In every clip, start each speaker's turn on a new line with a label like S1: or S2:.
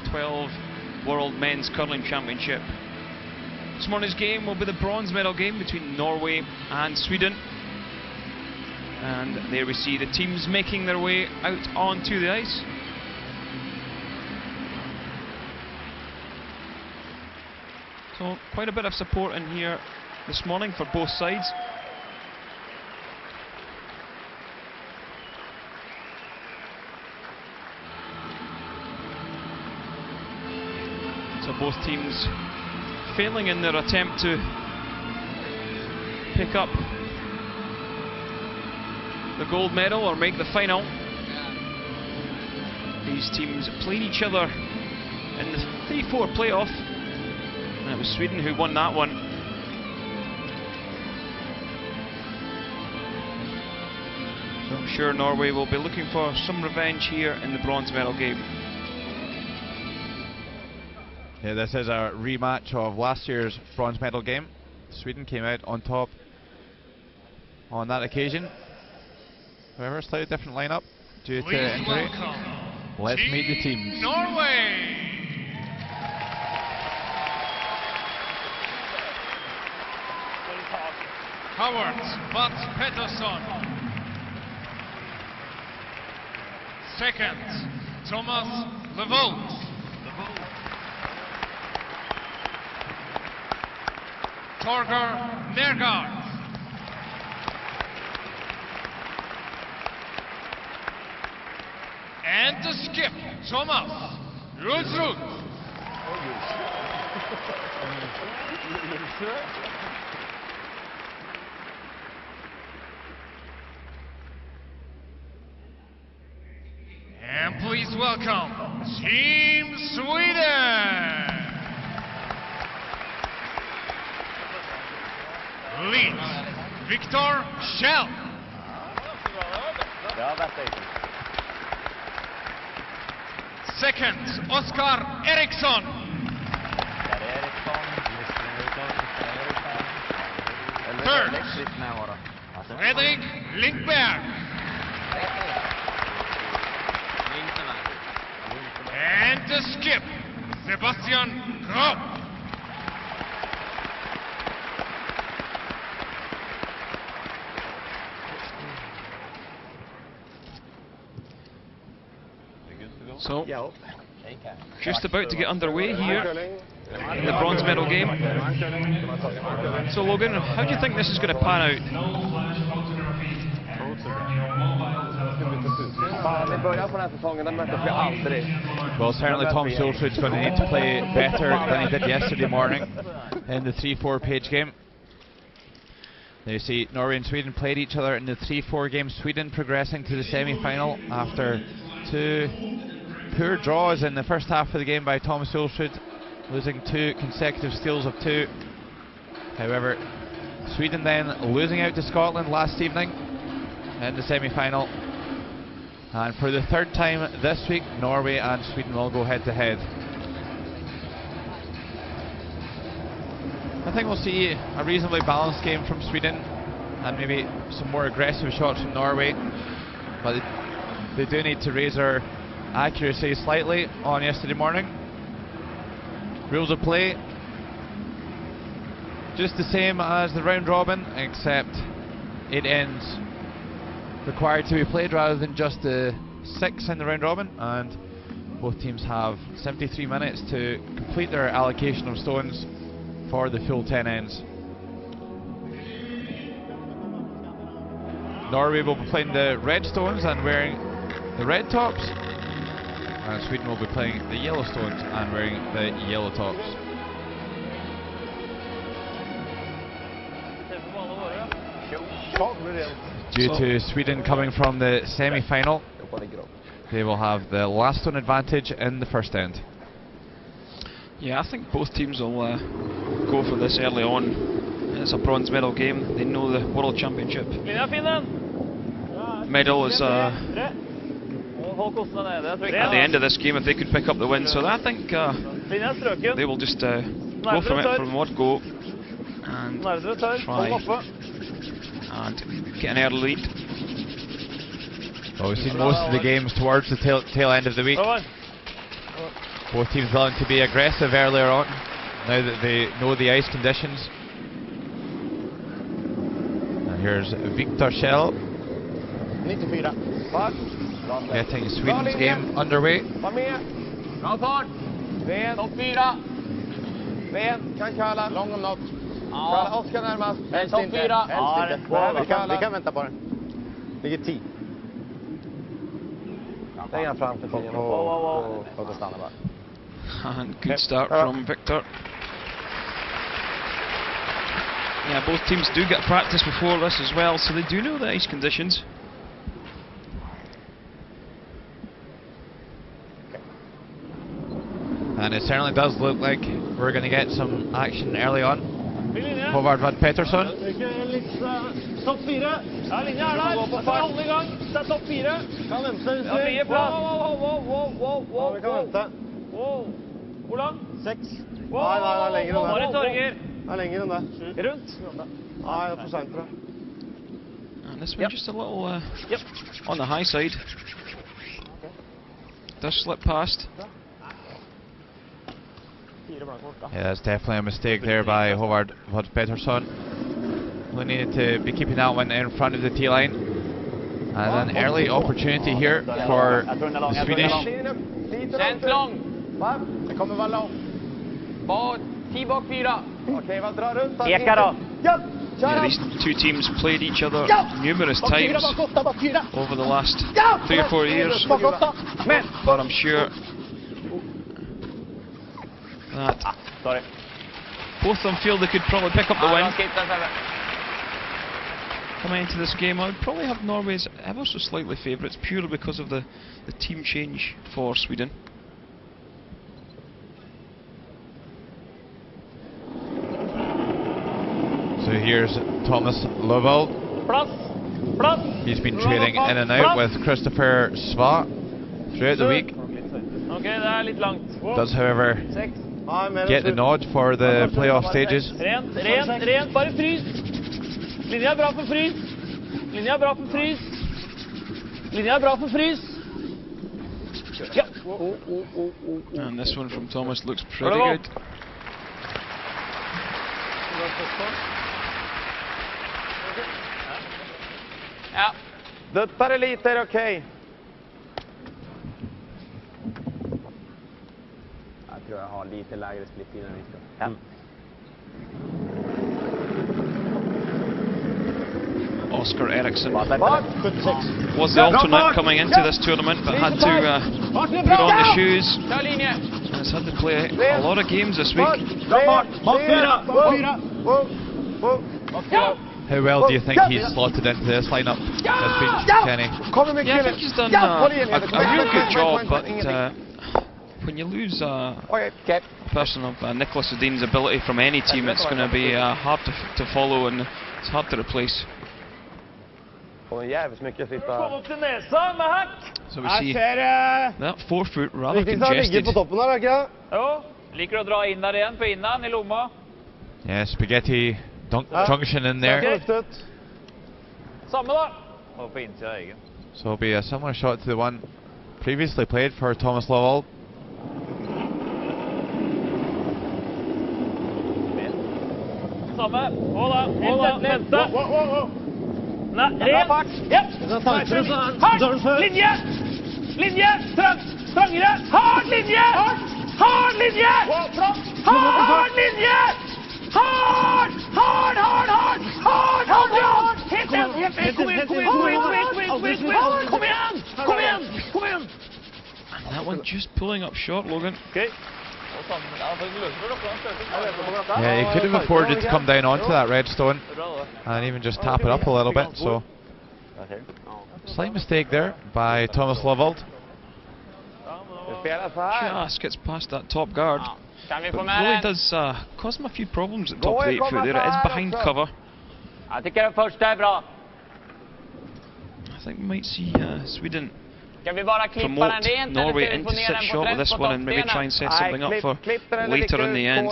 S1: 2012 World Men's Curling Championship. This morning's game will be the bronze medal game between Norway and Sweden. And there we see the teams making their way out onto the ice. So quite a bit of support in here this morning for both sides. So both teams failing in their attempt to pick up the gold medal or make the final. These teams played each other in the 3-4 playoff, and it was Sweden who won that one. So I'm sure Norway will be looking for some revenge here in the bronze medal game.
S2: Yeah, this is a rematch of last year's bronze medal game. Sweden came out on top on that occasion. However, slightly different lineup due to injury. Let's meet the teams.
S3: Norway! Howard Bats Pettersson. Second, Thomas Levold. Torger Nergard. And the skip, Thomas Rulsrud. And please welcome Team Sweden. Leads Victor Schell. Second, Oskar Eriksson. Third, Fredrik Lindberg. And the skip, Sebastian Grau.
S1: So, just about to get underway here in the bronze medal game. So Logan, how do you think this is going to pan out?
S2: Well, certainly Tom Solfrid's going to need to play better than he did yesterday morning in the 3-4 page game. Now you see Norway and Sweden played each other in the 3-4 game. Sweden progressing to the semi-final after two poor draws in the first half of the game by Thomas Solfrid, losing 2 consecutive steals of 2. However, Sweden then losing out to Scotland last evening in the semi-final. And for the 3rd time this week, Norway and Sweden will go head-to-head. I think we'll see a reasonably balanced game from Sweden and maybe some more aggressive shots from Norway. But they do need to raise their accuracy slightly on yesterday morning. Rules of play just the same as the round robin, except it ends required to be played rather than just the 6 in the round robin, and both teams have 73 minutes to complete their allocation of stones for the full 10 ends. Norway will be playing the red stones and wearing the red tops, and Sweden will be playing the yellow stones and wearing the yellow tops. Due to Sweden coming from the semi-final, they will have the last stone advantage in the first end.
S1: Yeah, I think both teams will go for this early on. It's a bronze medal game. They know the World Championship medal is at the end of this game if they could pick up the win. So I think they will just go from it from one go and try and get an early lead.
S2: Well, we've seen most of the games towards the tail end of the week. Both teams willing to be aggressive earlier on, now that they know the ice conditions. And here's Victor Schell getting Sweden's game underway.
S4: Bra fart! Topp 4. Kan Karla. Lång om något. Karla, Oskar närmast. Helst inte. Helst inte. Vi kan vänta på den. Ligger 10. Lägg han fram för 10 och låt oss stanna bara.
S1: And good start from Victor. Yeah, both teams do get practice before this as well, so they do know the ice conditions.
S2: And it certainly does look like we're going to get some action early on. Håvard Vad Pettersson.
S4: Topp 4. Ja, linja er der. Det er alle i gang. Det er topp 4. Kan vente. Ja, mye plass. Wow. Vi kan vente. Wow. Hvor lang? 6. Nei, lenger enn det. Bare Torger. Nei, lenger enn det. Rundt? Nei, det er for sent for det.
S1: And this one just a little on the high side. Does slip past.
S2: Yeah, that's definitely a mistake there by Håvard Vad Pettersson. We needed to be keeping that one in front of the T-line. And an early opportunity here for the Swedish.
S4: Sent lång. Det kommer vara lång. 10 bak 4. Okej, vad drar runt? Eka då.
S1: Yeah, these two teams played each other numerous times over the last 3 or 4 years. But I'm sure that both of them feel they could probably pick up the win. Coming into this game, I would probably have Norway's ever so slightly favourites, purely because of the team change for Sweden.
S2: So here's Thomas Lovell. He's been trading in and out with Christopher Sva throughout the week. Does, however, get the nod for the playoff stages.
S4: Rent, bare frys. Linja er bra for frys. Linja er bra for frys. Linja er bra for frys. Ja.
S1: And this one from Thomas looks pretty good.
S4: Ja. Duttar lite är okej. Jag tror jag har lite lägre split innan vi ska. Ja.
S1: Oscar Eriksson was the alternate coming into this tournament, but had to put on the shoes. Has had to play a lot of games this week.
S2: How well do you think he's slotted into this lineup this week, Kenny?
S1: Yeah, I think he's done a real good job, but when you lose a person of Niklas Edin's ability from any team, it's going to be hard to follow, and it's hard to replace. So we see that forefoot rather congested.
S2: Yeah, spaghetti junction in there. So it'll be a similar shot to the one previously played for Thomas Lovell.
S1: And that one just pulling up short, Logan.
S2: Yeah, he could have afforded to come down onto that redstone and even just tap it up a little bit, so slight mistake there by Thomas Lovell.
S1: Just gets past that top guard, but really does cause him a few problems at top of the 8 foot there. It is behind cover. I think we might see Sweden promote Norway into sit short with this one and maybe try and set something up for later in the end.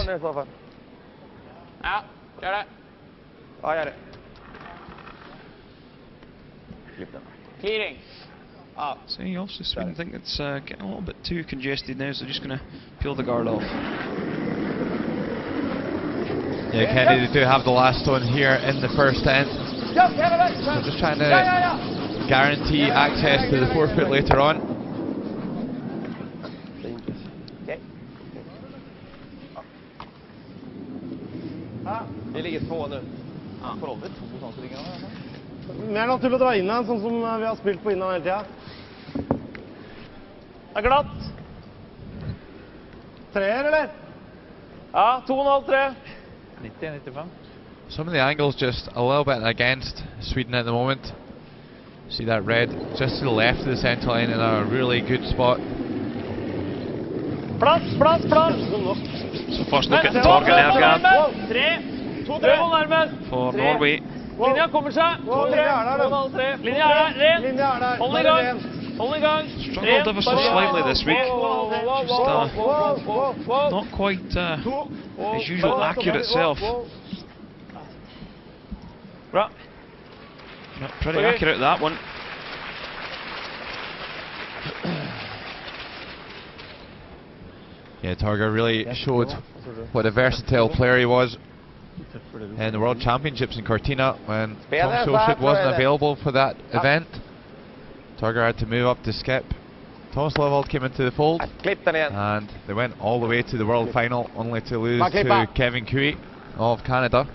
S4: Clearing.
S1: So you also Sweden think it's getting a little bit too congested now, so just going to peel the guard off.
S2: Yeah, Kenny, they do have the last stone here in the first end. So just trying to guarantee access to the forefoot later on.
S4: Vi ligger 2 nu. Forholdet 2 sånn som ligger nå. Mer naturlig å dra inn sånn som vi har spilt på innan hele tida. Det er glatt. 3, eller? Ja, 2,5, 3. 90, 95.
S2: Some of the angles just a little bit against Sweden at the moment. See that red just to the left of the centre line in a really good spot.
S4: Plass!
S1: So first look at Torgen Ergard
S4: 2 nærmest.
S1: for Norway.
S4: Linja kommer seg. 2,5, 3. Linja er der. Hold i gang.
S1: Struggled ever so slightly this week. Just not quite his usual accurate self.
S4: Bra.
S1: Yeah, pretty accurate that one.
S2: Yeah, Torger really showed what a versatile player he was in the World Championships in Cortina when Tom Solskjaer wasn't available for that event. Torger had to move up to skip. Thomas Levold came into the fold and they went all the way to the World Final only to lose to Kevin Cooey of Canada.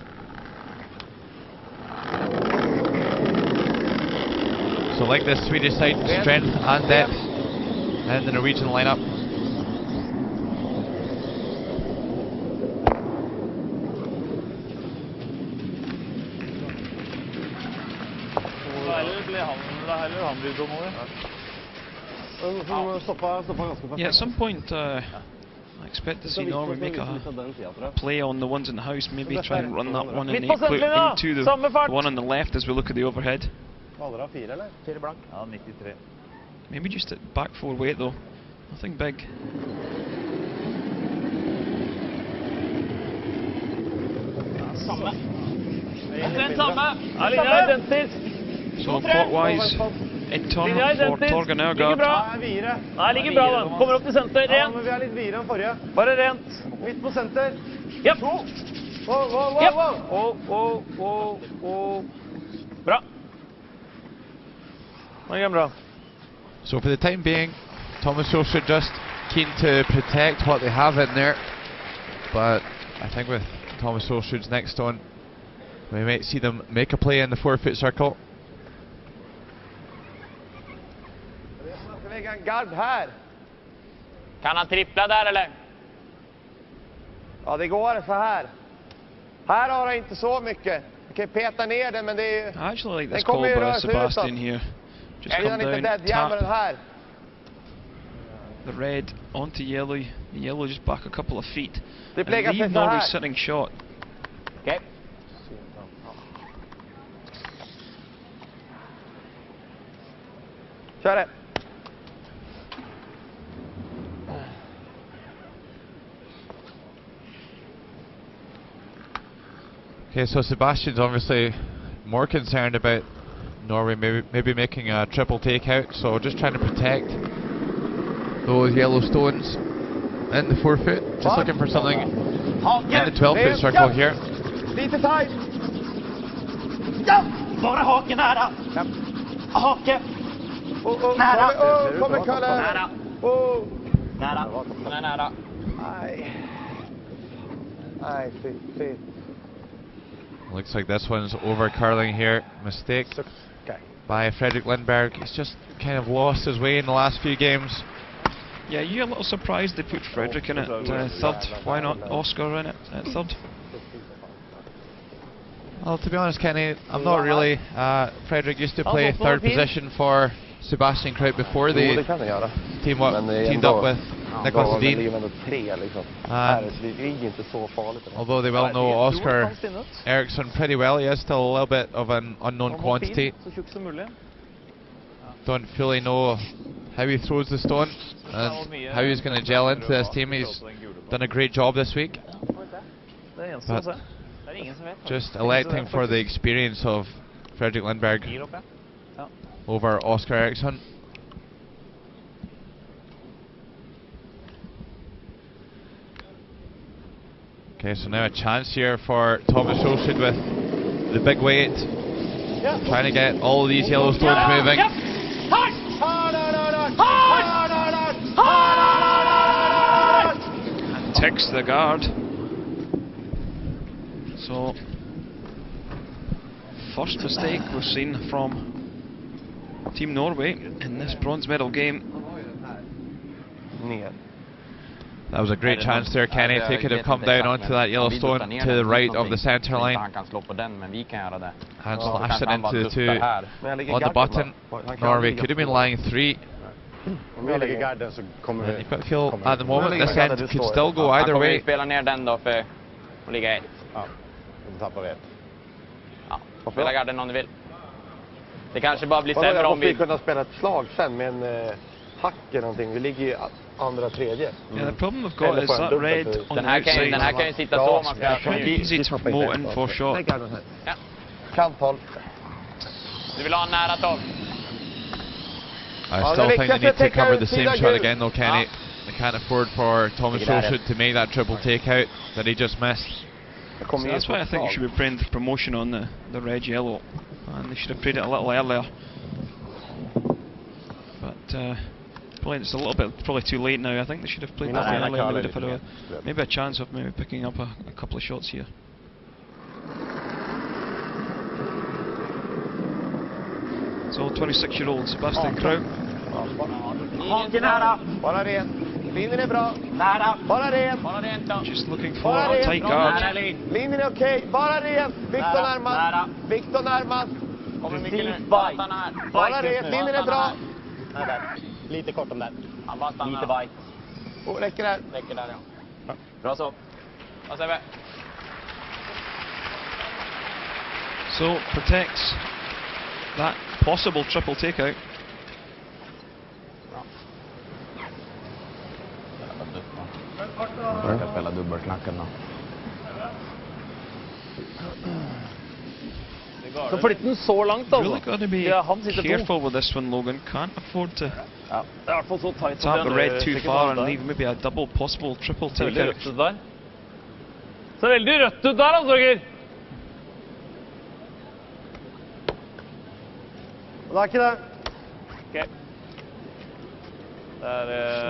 S2: So like this Swedish side, strength and depth in the Norwegian lineup.
S1: Yeah, at some point I expect to see Norway make a play on the ones in the house, maybe try and run that one and put into the one on the left as we look at the overhead. Maybe just at back 4 weight though, nothing big. So clockwise, in turn for Torgen Ergard.
S4: Nei, ligger bra da. Kommer opp til senter, rent. Ja, men vi er litt videre enn forrige. Bare rent. Midt på senter. Jepp. Bra. Det er bra.
S2: So for the time being, Thomas Solskjaer just keen to protect what they have in there. But I think with Thomas Solskjaer's next stone, we might see them make a play in the forefoot circle.
S4: Gard här. Kan han trippla där eller? Ja, det går så här. Här har han inte så mycket. Du kan peta ner den, men det är ju...
S1: I actually like this call by Sebastian here. Just come down, tap the red onto yellow. The yellow just back a couple of feet. And leave Norway's sitting shot.
S4: Okay. Kör det.
S2: Okay, so Sebastian's obviously more concerned about Norway maybe making a triple takeout, so just trying to protect those yellow stones in the forefoot. Just looking for something in the 12-foot circle here.
S4: Lite tight. Ja! Bara haken nära. Hake. Nära. Kommer Kalle. Nära. Nära. Nej, fy.
S2: Looks like this one's over curling here. Mistake by Fredrik Lindberg. He's just kind of lost his way in the last few games.
S1: Yeah, you're a little surprised they put Fredrik in at third. Why not Oscar in it at third?
S2: Well, to be honest, Kenny, I'm not really. Fredrik used to play third position for Sebastian Kraut before they teamed up with Niklas Edin. Although they well know Oscar Eriksson pretty well, he is still a little bit of an unknown quantity. Don't fully know how he throws the stone and how he's going to gel into this team. He's done a great job this week. But just electing for the experience of Fredrik Lindberg over Oscar Eriksson. Okay, so now a chance here for Thomas Solskjaer with the big weight. Trying to get all of these yellow stones moving.
S1: And ticks the guard. So, first mistake we've seen from Team Norway in this bronze medal game.
S2: That was a great chance there, Kenny. If he could have come down onto that yellow stone to the right of the centre line and slashed it into the two on the button, Norway could have been lying 3. You feel at the moment this end could still go either way.
S5: Det kanske bara blir sämre om vi kunna spela ett slag sen med en hack eller någonting. Vi ligger ju andra tredje.
S1: Yeah, the problem we've got is that red on the outside.
S5: Den här kan ju sitta så, man ska
S1: easy to promote in for shot.
S5: Ja. Kanthåll. Du vill ha en nära tåg.
S2: I still think they need to cover the same shot again though, Kenny. They can't afford for Thomas Solskjaer to make that triple takeout that he just missed.
S1: So that's why I think you should be praying for promotion on the red yellow, and they should have prayed it a little earlier. But probably it's a little bit probably too late now. I think they should have played that earlier. They would have had maybe a chance of maybe picking up a couple of shots here. So 26-year-old Sebastian Kraut.
S5: Linjen är bra. Bara ren.
S1: Just looking for a tight guard.
S5: Linjen är okej. Bara ren. Viktor närmast. Viktor närmast. Bara ren. Linjen är bra. Lite kort om den. Lite bajt. Räcker där. Räcker där, ja. Bra så. Vad säger vi?
S1: So protects that possible triple takeout.
S5: Jag ska spela dubbelknacken då.
S4: Så flytten så langt altså.
S1: Really got to be careful with this one, Logan. Can't afford to tap the red too far and leave maybe a double possible triple takeout.
S4: Så veldig rødt ut der altså, Roger.
S5: Det er ikke det.
S4: Okay.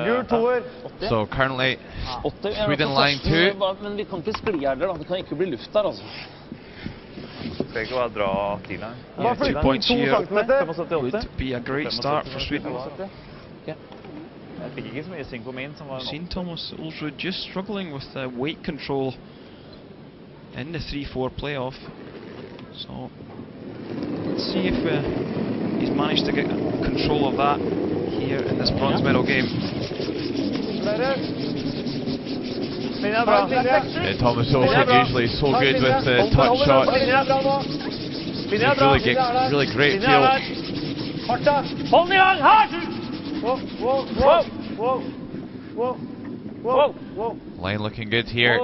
S5: Gul toer.
S2: So currently Sweden line 2.
S4: Men vi kan ikke skli her, da. Det kan ikke bli luft der, altså.
S1: Yeah, 2 points here would be a great start for Sweden. We've seen Thomas Ulsrud just struggling with weight control in the 3-4 playoff. So let's see if he's managed to get control of that here in this bronze medal game.
S2: Thomas Solskjaer usually so good with the touch shots. Really great feel.
S4: Hold i gang, her!
S2: Line looking good here.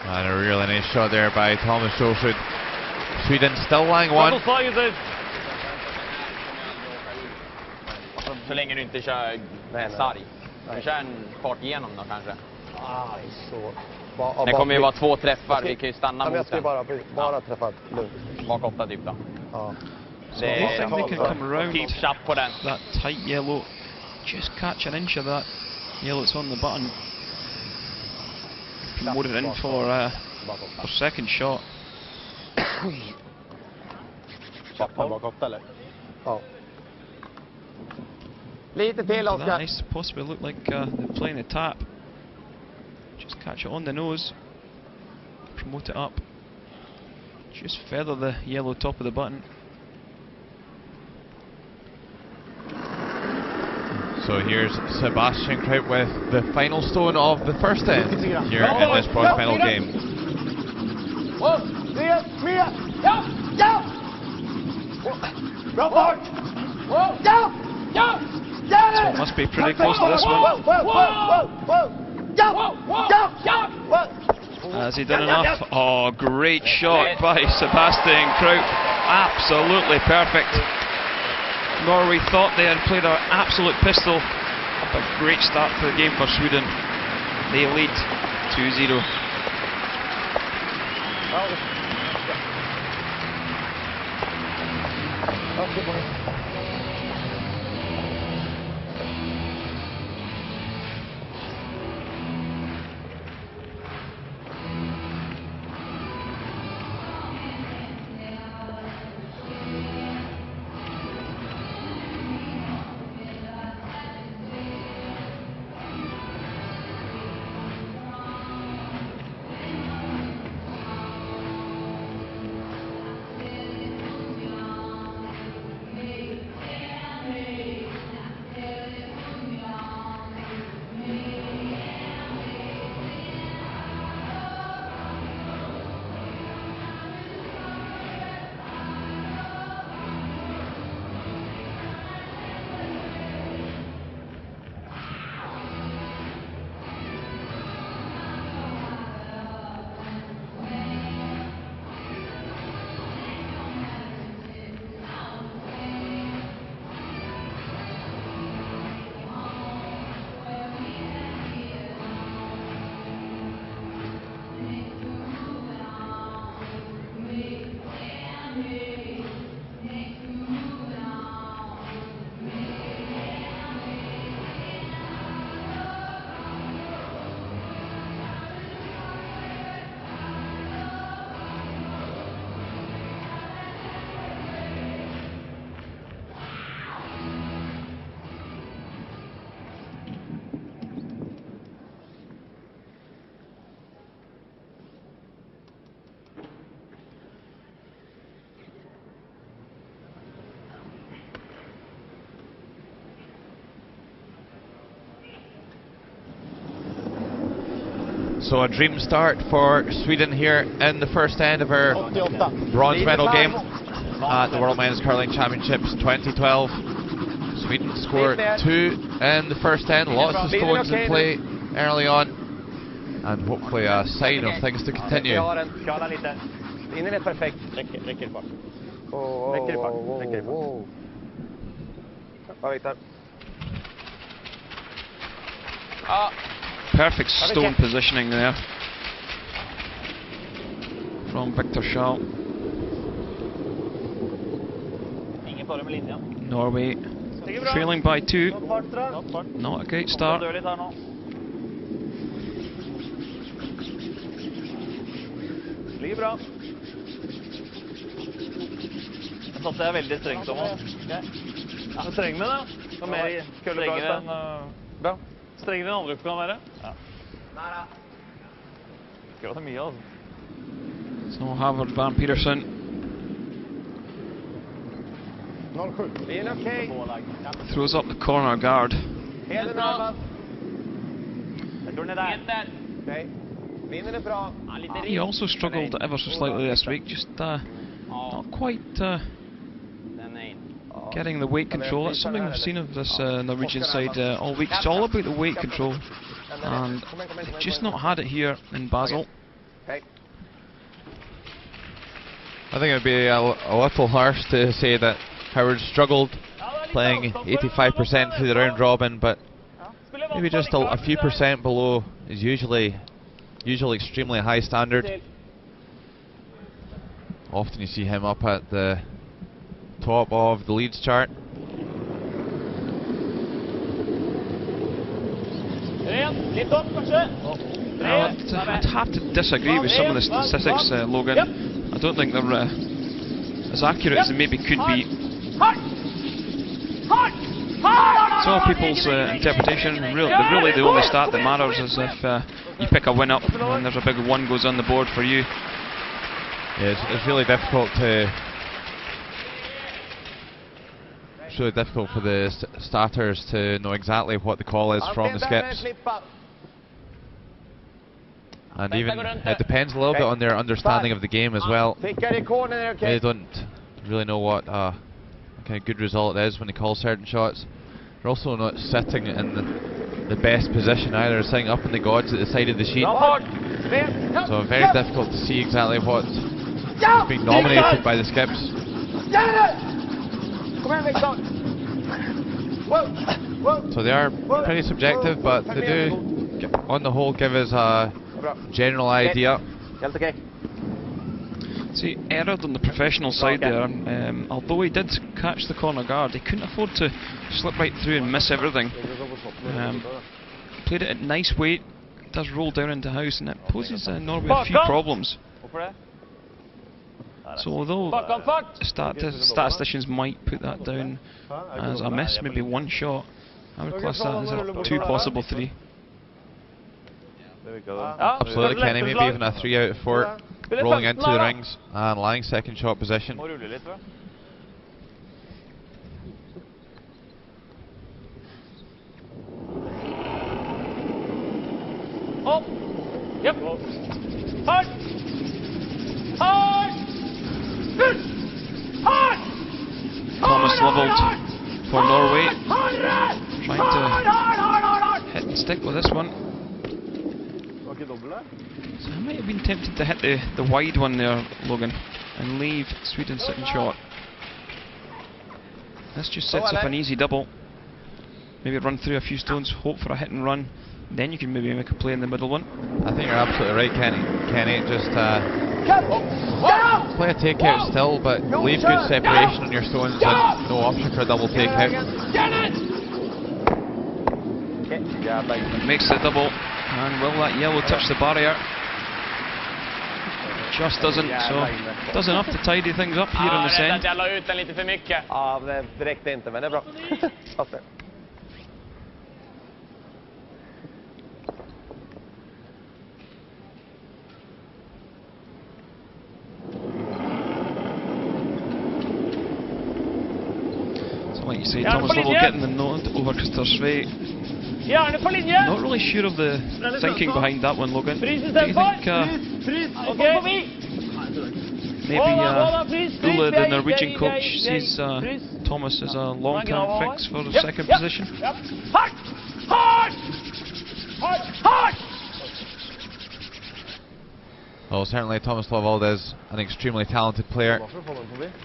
S2: And a really nice shot there by Thomas Solskjaer. Sweden still lying 1.
S5: Så länge du inte kör sarg. Du kör en fart igenom då kanske. Det kommer ju vara 2 träffar. Vi kan ju stanna mot den. Jag ska bara träffa lugnt. Bak 8 typ då.
S1: So I think they can come around that tight yellow. Just catch an inch of that yellow that's on the button. Promote it in for second shot.
S5: Bak 8 eller? Ja. Lite till, Oskar.
S1: That nice possibly look like they're playing a tap. Just catch it on the nose. Promote it up. Just feather the yellow top of the button.
S2: So here's Sebastian Kraut with the final stone of the first end here in this bronze medal game.
S1: So it must be pretty close to this one. Has he done enough? Oh, great shot by Sebastian Kraut. Absolutely perfect. Norway thought they had played an absolute pistol a great start to the game for Sweden. They lead 2-0.
S2: So a dream start for Sweden here in the first end of our bronze medal game at the World Men's Curling Championships 2012. Sweden scored 2 in the first end, lots of stones in play early on, and hopefully a sign of things to continue.
S1: Perfect stone positioning there from Victor Schall. Norway trailing by 2. Not a great start.
S4: Satte jeg veldig strengt om oss. Streng med det. Mer strengere enn bra. Strengere enn andre kan være. Ja. Ikke det mye, altså.
S1: So Havard Van Petersen. Throws up the corner guard. He also struggled ever so slightly this week, just not quite getting the weight control. That's something we've seen of this Norwegian side all week. It's all about the weight control, and they've just not had it here in Basel.
S2: I think it would be a little harsh to say that Howard struggled playing 85% through the round robin, but maybe just a few percent below is usually extremely high standard. Often you see him up at the top of the leads chart.
S1: I'd have to disagree with some of the statistics, Logan. I don't think they're as accurate as they maybe could be. It's all people's interpretation. Really the only stat that matters is if you pick a win up and there's a big 1 goes on the board for you.
S2: Yeah, it's really difficult to... It's really difficult for the starters to know exactly what the call is from the skips. And even it depends a little bit on their understanding of the game as well. They don't really know what kind of good result it is when they call certain shots. They're also not sitting in the best position either, sitting up in the gods at the side of the sheet. So very difficult to see exactly what's being nominated by the skips. So they are pretty subjective, but they do, on the whole, give us a general idea.
S1: See, erred on the professional side there. Although he did catch the corner guard, he couldn't afford to slip right through and miss everything. Played it at nice weight, does roll down into house, and it poses Norway a few problems. So although statisticians might put that down as a miss, maybe one shot, I would class that as a 2 possible 3.
S2: Absolutely, Kenny, maybe even a 3 out of 4. Rolling into the rings and lying second shot position.
S4: Oh! Yep! Hard! Hard! Hard!
S1: Thomas levelled for Norway. Trying to hit and stick with this one. So I might have been tempted to hit the wide one there, Logan, and leave Sweden's second shot. This just sets up an easy double. Maybe run through a few stones, hope for a hit and run. Then you can maybe make a play in the middle one.
S2: I think you're absolutely right, Kenny. Just play a takeout still, but leave good separation on your stones and no option for a double takeout.
S1: Makes the double, and will that yellow touch the barrier? Just doesn't, so does enough to tidy things up here on the send.
S5: Ja, det räckte inte, men det är bra.
S1: So like you say, Thomas Lovell getting the nod over Christopher Svei. Not really sure of the thinking behind that one, Logan. Do you think maybe Ulla, the Norwegian coach, sees Thomas as a long-term fix for the second position?
S2: Well, certainly Thomas Lovell is an extremely talented player,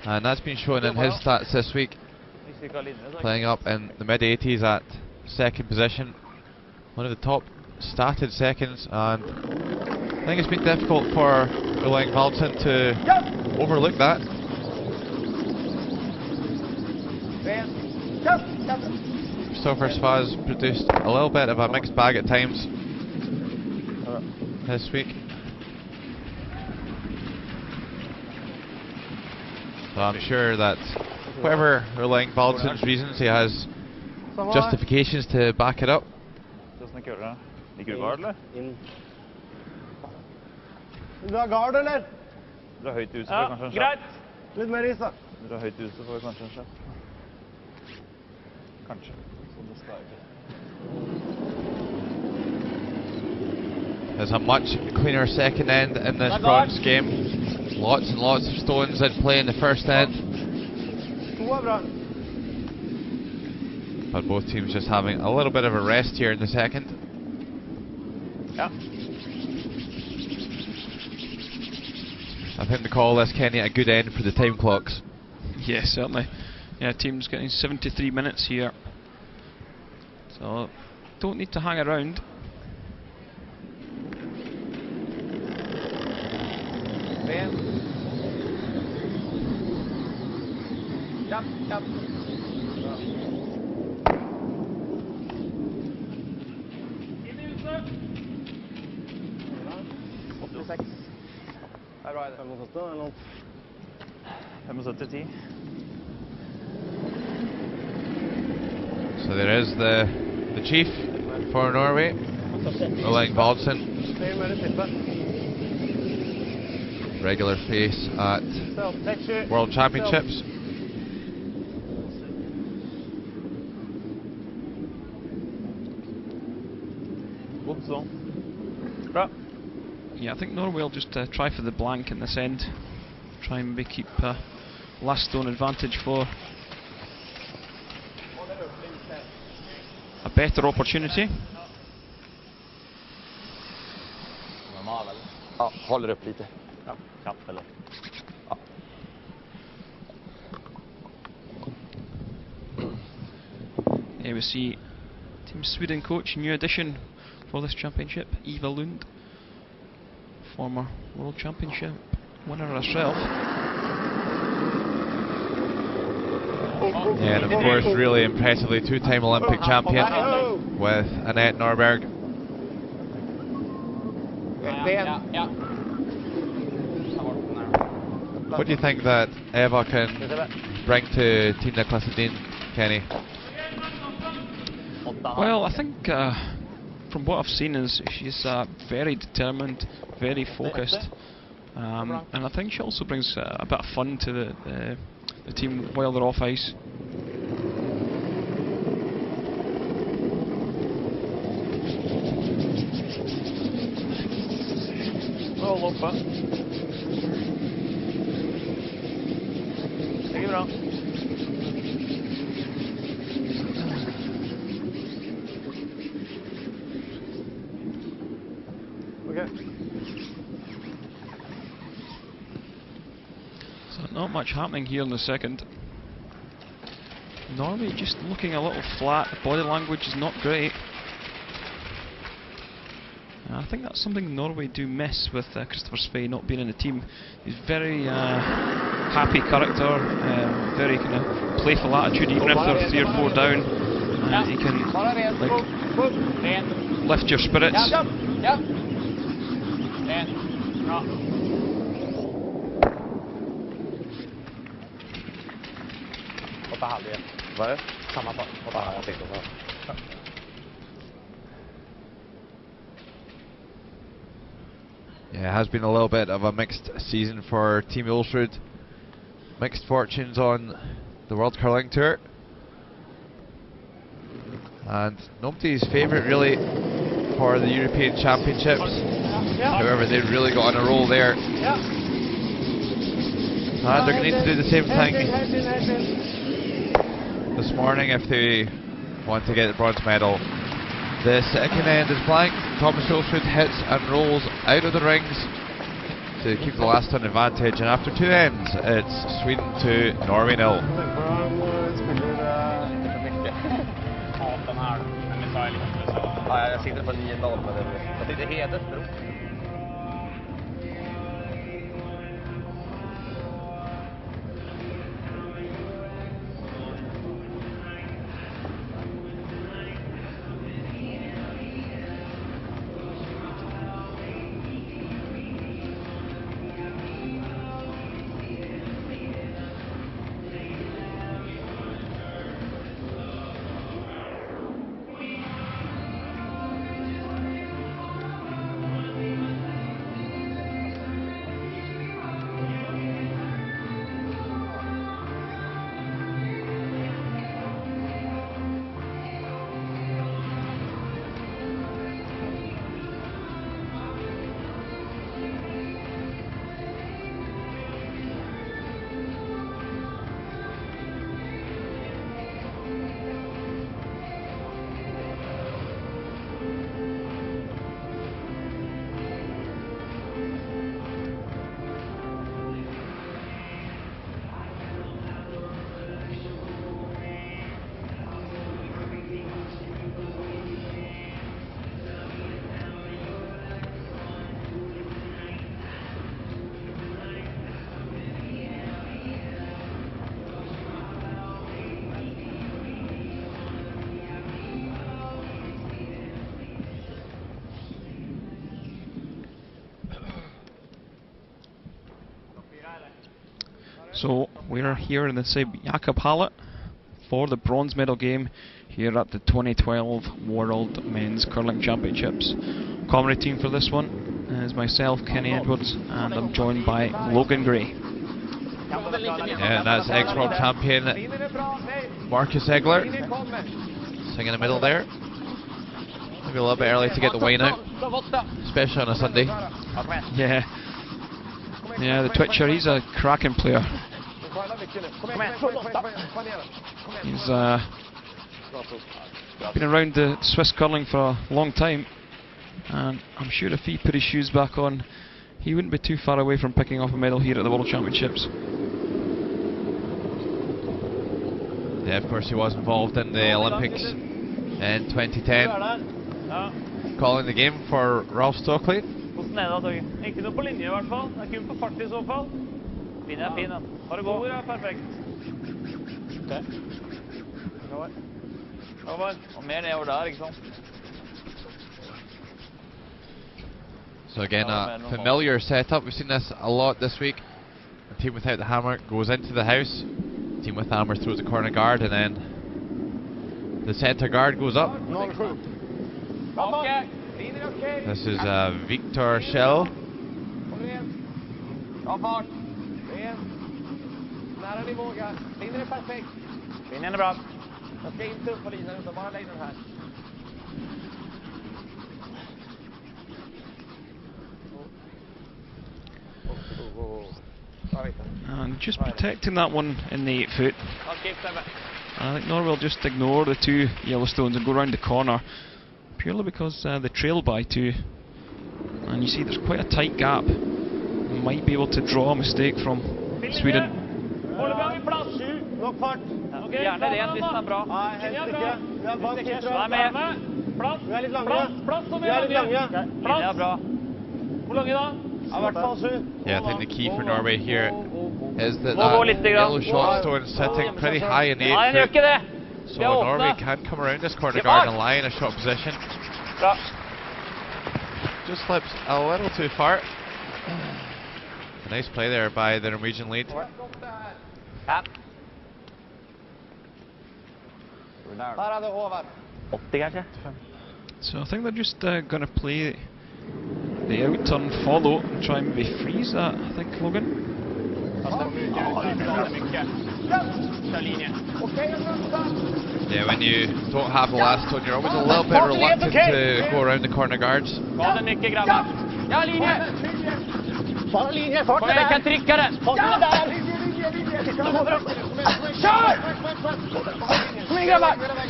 S2: and that's been shown in his stats this week, playing up in the mid-80s at second position, one of the top statted seconds, and I think it's been difficult for Ulling Valton to overlook that. Kristoffer Svaz produced a little bit of a mixed bag at times this week. So I'm sure that whatever Ulling Valton's reasons, he has justifications to back it up.
S4: Ligger du guard, eller? Dra guard, eller? Dra høyt ut, så får vi kanskje en shot. Litt mer is, da. Dra høyt ut, så får vi kanskje en shot. Kanskje. Så det skal ikke.
S2: There's a much cleaner second end in this bronze game. Lots and lots of stones in play in the first end. But both teams just having a little bit of a rest here in the second.
S4: Yeah.
S2: I think we call this, Kenny, a good end for the time clocks.
S1: Yes, certainly. Yeah, team's getting 73 minutes here. So, don't need to hang around.
S5: Yep, yep. 86. Här var det. 75 eller något.
S4: 75-10.
S2: So there is the chief for Norway, Ulling Valton. Regular face at World Championships.
S1: Yeah, I think Norway will just try for the blank in this end. Try and maybe keep last stone advantage for a better opportunity.
S5: Ja, håller upp lite.
S4: Ja, kapp eller?
S5: Ja.
S1: Here we see Team Sweden coach, new addition for this championship, Eva Lund, former World Championship winner herself.
S2: Yeah, and of course, really impressively, two-time Olympic champion with Annette Norberg. What do you think that Eva can bring to Team Niklas and Edin, Kenny?
S1: Well, I think from what I've seen is she's very determined, very focused, and I think she also brings a bit of fun to the team while they're off ice. So not much happening here in the second. Norway just looking a little flat, the body language is not great. I think that's something Norway do miss with Christopher Svei not being in the team. He's very happy character, very kind of playful attitude, even if they're 3 or 4 down. He can like lift your spirits.
S2: Yeah, it has been a little bit of a mixed season for Team Ulsrud. Mixed fortunes on the World Curling Tour. And nobody's favourite really for the European Championships. However, they've really got on a roll there. And they're going to need to do the same thing this morning if they want to get the bronze medal. The second end is blank. Thomas Ulsrud hits and rolls out of the rings to keep the last on advantage, and after 2 ends it's Sweden 2, Norway 0.
S1: So we're here in the Jakob Hallett for the bronze medal game here at the 2012 World Men's Curling Championships. Commentary team for this one is myself, Kenny Edwards, and I'm joined by Logan Gray.
S2: Yeah, and that's ex-world champion Marcus Egler, sitting in the middle there. Maybe a little bit early to get the wine out, especially on a Sunday.
S1: Yeah, the Twitcher, he's a cracking player. He's been around the Swiss curling for a long time, and I'm sure if he put his shoes back on, he wouldn't be too far away from picking off a medal here at the World Championships.
S2: Yeah, of course he was involved in the Olympics in 2010. Calling the game for Ralph Stokely.
S4: Hvordan er det da, Torgen? Ikke noe på linje i hvert fall. Det er kun på fart i så fall. Linje er fin, da. Bare gå. Hvor er perfekt. Over. Og mer nedover der, ikke sant?
S2: So again, a familiar setup. We've seen this a lot this week. A team without the hammer goes into the house. Team with the hammer throws a corner guard, and then the centre guard goes up. This is Victor Schell.
S4: Linjen er bra.
S1: And just protecting that one in the 8 foot. I think Norway will just ignore the two Yellowstones and go around the corner, purely because they trail by 2. And you see there's quite a tight gap. Might be able to draw a mistake from Sweden.
S4: Gjerne ren hvis den er bra. Vær med. Plass. Plass som er lange. Linje er bra. Hvor lange da?
S2: Yeah, I think the key for Norway here is that yellow shot stone sitting pretty high in the 8 foot. So Norway can come around this corner guard and lie in a shot position. Just slips a little too far. A nice play there by the Norwegian lead.
S1: So I think they're just going to play the out turn follow and try and maybe freeze that, I think, Logan.
S2: Yeah, when you don't have the last turn, you're always a little bit reluctant to go around the corner guards.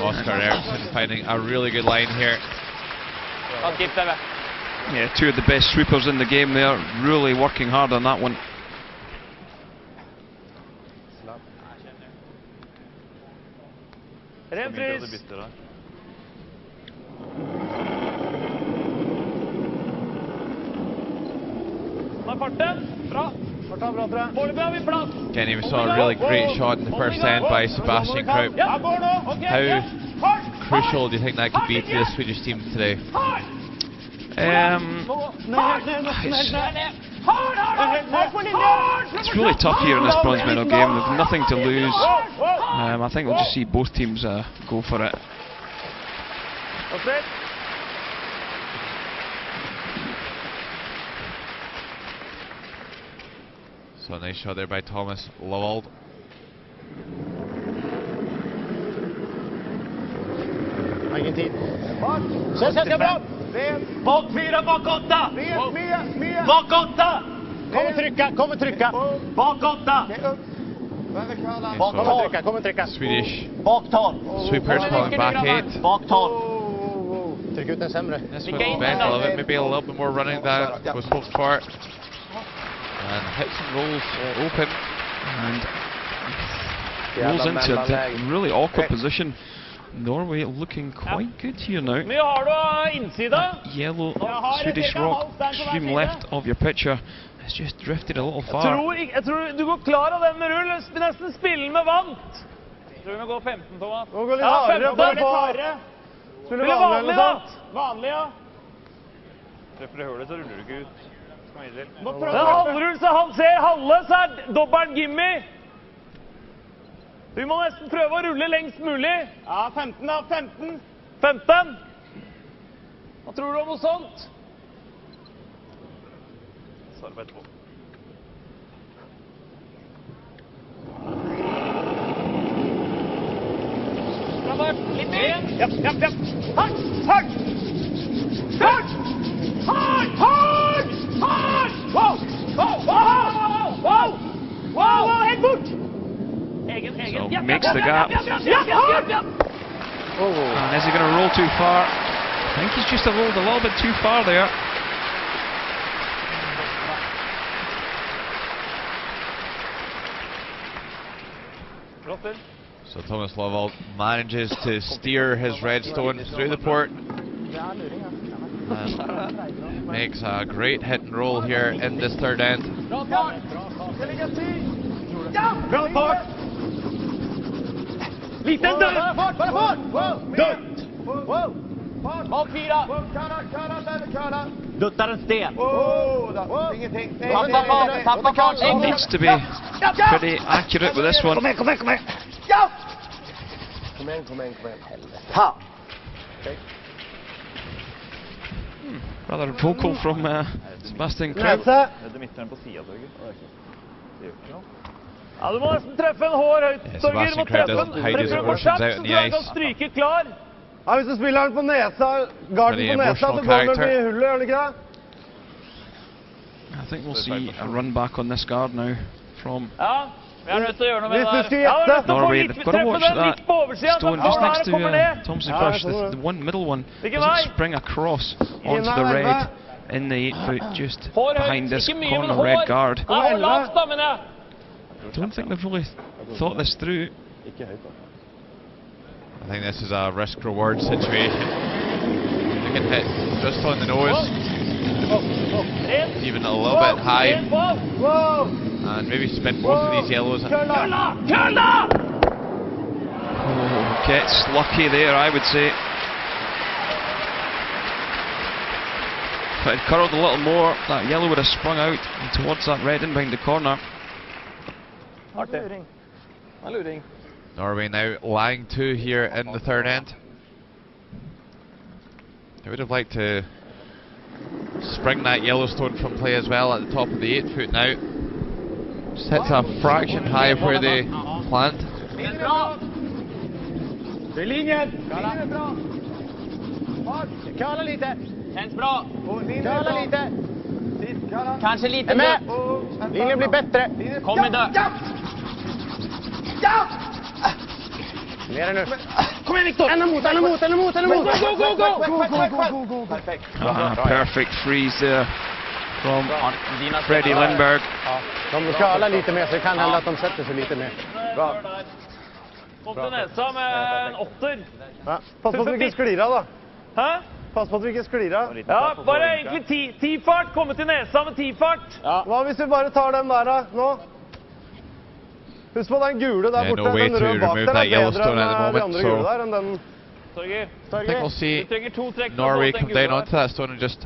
S2: Oscar Eriksson finding a really good line here.
S1: Yeah, 2 of the best sweepers in the game there, really working hard on that one.
S2: Again, we saw a really great shot in the first end by Sebastian Krupp. How crucial do you think that could be to the Swedish team today?
S1: It's really tough here in this bronze medal game. There's nothing to lose. I think we'll just see both teams go for it.
S2: So a nice shot there by Thomas Lowald.
S5: Ingen tid. Så sätter jag bra. Bak 4, bak 8. Bak 8. Kommer trycka. Bak 8. Kommer trycka.
S2: Swedish
S5: Bak 12.
S2: sweepers calling back 8.
S5: Bak 12. Tryck ut den sämre.
S2: This one's bent a little bit, maybe a little bit more running than was hoped for. And hits and rolls open.
S1: And rolls into a really awkward position. Norway looking quite good here now. Yellow Swedish rock, extreme left of your picture. It's just drifted a little far.
S4: Jeg tror du går klar av den med rull. Nesten spille med vant. Jeg tror vi går 15, Thomas.
S5: Nå går litt hardere.
S4: Spille vanlig, da. Vanlig, ja. Treffer det hullet, så ruller du ikke ut. Det er halvrull, så han ser halve, så er dobbelt gimme. Vi må nesten prøve å rulle lengst mulig. Ja, 15 da, 15. 15? Hva tror du om noe sånt? Sarve etterpå. Bra fart, litt mer. Japp. Hardt! Wow, helt bort!
S1: So makes the gap. And is he going to roll too far? I think he's just rolled a little bit too far there.
S2: So Thomas Lovell manages to steer his redstone through the port. And makes a great hit and roll here in this third end.
S5: Duttar en sten.
S1: Needs to be pretty accurate with this one.
S5: Kom igjen. Ta.
S1: Rather vocal from Sebastian Kraut.
S5: Nese.
S4: Ja, du må nesten treffe en hår høyt,
S2: Yeah,
S4: Torger.
S2: Sebastian Kraut doesn't hide his emotions out in the
S4: så du
S2: ice.
S4: kan stryke klar.
S5: Ja, hvis du spiller den på nesa, garden
S2: Pretty
S5: på nesa, så
S2: emotional
S5: går den
S2: character.
S5: i hullet, gjør den ikke det?
S1: I think we'll see a run back on this guard now from
S4: Ja, vi er nødt til å gjøre noe med
S5: Hvis
S4: det
S5: du
S4: der.
S5: skulle
S4: Ja, vi er nødt
S5: gjette.
S4: til å få
S1: Norway.
S4: litt,
S1: They've got to
S4: treffe
S1: watch
S4: den
S1: that
S4: litt på oversiden, så
S1: stone
S4: den
S1: just
S4: kommer
S1: next
S4: her
S1: to
S4: og kommer ned.
S1: Thompson
S5: Ja,
S1: Crush.
S5: jeg tror
S1: The
S5: det.
S1: one middle one
S4: Hvilken
S1: doesn't
S4: vei?
S1: spring across onto the
S5: Inn her,
S1: red in the 8 foot, just
S4: Hår
S1: behind
S4: høyt,
S1: this
S4: ikke mye, men
S1: corner
S4: hår.
S1: red guard.
S4: Ja, hold lavt da, mener jeg.
S1: Don't think they've really thought this through.
S2: I think this is a risk-reward situation. They can hit just on the nose, even a little bit high, and maybe spin both of these yellows.
S1: Oh, gets lucky there, I would say. If it had curled a little more, that yellow would have sprung out towards that red in behind the corner.
S2: Norway now lying 2 here in the third end. They would have liked to spring that Yellowstone from play as well at the top of the 8 foot now. Just hits a fraction high of where they planned.
S5: Til linjen. Kala lite.
S4: Känns bra.
S5: Kala lite.
S4: Kanske lite
S5: Är med. Linjen blir bättre.
S4: Kom med det.
S5: Mer nu. Kom igen Viktor. En emot. Go. Perfekt.
S1: Perfect freeze there from Freddie Lindberg.
S5: De ska alla lite mer, så det kan hända att de sätter sig lite mer. Bra.
S4: Kom til nesa med en 8.
S5: Ja. Pass på att vi inte sklir av då.
S4: Hæ?
S5: Pass på att vi inte sklir av.
S4: Ja, bare egentlig 10-fart. Komme til nesa med 10-fart.
S5: Hva hvis vi bare tar den der da, nå? Husk på den gule der
S2: Yeah,
S5: borte,
S2: no way
S5: den
S2: to
S5: røde bak
S2: remove
S5: der
S2: that
S5: er bedre
S2: Yellowstone at the
S5: enn de
S2: moment,
S5: andre
S2: so
S5: gule der, enn den.
S4: Torger,
S2: I think we'll see
S4: du trenger 2 trekk.
S2: Norway come down onto that stone and just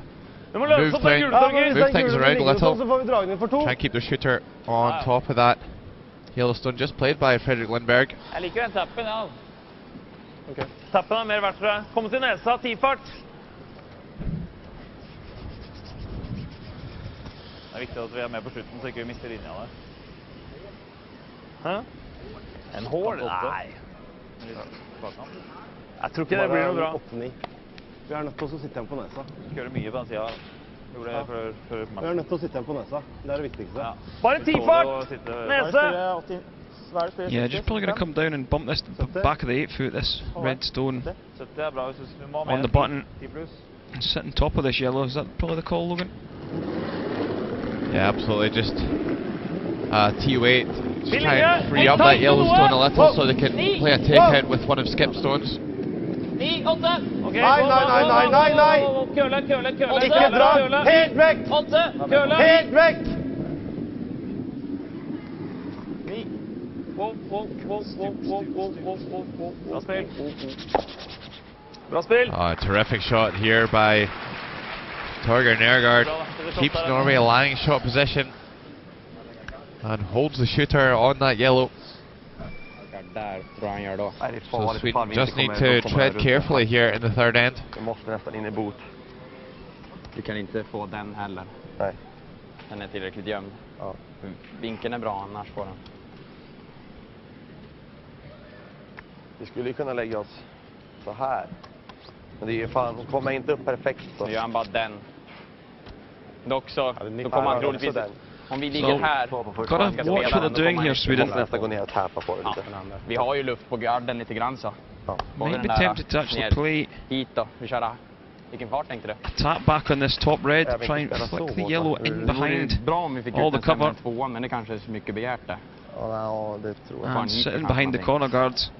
S4: Du må løse
S2: move
S4: opp den
S2: thing-
S4: gule,
S5: Ja, men
S4: Torger.
S5: hvis
S2: Move
S5: den
S2: things
S5: gule
S2: around a
S5: ligger
S2: little.
S5: sånn, så får vi dra den inn for 2.
S2: try and keep the shooter on top of that Yellowstone, just played by Fredrik Lindberg.
S4: Jeg liker den tappen, ja.
S5: Ok.
S4: Tappen er mer verdt, tror jeg. Komme til nesa, 10-fart. Det er viktig at vi er med på slutten, så ikke vi mister linja der. Hæ? En hål? Nei. Jeg tror ikke det blir noe bra.
S5: 8-9. Vi er nødt til å sitte igjen på nesa.
S4: Skal gjøre mye på den siden. Gjorde det før
S5: Vi er nødt til å sitte igjen på nesa. Det er det viktigste.
S4: Ja. Bare 10-fart! Nese!
S1: Yeah, just probably going to come down and bump this back of the 8 foot, this red stone
S4: 70 er bra hvis du må
S1: on the button.
S4: 10 pluss.
S1: And sit on top of this yellow. Is that probably the call, Logan?
S2: Yeah, absolutely. Just T8, just try
S4: Billinger,
S2: and free up that
S4: tight
S2: Yellowstone a little
S5: Whoa.
S2: so they can
S4: Knee.
S2: play a takeout with one of Skip's stones.
S4: 9, 8. Ok,
S5: Nei.
S4: Køle.
S5: Ikke dra! Helt vekk!
S4: 8, køle.
S5: Helt vekk!
S4: 9. Wow. Bra spill.
S2: A terrific shot here by Torgeir Nergard. Keeps Norway lying in shot position and holds the shooter on that yellow. So Sweden just need to tread carefully here in the third end.
S5: Vi måste nästan in i bot.
S6: Du kan inte få den heller.
S5: Nej.
S6: Den är tillräckligt gömd.
S5: Ja.
S6: Vinkeln är bra, annars får den.
S5: Vi skulle ju kunna lägga oss så här. Men det är ju fan, hon kommer inte upp perfekt. Så.
S6: Nu gör han bara den. Dock så, då kommer han troligtvis... Om vi
S1: So,
S6: ligger här...
S1: gotta watch what they're doing here, Sweden.
S5: måste nästan gå ner och täpa på det
S6: Ja,
S5: lite.
S6: vi har ju luft på garden lite grann så.
S5: Ja.
S6: Får vi
S1: Might be
S6: den där
S1: tempted to actually
S6: ner
S1: play
S6: hit då. Vi kör vilken fart tänkte du?
S1: tap back on this top red.
S5: Ja, vi
S1: Try and
S5: kan spela
S1: flick
S5: så
S1: the
S5: hårt,
S1: yellow
S5: va?
S1: in
S6: Det vore
S1: behind
S6: bra om vi fick
S1: all
S6: ut
S1: the
S6: en 5
S1: cover.
S6: 2, men det kanske är så mycket begärt det.
S5: Ja, det tror jag.
S1: And sitting behind the corner guards.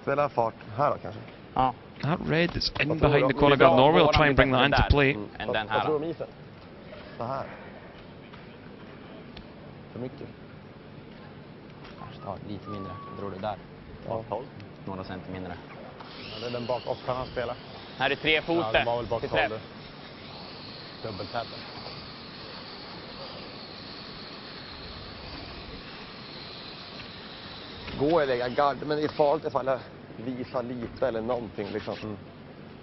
S5: Spela fart här då kanske.
S6: Ja.
S1: That red is in behind the corner guard. Norway will try and bring that into play.
S6: Än den
S5: Vad
S6: här.
S5: tror du om isen? Så här. För mycket.
S6: Kanske ta lite mindre. Vad tror du där?
S5: Ja, 12.
S6: Några cent mindre.
S5: Ja, det är den bak och kan han spela.
S6: Här är 3 foter.
S5: Ja, det var väl bak
S6: till
S5: 12.
S6: träff.
S5: Dubbeltäten. Gå och lägga gard, men det är farligt ifall jag visar lite eller någonting liksom.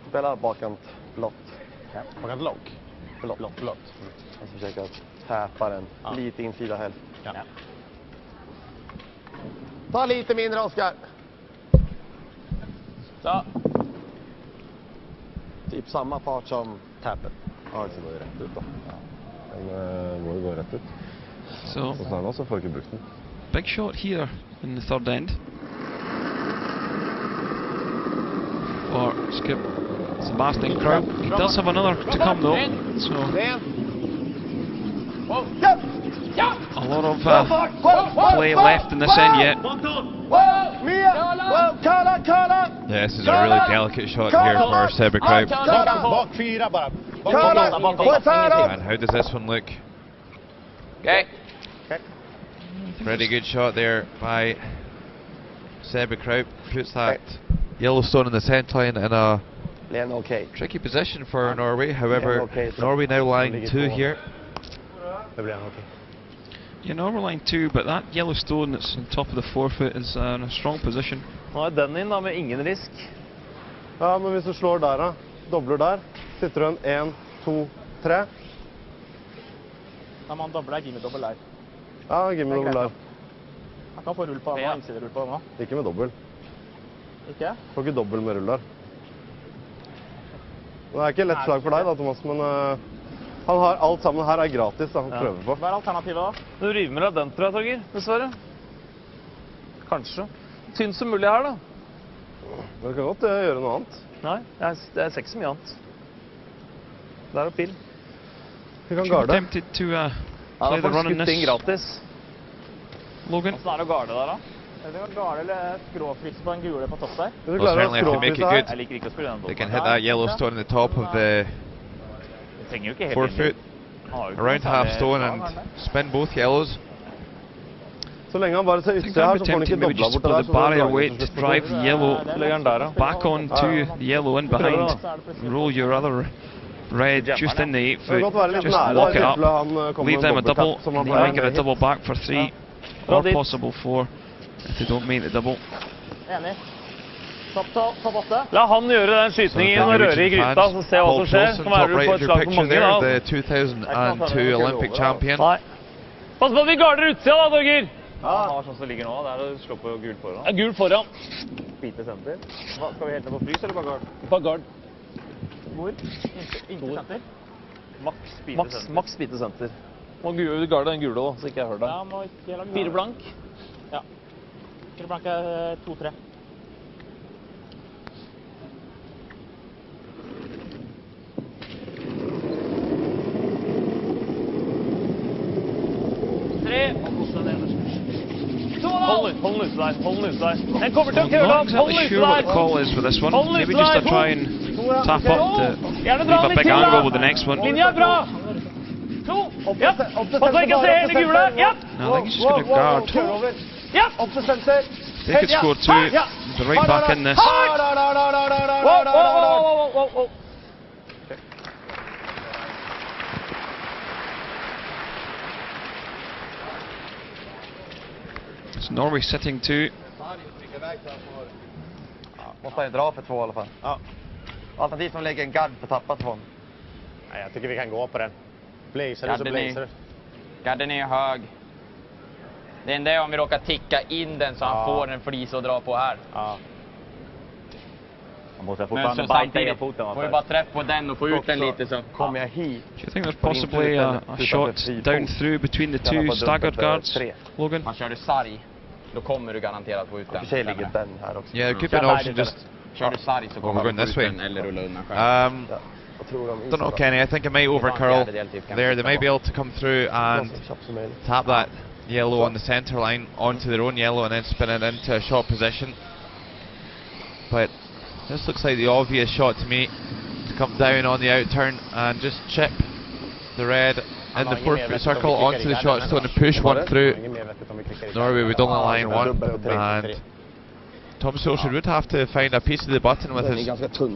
S5: Spela bakant blått. Ja. Bakant lock? Blått. Jag ska försöka täpa den lite insida helst. Ja. Ta lite mindre, Oskar.
S6: Så.
S5: Typ samma fart som tappet. Ja, det går ju rätt ut då. Ja. Den går ju rätt ut.
S1: So,
S5: Och sen också får jag brukt den.
S1: big shot here in the third end. Or Skip Sebastian Kraut. He does have another to come though. So a lot of play left in this end yet.
S2: Yeah, this is a really delicate shot here for Sebbe Kraut.
S5: Bak 4 bara.
S2: And how does this one look?
S6: Okay.
S2: Pretty good shot there by Sebbe Kraut. Puts that Yellowstone in the centre line in a tricky position for Norway. However, Norway now lying 2 here.
S1: Yeah, Norway line 2, but that Yellowstone that's on top of the forefoot is in a strong position.
S4: Nå den inn da, med ingen risk.
S5: Ja, men hvis du slår der da, dobler der, sitter du en 1, 2, 3.
S4: Da må han doble, gimme dobbel der.
S5: Ja, gimme dobbel der.
S4: Han kan få rull på den, og innsiderull på den nå.
S5: Ikke med dobbel.
S4: Ikke?
S5: Får ikke dobbel med rull der. Det er ikke lett slag for deg da, Thomas, men han har alt sammen her er gratis da, han prøver på.
S4: Hva er alternativet da? Du river med deg den, tror jeg, Torger, dessverre. Kanskje. Tynn som mulig her da.
S5: Men du kan godt gjøre noe annet.
S4: Nei, jeg ser ikke så mye annet. Det er jo pill.
S5: Vi kan garde.
S1: Attempted to play the run in this.
S4: Gratis.
S1: Logan.
S4: Hvordan er det å garde der da? Eller garde eller skråfriks på en gule på topp der?
S2: Well, certainly if they make it good,
S4: Jeg liker ikke å spille den
S2: they can hit that Yellowstone in the top of the forefoot, around half stone and spin both yellows.
S5: Så lenge han bare ser utsida her, så får han ikke
S1: maybe
S5: dobla
S1: just
S5: bort
S1: put
S5: der.
S1: the barrier weight to drive the yellow back on to
S5: Ja.
S1: the yellow in behind. Roll your other red just in the 8
S5: Det kan godt være
S1: foot.
S5: litt
S1: Just
S5: nære,
S1: lock
S5: i
S1: it up.
S5: tilfelle han kommer
S1: Leave
S5: med
S1: them a
S5: en
S1: double.
S5: dobbeltap, som han
S1: They
S5: får
S1: might get a
S5: en
S1: double
S5: hit.
S1: back for 3 or possible 4 if they don't make the double.
S4: Enig. Topp 8. La han gjøre den skytningen og røre i gryta, så se hva som skjer. Så
S2: Top
S4: er du
S2: right
S4: på
S2: of
S4: et
S2: your
S4: slag for
S2: picture
S4: mange
S2: there,
S4: da.
S2: the 2002 Olympic champion.
S4: Nei. Pass på at vi garder utsida da, Torger. Ja, han har sånn som ligger nå, det er å slå på gul foran. Ja, gul foran. Spite senter. Hva, skal vi helt ned på frys eller på gard? På gard. Hvor? Inntil senter? Maks spite senter. Må garde den gule da, så ikke jeg hører deg. Ja, må ikke lage 4 blank. Ja. 4 blank er 2-3. Hold den ute der. Den kommer til å køle
S1: Not
S4: opp. Hold
S1: exactly
S4: den
S1: sure
S4: ute
S1: what the
S4: der.
S1: call is for this one.
S4: Hold den
S1: Maybe
S4: ute
S1: just
S4: der.
S1: to try and tap up to
S4: Gjerne
S1: leave
S4: dra
S1: a
S4: den
S1: big
S4: til
S1: angle
S4: da.
S1: with the next one.
S4: Linja er bra. 2. Ja. Pass på ikke å se hele gule. Ja.
S1: No, I think he's just going to guard.
S4: Ja.
S1: They could score 2. They're right back in this.
S4: Wow.
S1: It's Norway sitting 2.
S5: Måste han ju dra för 2 i alla fall. Ja. Alternativt som lägger en gard för tappat från. Nej, jag tycker vi kan gå på den. Blazer så blazer.
S6: Garden är hög. Det enda är om vi råkar ticka in den så han får en flis att dra på här.
S5: Ja.
S6: Men så samtidigt får vi bara träff på den och få ut den lite så.
S5: Kommer jag hit.
S1: Do you think there's possibly a shot down through between the 2 staggered guards, Logan?
S6: Man kör du sarg, då kommer du garanterat få ut den.
S5: För sig ligger den här också.
S2: Yeah, there could be an option just.
S6: Kör du sarg så kommer
S2: going
S6: du
S2: this
S6: få
S2: way.
S6: ut den eller rulla undan själv.
S2: Don't know, Kenny. I think it might overcurl there. They might be able to come through and tap that yellow on the centre line onto their own yellow and then spin it into a shot position. But this looks like the obvious shot to me, to come down on the out turn and just chip the red in the 4-foot circle onto the shot stone and push one through. Norway would only line one, and Thomas Solskjaer would have to find a piece of the button with his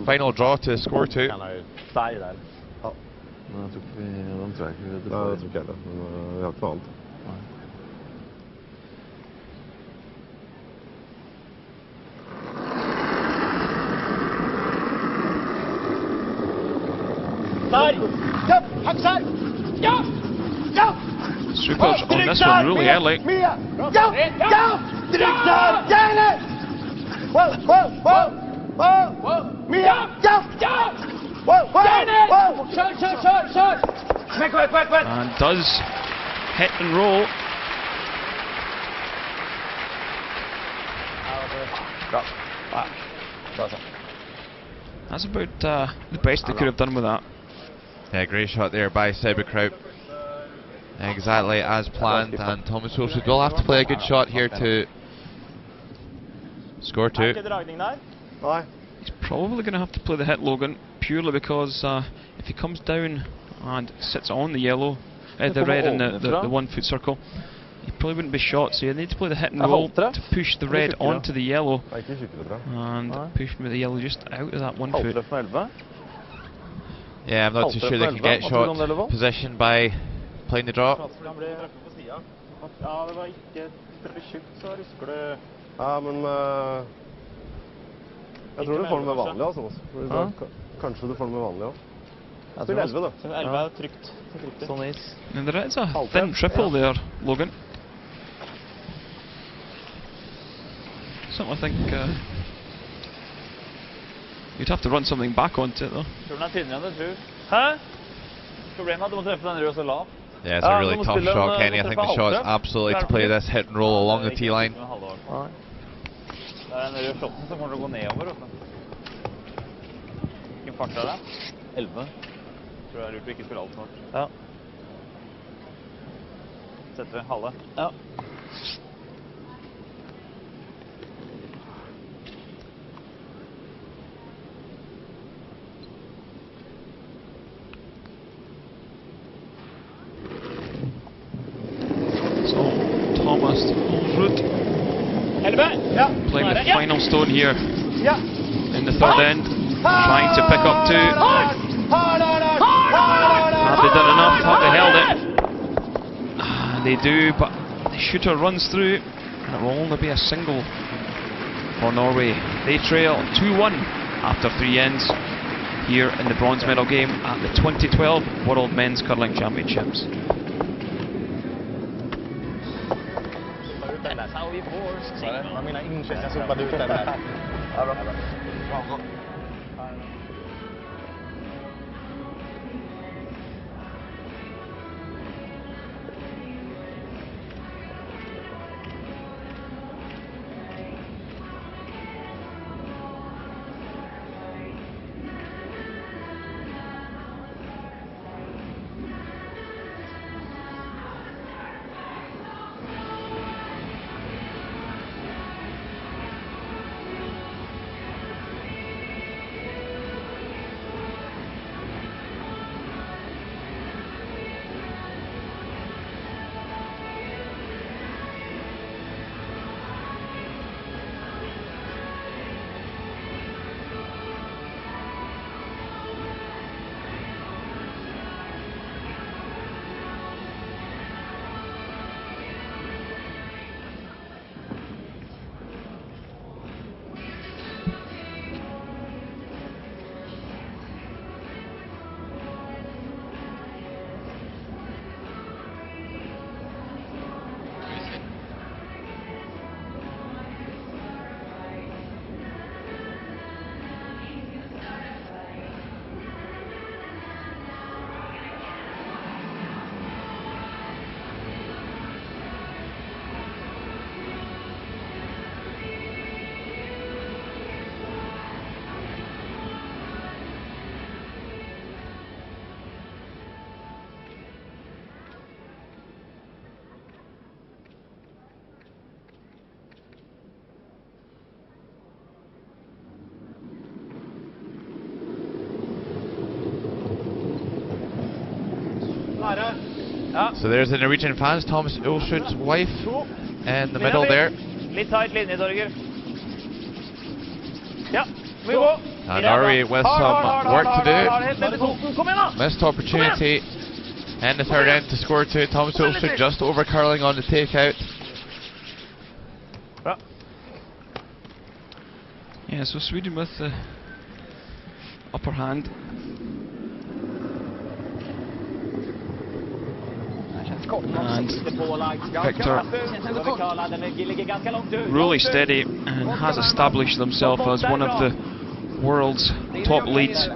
S2: final draw to score 2.
S1: Super's on this one really early. And does hit and roll. That's about the best they could have done with that.
S2: Yeah, great shot there by Sebekraut. Exactly as planned, and Thomas Solskjaer will have to play a good shot here to score 2.
S1: He's probably going to have to play the hit, Logan, purely because if he comes down and sits on the yellow, the red in the 1-foot circle, he probably wouldn't be shot, so you need to play the hit and roll to push the red onto the yellow and push the yellow just out of that 1 foot.
S2: Yeah, I'm not too sure they can get shot position by playing the draw.
S5: Jeg tror du får den med vanlig, altså. Kanskje du får den med vanlig også. Spill 11 da.
S4: 11 er trygt. Sånn is.
S1: And there is a thin triple there, Logan. Something I think you'd have to run something back onto it though.
S4: Tror den er tynnere enn du tror. Hæ? Problemet er at du må treffe den røde så lav.
S2: Yeah, it's a really tough shot, Kenny. I think the shot is absolutely to play this hit and roll along the tee line.
S4: Det er den røde shotten som kommer til å gå nedover. Hvilken fart er det? 11. Tror jeg er lurt å ikke spille alt snart. Ja. Setter vi halve. Ja.
S1: So, Thomas Ulrud playing the final stone here in the third end, trying to pick up 2. Have they done enough? Have they held it? They do, but the shooter runs through and it will only be a single for Norway. They trail 2-1 after 3 ends here in the bronze medal game at the 2012 World Men's Curling Championships.
S4: That's how we force.
S5: Mina inköp, jag sopade ut den där. Ja, bra.
S2: So there's the Norwegian fans, Thomas Ulsrud's wife in the middle there.
S4: Litt tight linje, Torger. Ja, vi går.
S2: And Norway with some work to do. Missed opportunity in the third end to score two. Thomas Ulsrud just over curling on the takeout.
S1: Yeah, so Sweden with the upper hand. And Victor really steady and has established himself as one of the world's top leads.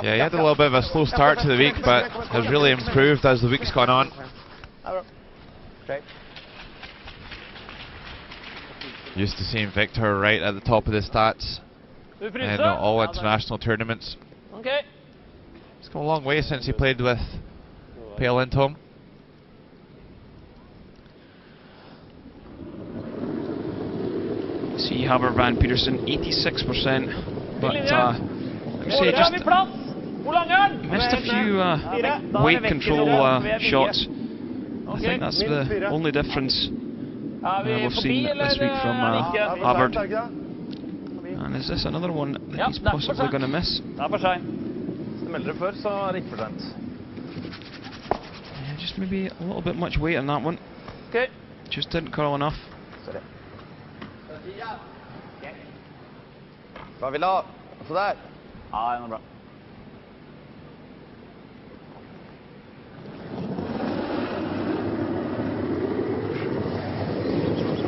S2: Yeah, he had a little bit of a slow start to the week, but has really improved as the week's gone on. Used to seeing Victor right at the top of the stats in all international tournaments. It's come a long way since he played with Pale Lindholm.
S1: See Haber Van Petersen 86%, but I would say just missed a few weight control shots. I think that's the only difference we've seen this week from Havard. And is this another one that he's possibly going to miss? Yeah, just maybe a little bit much weight on that one. Just didn't curl enough.
S5: Vad vill du ha? Sådär.
S4: Ja, det är bra.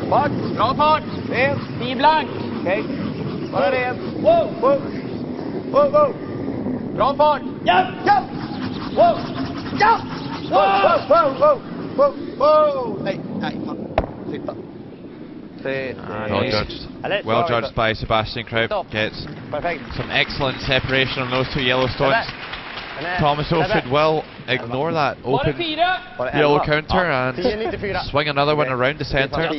S5: Fart!
S6: Bra fart!
S5: Ren!
S6: 10 blank!
S5: Okej. Bara ren.
S4: Wow!
S5: Wow! Wow! Wow!
S6: Bra fart!
S5: Ja! Ja! Wow! Ja! Wow! Wow! Wow! Wow! Wow! Nej, nej, fan. Titta.
S2: Well judged. Well judged by Sebastian Kraut. Gets some excellent separation on those two Yellowstones. Thomas Ulsrud will ignore that open yellow counter and swing another one around the centre.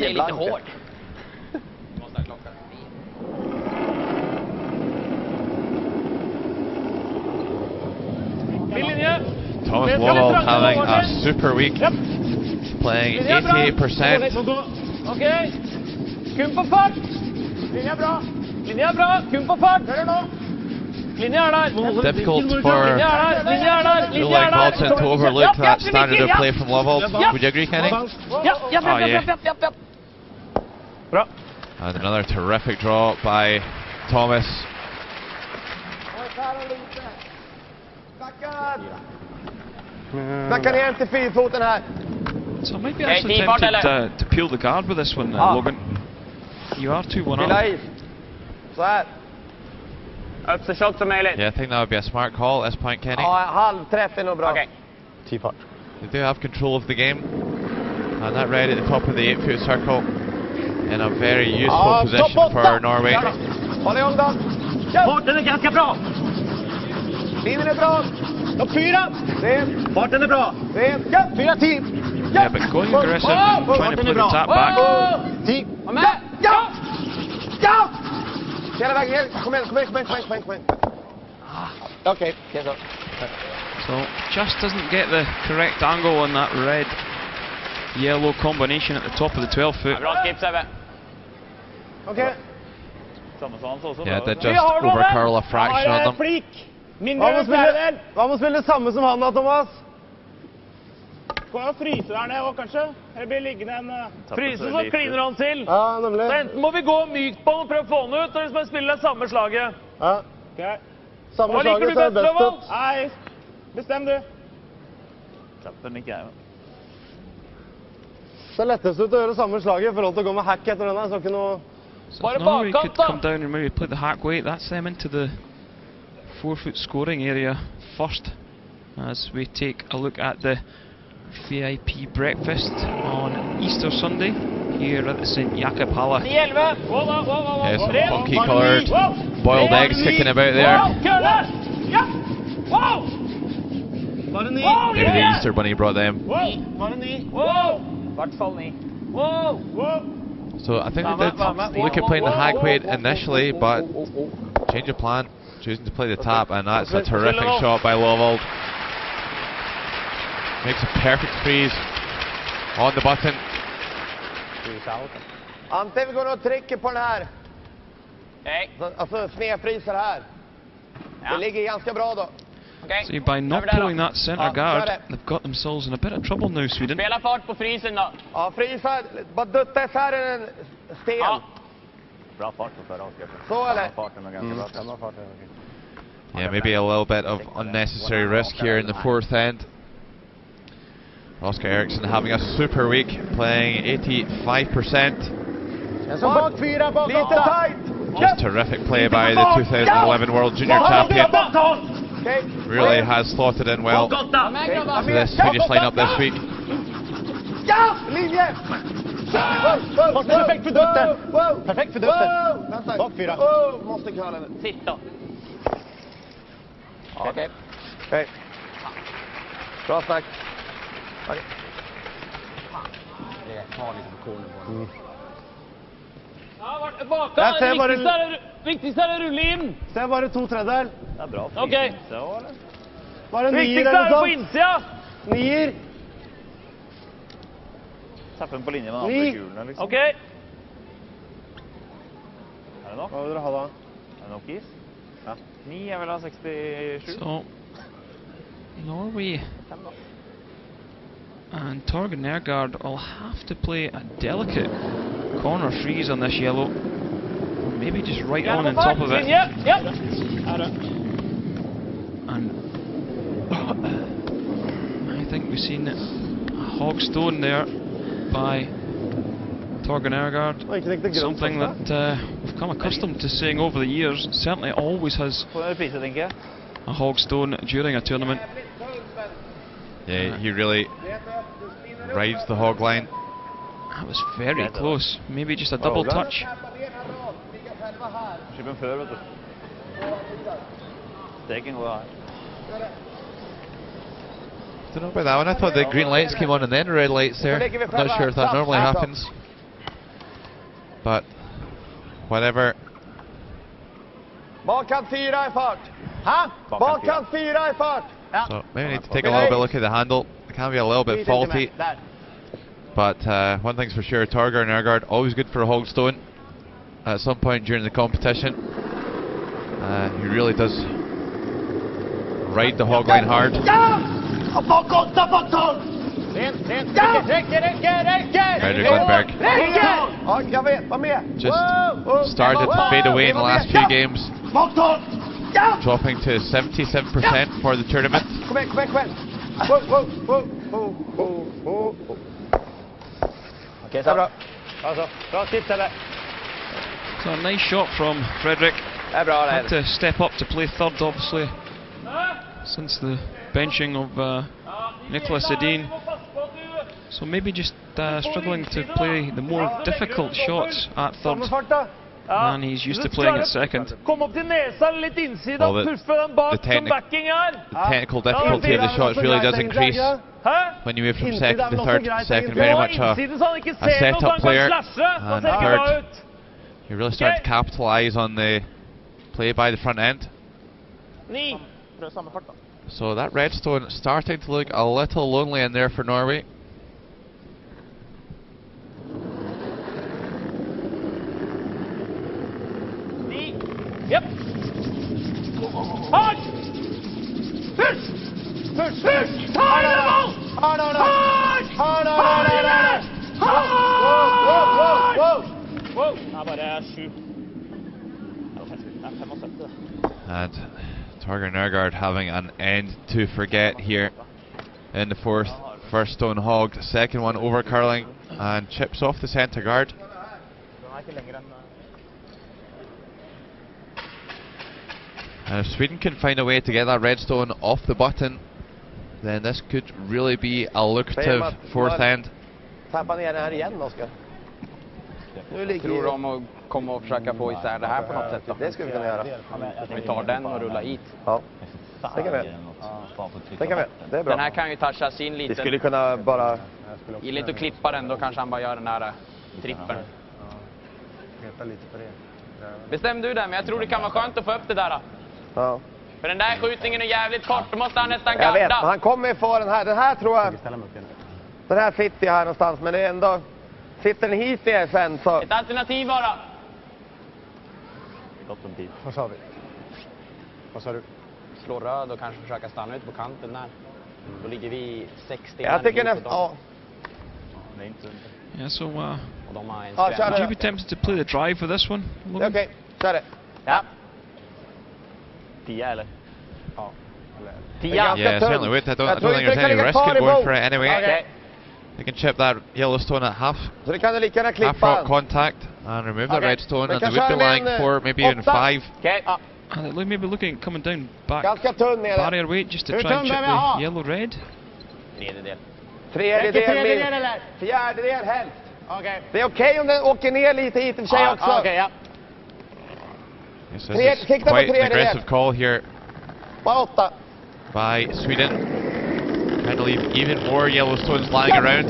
S2: Thomas Lovell having a super week, playing 88%.
S4: Okay. Kun på fart! Linja er bra! Linja er bra! Kun på fart! Hør nå! Linja er der!
S2: Difficult for
S4: Linja er der! Linja er der! Linja er der!
S2: to overlook that standard of play from Lovell. Would you agree, Kenny?
S4: Ja. Bra.
S2: And another terrific draw by Thomas.
S5: Backa ner till fyrfoten här.
S1: So I might be actually tempted to peel the guard with this one, Logan. You are 2-1 up.
S5: Såhär.
S4: Upp så tjockt som möjligt.
S2: Yeah, I think that would be a smart call at this point, Kenny.
S5: Ja, halvträff är nog bra.
S4: Okej.
S2: They do have control of the game. And that right at the top of the 8-foot circle. In a very useful position for Norway.
S5: Håll igång då.
S4: Farten är ganska bra.
S5: Linjen är bra. Topp 4. Ren.
S4: Farten är bra.
S5: Ren. 4-10.
S1: Yeah, but going aggressive and trying to play the tap back.
S5: 10. Ja! Ja! Hela vägen ner. Kom igen. Okej, så.
S1: So just doesn't get the correct angle on that red yellow combination at the top of the 12-foot.
S6: Bra skip, Sebbe.
S5: Okej.
S2: Yeah, they just overcurl a fraction on them.
S4: Flik.
S5: Hva må spille samme som han da, Thomas?
S4: Kan jeg fryse der nede også, kanskje? Eller blir liggende en... Fryse, så kliner han til.
S5: Ja, nemlig.
S4: Så enten må vi gå mykt på og prøve å få han ut, eller så må vi spille det samme slaget.
S5: Ja.
S4: Okay.
S5: Samme slaget så er det best ut.
S4: Nei, bestem du. Kjapper ikke jeg.
S5: Det er lettest ut å gjøre samme slaget i forhold til å gå med hack etter denne, så ikke noe...
S1: So if Norway could come down and maybe play the hack weight, that's them into the 4-foot scoring area first, as we take a look at the VIP breakfast on Easter Sunday here at the St. Jakob Halle.
S2: Yes, funky coloured boiled eggs kicking about there. Maybe the Easter bunny brought them. So I think they did look at playing the hag weight initially, but change of plan, choosing to play the tap, and that's a terrific shot by Lovold. Makes a perfect freeze on the button.
S5: Ante, vi går och trycker på den här.
S6: Okej.
S5: Alltså snedfriser här. Det ligger ganska bra då.
S1: See, by not pulling that centre guard, they've got themselves in a bit of trouble now, Sweden.
S6: Spela fart på frisen då.
S5: Ja, frisar. Bara dutta isär en sten.
S6: Ja.
S4: Bra fart på förra avskeppet.
S5: Så eller?
S4: Farten är ganska bra. Farten är okej.
S2: Yeah, maybe a little bit of unnecessary risk here in the fourth end. Oscar Eriksson having a super week, playing 85%. Just terrific play by the 2011 World Junior Champion. Really has slotted in well to this Swedish lineup this week.
S4: Perfekt för dutten! Perfekt för dutten! Bak 4.
S5: Måste kalla den.
S6: Sitta.
S5: Okej. Bra snack. Okej. Det är farligt på kolen på den.
S4: Viktigst är det rulla in. Sen var det 2/3. Ja, bra. Okej. Var det 9
S7: Viktigst är det på insida.
S4: 9.
S7: Tappen på linjen med den andre gulen liksom.
S4: Okej.
S7: Er det nok?
S4: Hva vil dere ha da?
S7: Er det nok is? Ja. 9 jeg vil ha 67.
S1: So, Norway and Torgen Nergard will have to play a delicate corner freeze on this yellow. Maybe just right on top of it. And I think we've seen a hog stone there by Torgen Nergard. Something that we've come accustomed to seeing over the years. Certainly always has a hog stone during a tournament.
S2: Yeah, he really rides the hog line.
S1: That was very close. Maybe just a double touch.
S7: Skippen før, vet du. Steken går her.
S2: Don't know about that one. I thought the green lights came on and then red lights there. I'm not sure if that normally happens. But whatever.
S5: Bakkant 4 i fart. Hæ? Bakkant 4 i fart.
S2: So maybe need to take a little bit look at the handle. It can be a little bit faulty. But one thing's for sure, Torgen Nergard, always good for a hog stone at some point during the competition. He really does ride the hog line hard. Fredrik Lindberg just started to fade away in the last few games, dropping to 77% for the tournament.
S5: Okay, so
S1: a nice shot from Fredrik. Had to step up to play third, obviously, since the benching of Niklas Edin. So maybe just struggling to play the more difficult shots at third than he's used to playing at second.
S2: Well, the technical difficulty of the shots really does increase when you move from second to third. Second very much a set-up player, and third you really start to capitalise on the play by the front end. So that redstone starting to look a little lonely in there for Norway.
S7: Yep. Hard. Push. Push. Push. Hard. Hard. Hard. Hard. Wow. Bare 7.
S2: And Torgen Nergard having an end to forget here in the fourth. First stone hogged, second one over curling and chips off the centre guard. And if Sweden can find a way to get that redstone off the button, then this could really be a lucrative fourth end.
S5: Tappa ner den här igen, Oskar.
S6: Tror de att komma och försöka få isär det här på något sätt då?
S5: Det skulle vi kunna göra.
S6: Vi tar den och rullar hit.
S5: Ja, det kan vi. Det kan vi. Det är bra.
S6: Den här kan ju touchas in lite.
S5: Vi skulle kunna bara...
S6: Gillar inte att klippa den, då kanske han bara gör den här trippen. Bestäm du det, men jag tror det kan vara skönt att få upp det där.
S5: Ja.
S6: För den där skjutningen är jävligt kort, då måste han nästan
S5: Jag vet,
S6: garda.
S5: han kommer få den här. Den här tror jag... Den här sitter här någonstans, men det är ändå... Sitter den hit ner sen så...
S6: Ett alternativ bara.
S5: Vad sa vi? Vad sa du?
S6: Slå röd och kanske försöka stanna ute på kanten där. Då ligger vi 60.
S5: Jag tycker nästan... Ja.
S1: Yeah, so
S6: Och de har en
S5: Ja,
S6: skräm.
S1: would you be tempted to play the drive for this one? Logan?
S5: Okej, kör det.
S6: Ja.
S7: 10 eller?
S5: Ja.
S6: Tia.
S2: Yeah, certainly would. I don't think there's any risk in going for it anyway.
S5: Okay.
S2: They can chip that Yellowstone at half
S5: Så det kan du lika gärna
S2: rock
S5: klippa.
S2: contact and remove the
S5: Okay.
S2: redstone,
S5: Men
S2: and they
S5: kanske
S2: would be
S5: han
S2: lying for maybe even
S5: 8.
S2: 5.
S6: Okej.
S5: Ja.
S1: Maybe looking at coming down back
S5: Ganska tunn nere.
S1: barrier weight just to try and chip the yellow red.
S6: Tredjedel.
S5: Tredjedel minst. Fjärdedel helst.
S6: Okej.
S5: Det är okej om den åker ner lite hit i och för sig också.
S6: Okej, ja.
S2: Yes, this is
S5: Sikta på
S2: quite an
S5: tredjedel.
S2: aggressive call here
S5: Bara 8.
S2: by Sweden. Trying to leave even more Yellowstones lying around.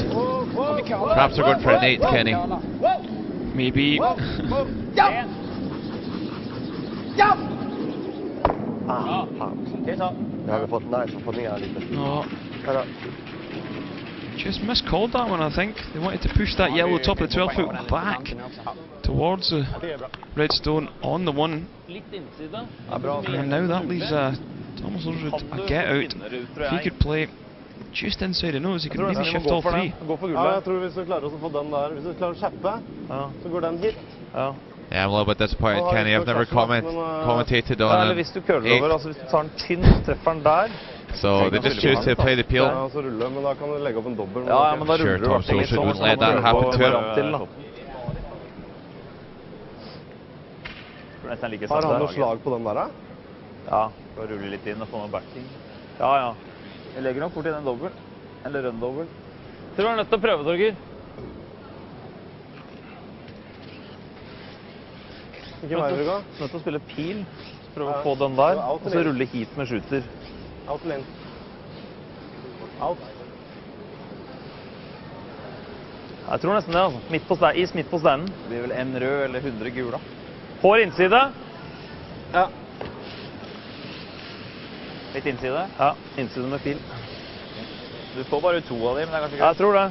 S2: Perhaps they're going for an 8, Kenny.
S1: Maybe.
S5: Ja! Ja! Ah, fan. Jag hade fått nice att få ner lite.
S1: No,
S5: Eller,
S1: just miscalled that one, I think. They wanted to push that yellow top of the 12-foot back towards the redstone on the one.
S5: ja, bra.
S1: And now that leaves Thomas Ulrud a get out. If he could play just inside the nose, he could maybe shift all 3.
S4: Gå for gullet. Ja, jeg tror hvis du klarer å få den der. Hvis du klarer å kjappe, så går den hit. Ja.
S2: Yeah, I'm a little bit disappointed, Kenny. I've never commentated
S4: Ja,
S2: on
S4: eller
S2: an
S4: hvis du curler
S2: 8,
S4: over, altså hvis du tar den tynn, treffer den der.
S2: so they just choose to play the peel.
S4: Ja, så ruller, men da kan du legge opp en dobbel. Ja, men da
S2: Sure,
S4: ruller du
S2: Tom
S4: hvertfall litt
S2: Solskjær
S4: sånn.
S2: wouldn't let that happen to him.
S4: Har han noe slag på den der, da? Ja. Skal rulle litt inn og få noe backing. Ja, ja. Jeg legger nok fort inn en dobbel. Eller rønn dobbel. Tror du er nødt til å prøve, Torger? Ikke meg, Virga. Nødt til å spille pil. Prøve å få den der, og så rulle hit med shooter. Out and in. Out. Jeg tror nesten det, altså. Is midt på steinen. Det blir vel en rød eller 100 gula. Hår innside. Ja. Litt innside? Ja, innside med pil. Du får bare 2 av dem, men det er kanskje greit. Jeg tror det.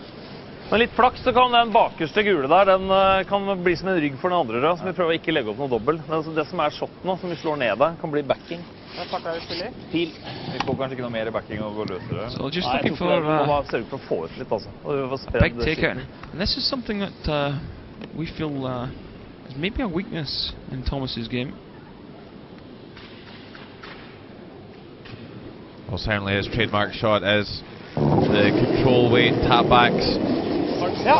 S4: Men litt flaks så kan den bakerste gule der, den kan bli som en rygg for den andre rød, så vi prøver å ikke legge opp noe dobbelt. Men altså, det som er shot nå, som vi slår ned der, kan bli backing. Hva fart er det spiller? Pil. Vi får kanskje ikke noe mer backing og gå løsere.
S1: So just
S4: Nei, jeg
S1: looking
S4: tror
S1: for
S4: ikke det. Vi må sørge for å få ut litt, altså. Og vi får
S1: a
S4: spredd
S1: big takeout. And this is something that we feel is maybe a weakness in Thomas's game.
S2: Well, certainly his trademark shot is the control weight tap backs. He's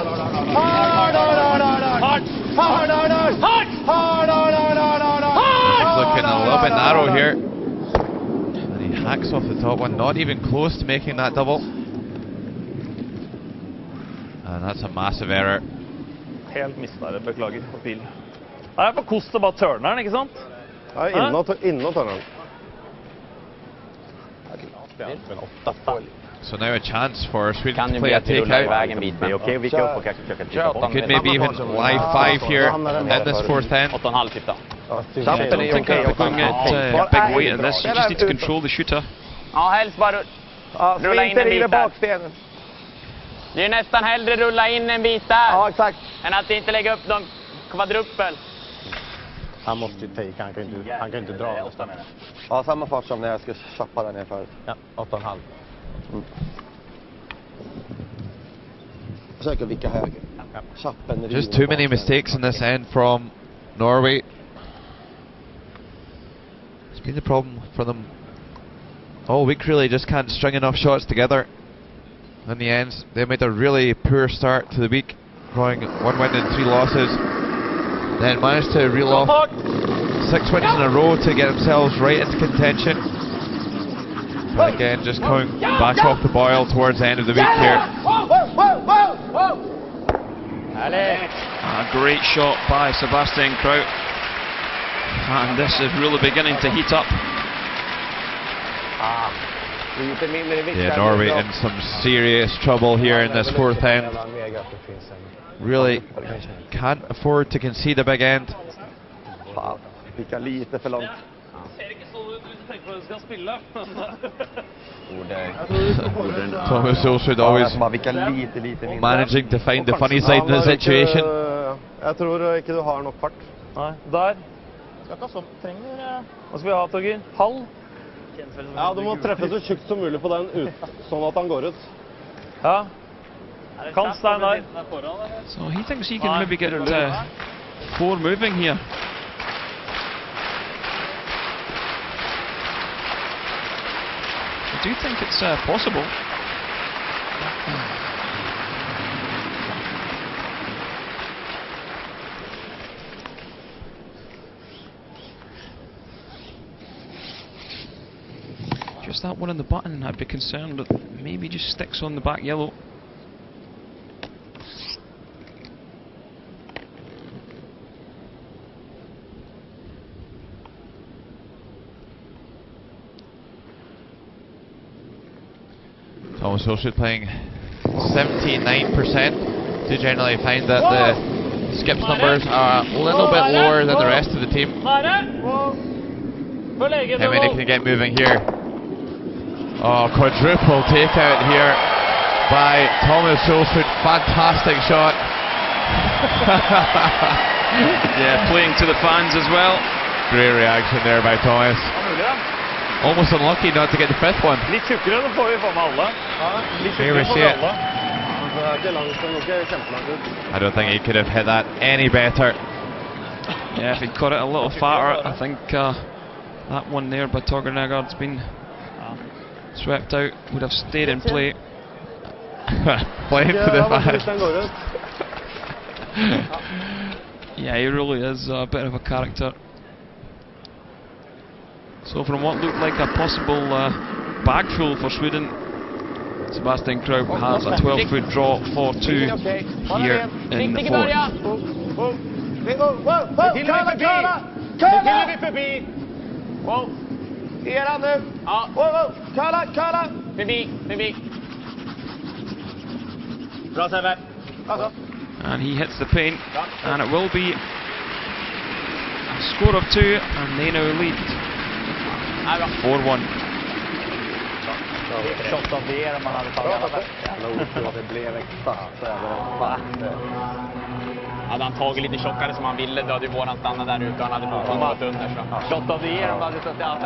S2: looking a little bit narrow here. And he hacks off the top one, not even close to making that double. And that's a massive error.
S4: Helt mistet det, beklager på pil. Her er på kost og bare tørneren, ikke sant?
S5: Ja, innom tørneren.
S2: So now a chance for Sweden
S6: Kan
S2: to
S6: ju
S2: play
S6: bli
S2: a
S6: att vi rullar
S2: takeout.
S6: iväg en bit. Men okej, vi kan
S2: Could maybe even live 5 here in this fourth end.
S6: 8,5 typ då.
S1: I don't think I'll be going at big weight in this. You just need to control the shooter.
S6: Ja, helst bara rulla in en bit där. Det är nästan hellre rulla in en bit där.
S5: Ja, exakt.
S6: Än att inte lägga upp någon kvadruppel.
S5: Han måste ju take, han kan inte dra. Ja, samma fart som när jag skulle chappa där ner förut. Ja, 8,5. Försöker vicka höger. Chappen.
S2: Just too many mistakes in this end from Norway. It's been the problem for them all week, really. Just can't string enough shots together. In the end, they made a really poor start to the week, drawing 1 win and 3 losses. Then managed to reel off 6 wins in a row to get themselves right into contention. But again, just coming back off the boil towards the end of the week here.
S1: A great shot by Sebastian Kraut. And this is really beginning to heat up.
S2: Yeah, Norway in some serious trouble here in this fourth end. Really can't afford to concede a big end. Thomas Solsrud always managing to find the funny side in the situation.
S5: Jeg tror ikke du har nok fart.
S4: Nei, der. Skal ikke ha sånn, trenger... Hva skal vi ha, Torgir? Halv?
S5: Ja, du må treffe så tjukt som mulig på den, sånn at han går ut.
S4: Ja. Kan Stein der.
S1: So he thinks he can maybe get 4 moving here. I do think it's possible. Just that one on the button, I'd be concerned that maybe just sticks on the back yellow.
S2: Thomas Solsrud playing 79%. Do generally find that the skips numbers are a little bit lower than the rest of the team. How many can get moving here? Oh, quadruple takeout here by Thomas Solsrud. Fantastic shot.
S1: Yeah, playing to the fans as well.
S2: Great reaction there by Thomas. Almost unlucky not to get the 5th one.
S4: Litt tjukkere, da får vi få med alle.
S2: Here we see it. I don't think he could have hit that any better.
S1: Yeah, if he caught it a little fatter, I think that one there by Torgeir Negard's been swept out, would have stayed in play.
S2: Playing to the fans.
S1: Yeah, he really is a bit of a character. So from what looked like a possible bagful for Sweden, Sebastian Kraup has a 12-foot draw for 2 here in the 4th. And he hits the paint, and it will be a score of 2, and they now lead 4-1.
S6: Hade han tagit lite tjockare som han ville, då hade våran stannat där ute och han hade fortfarande gått under. Shot av det ger om det hade stått i allt.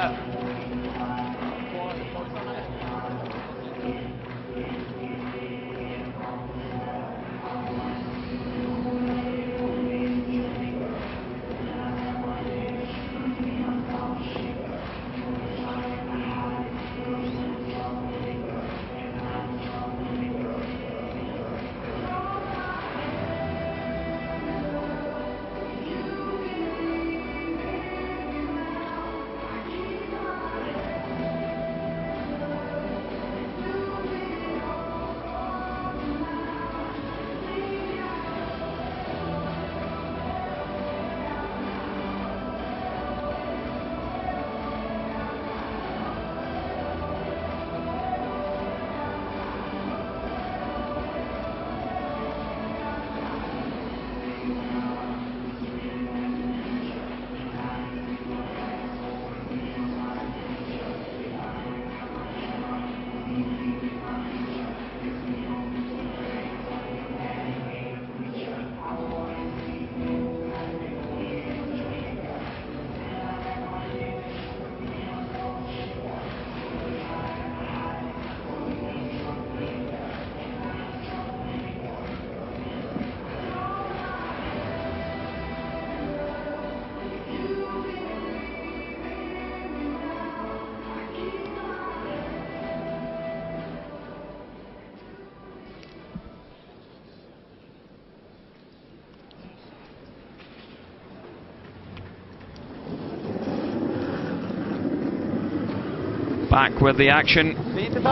S1: Back with the action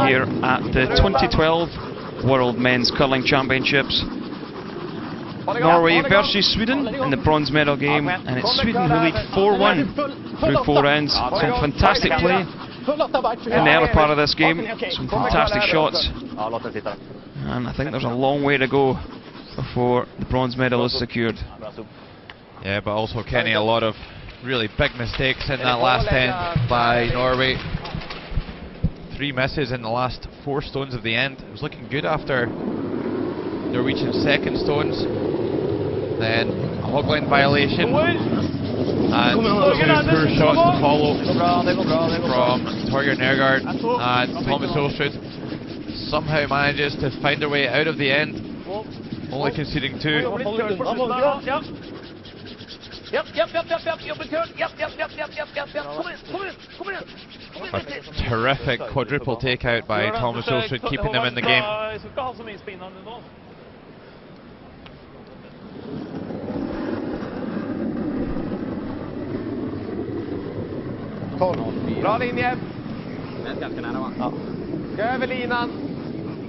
S1: here at the 2012 World Men's Curling Championships. Norway versus Sweden in the bronze medal game, and it's Sweden who lead 4-1 through 4 rounds. Some fantastic play in the early part of this game. Some fantastic shots. And I think there's a long way to go before the bronze medal is secured.
S2: Yeah, but also, Kenny, a lot of really big mistakes in that last end by Norway. 3 misses in the last 4 stones of the end. It was looking good after Norwegian's second stones. Then a hogline violation. And 2 poor shots to follow from Torgeir Nergard and Thomas Olsrud. Somehow manages to find their way out of the end, only conceding 2. A terrific quadruple takeout by Thomas Olsrud, keeping them in the game.
S5: Bra linje. Ja. Ska över linan.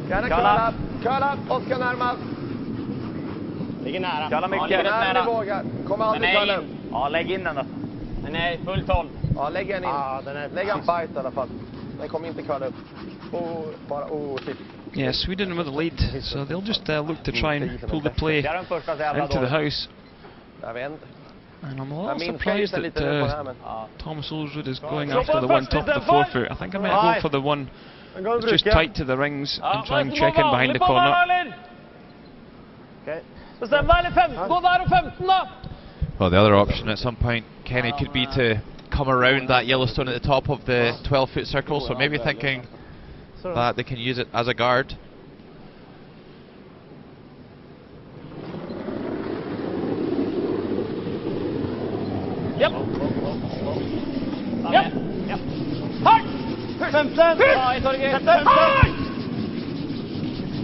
S5: Gärna curla. Curla. Oskar närmast.
S4: Ligger nära.
S7: Kalla mycket.
S5: Ja, nära. Vågar. Kommer aldrig curla.
S7: Ja, lägg in den då.
S6: Den är fullt håll.
S5: Ja, lägg en in.
S4: Ja,
S5: lägg en fight i alla fall. Den kommer inte curla upp. Shit.
S1: Yeah, Sweden with the lead, so they'll just look to try and pull the play into the house.
S5: Jag vet inte.
S1: And I'm a little surprised that Thomas Olsrud is going after the one top of the forefoot. I think I might go for the one that's just tight to the rings and try and check in behind the corner.
S2: Well, the other option at some point, Kenny, could be to come around that yellow stone at the top of the 12-foot circle, so maybe thinking that they can use it as a guard.
S4: Yep. Yep. Yep. Hard. 15. Ta i Torgeir. Hard.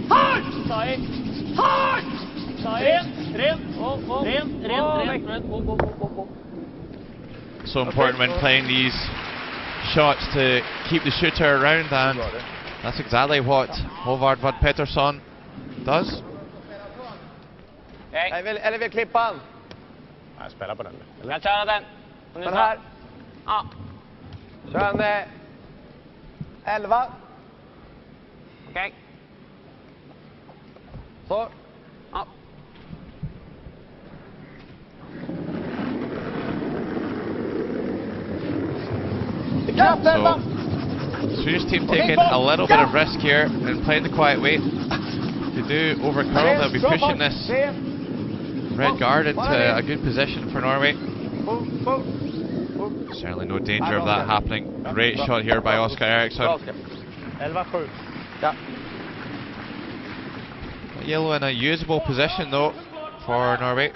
S4: Hard. Ta i. Hard. Ta i. Ren.
S2: So important when playing these shots to keep the shooter around, and that's exactly what Håvard Vad Pettersson does.
S5: Eller vill klippa han?
S4: Jag spelar på den.
S6: Jag kan köra den.
S5: Den här.
S6: Ja.
S5: Kör en 11.
S6: Okej.
S5: Så.
S6: Ja.
S2: So, Swedish team taking a little bit of risk here and playing the quiet way. If they do overcurl, they'll be pushing this red guard into a good position for Norway. Certainly no danger of that happening. Great shot here by Oskar Eriksson.
S4: 11-7.
S2: Yellow in a usable position though for Norway.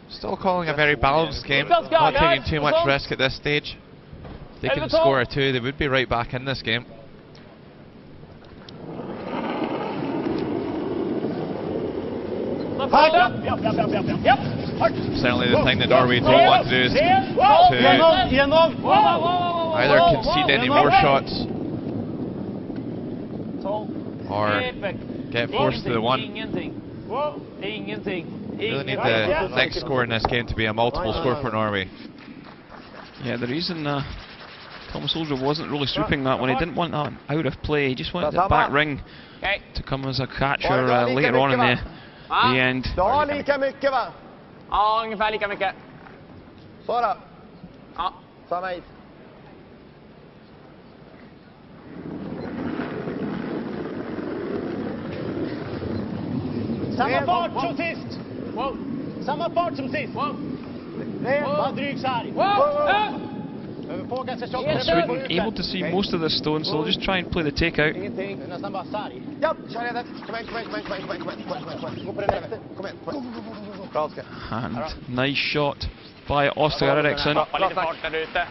S2: Still calling a very balanced game, not taking too much risk at this stage. If they can score a 2, they would be right back in this game. Certainly the thing that Norway don't want to do is to either concede any more shots or get forced to the 1. Really need the next score in this game to be a multiple score for Norway.
S1: Yeah, the reason Thomas Olsrud wasn't really sweeping that one, he didn't want that out of play, he just wanted the back ring to come as a catcher later on in the end.
S5: Du har lika mycket va?
S6: Ja, ungefär lika mycket.
S5: Så då.
S6: Ja.
S5: Samma is.
S4: Samma fart som sist. Wow. Samma fart som sist. Wow. Bara dryg så här.
S6: Wow.
S1: Sweden able to see most of the stones, so they'll just try and play the takeout.
S5: Ingenting. Nästan bara sarg. Ja, kör Edin. Kom igen. Gå på den efter. Kom igen. Bra Oskar.
S1: And nice shot by Oskar Eriksson.
S6: Tappa lite fart där ute.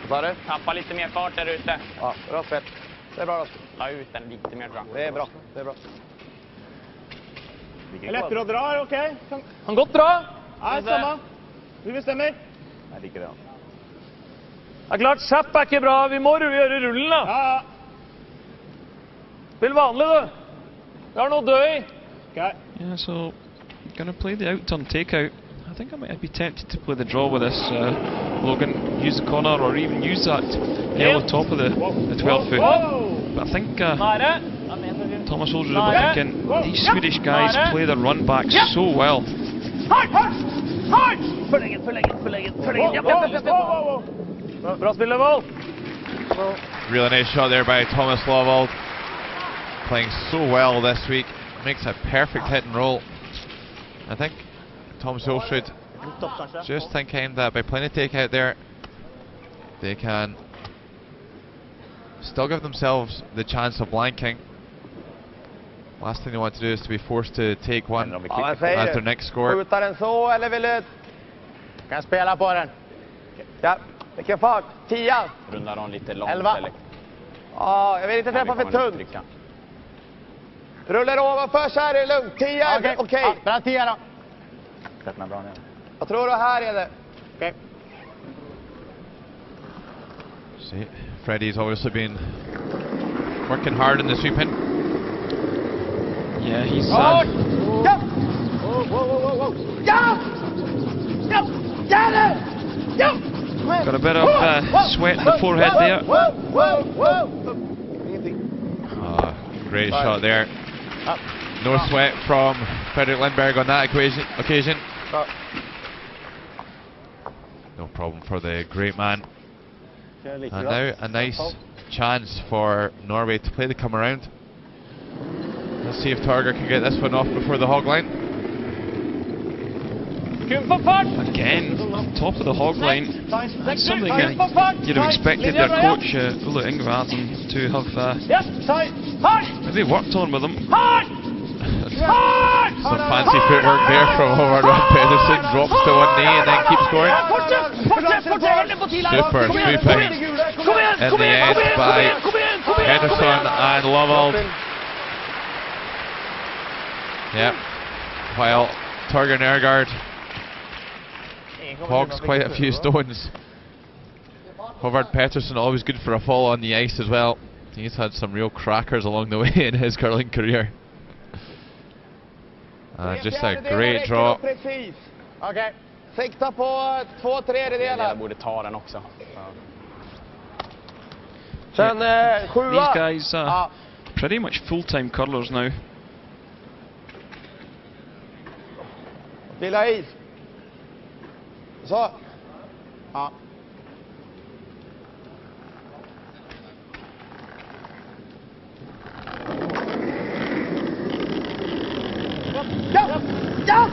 S5: Vad sa du?
S6: Tappa lite mer fart där ute.
S5: Ja, bra spel. Det är bra Oskar.
S6: La ut den lite mer, tror jag.
S5: Det är bra.
S4: Det är lättare att dra, okej?
S6: Han gått bra.
S4: Ja, samma. Du bestämmer.
S7: Jag liker det.
S4: Ja, klart, Zappback är bra. Vi må göra rullen då. Ja. Spill vanlig då. Vi har något dö i. Okay.
S1: Yeah, so gonna play the out-turn takeout. I think I might be tempted to play the draw with this, Logan. Use the corner or even use that yellow top of the 12 foot. But I think Thomas Olsrud will be thinking, these Swedish guys play their run back so well.
S2: Really nice shot there by Thomas Lovold. Playing so well this week. Makes a perfect hit and roll. I think Thomas Olsrud just thinking that by playing a takeout there, they can still give themselves the chance of blanking. Last thing they want to do is to be forced to take one as their next score.
S5: Skjuta den så, eller vill du? Kan spela på den. Ja, vilken fart. 10.
S6: Rundar de lite långt
S5: 11.
S6: eller?
S5: Ja, jag vill inte träffa för tunt. Rullar ovanför så här är det lugnt. 10, okej. Bra 10 då.
S7: Sätt bra ner.
S5: Jag tror det här är det. Okej.
S2: See, Freddie's obviously been working hard in the sweeping.
S1: Yeah, he's
S5: Ja! Ja! Ja! Get it! Ja!
S1: got a bit of sweat in the forehead there.
S2: Great shot there. No sweat from Fredrik Lindberg on that occasion. No problem for the great man. And now a nice chance for Norway to play the come around. Let's see if Torger can get this one off before the hog line.
S1: Again, top of the hog line. That's something you'd have expected their coach, Ulla Ingvarden, to have maybe worked on with them.
S2: Some fancy footwork there from Howard Pedersen. Drops to one knee and then keeps going. Super sweeping in the end by Henderson and Lovold. Yep. While Torger Nergard hogs quite a few stones. Howard Pettersson always good for a fall on the ice as well. He's had some real crackers along the way in his curling career. Just a great draw.
S5: Okej. Sikta på 2/3.
S6: Jag borde ta den också.
S5: Sen
S1: These guys are pretty much full-time curlers now.
S5: Lilla is. Så. Ja. Ja!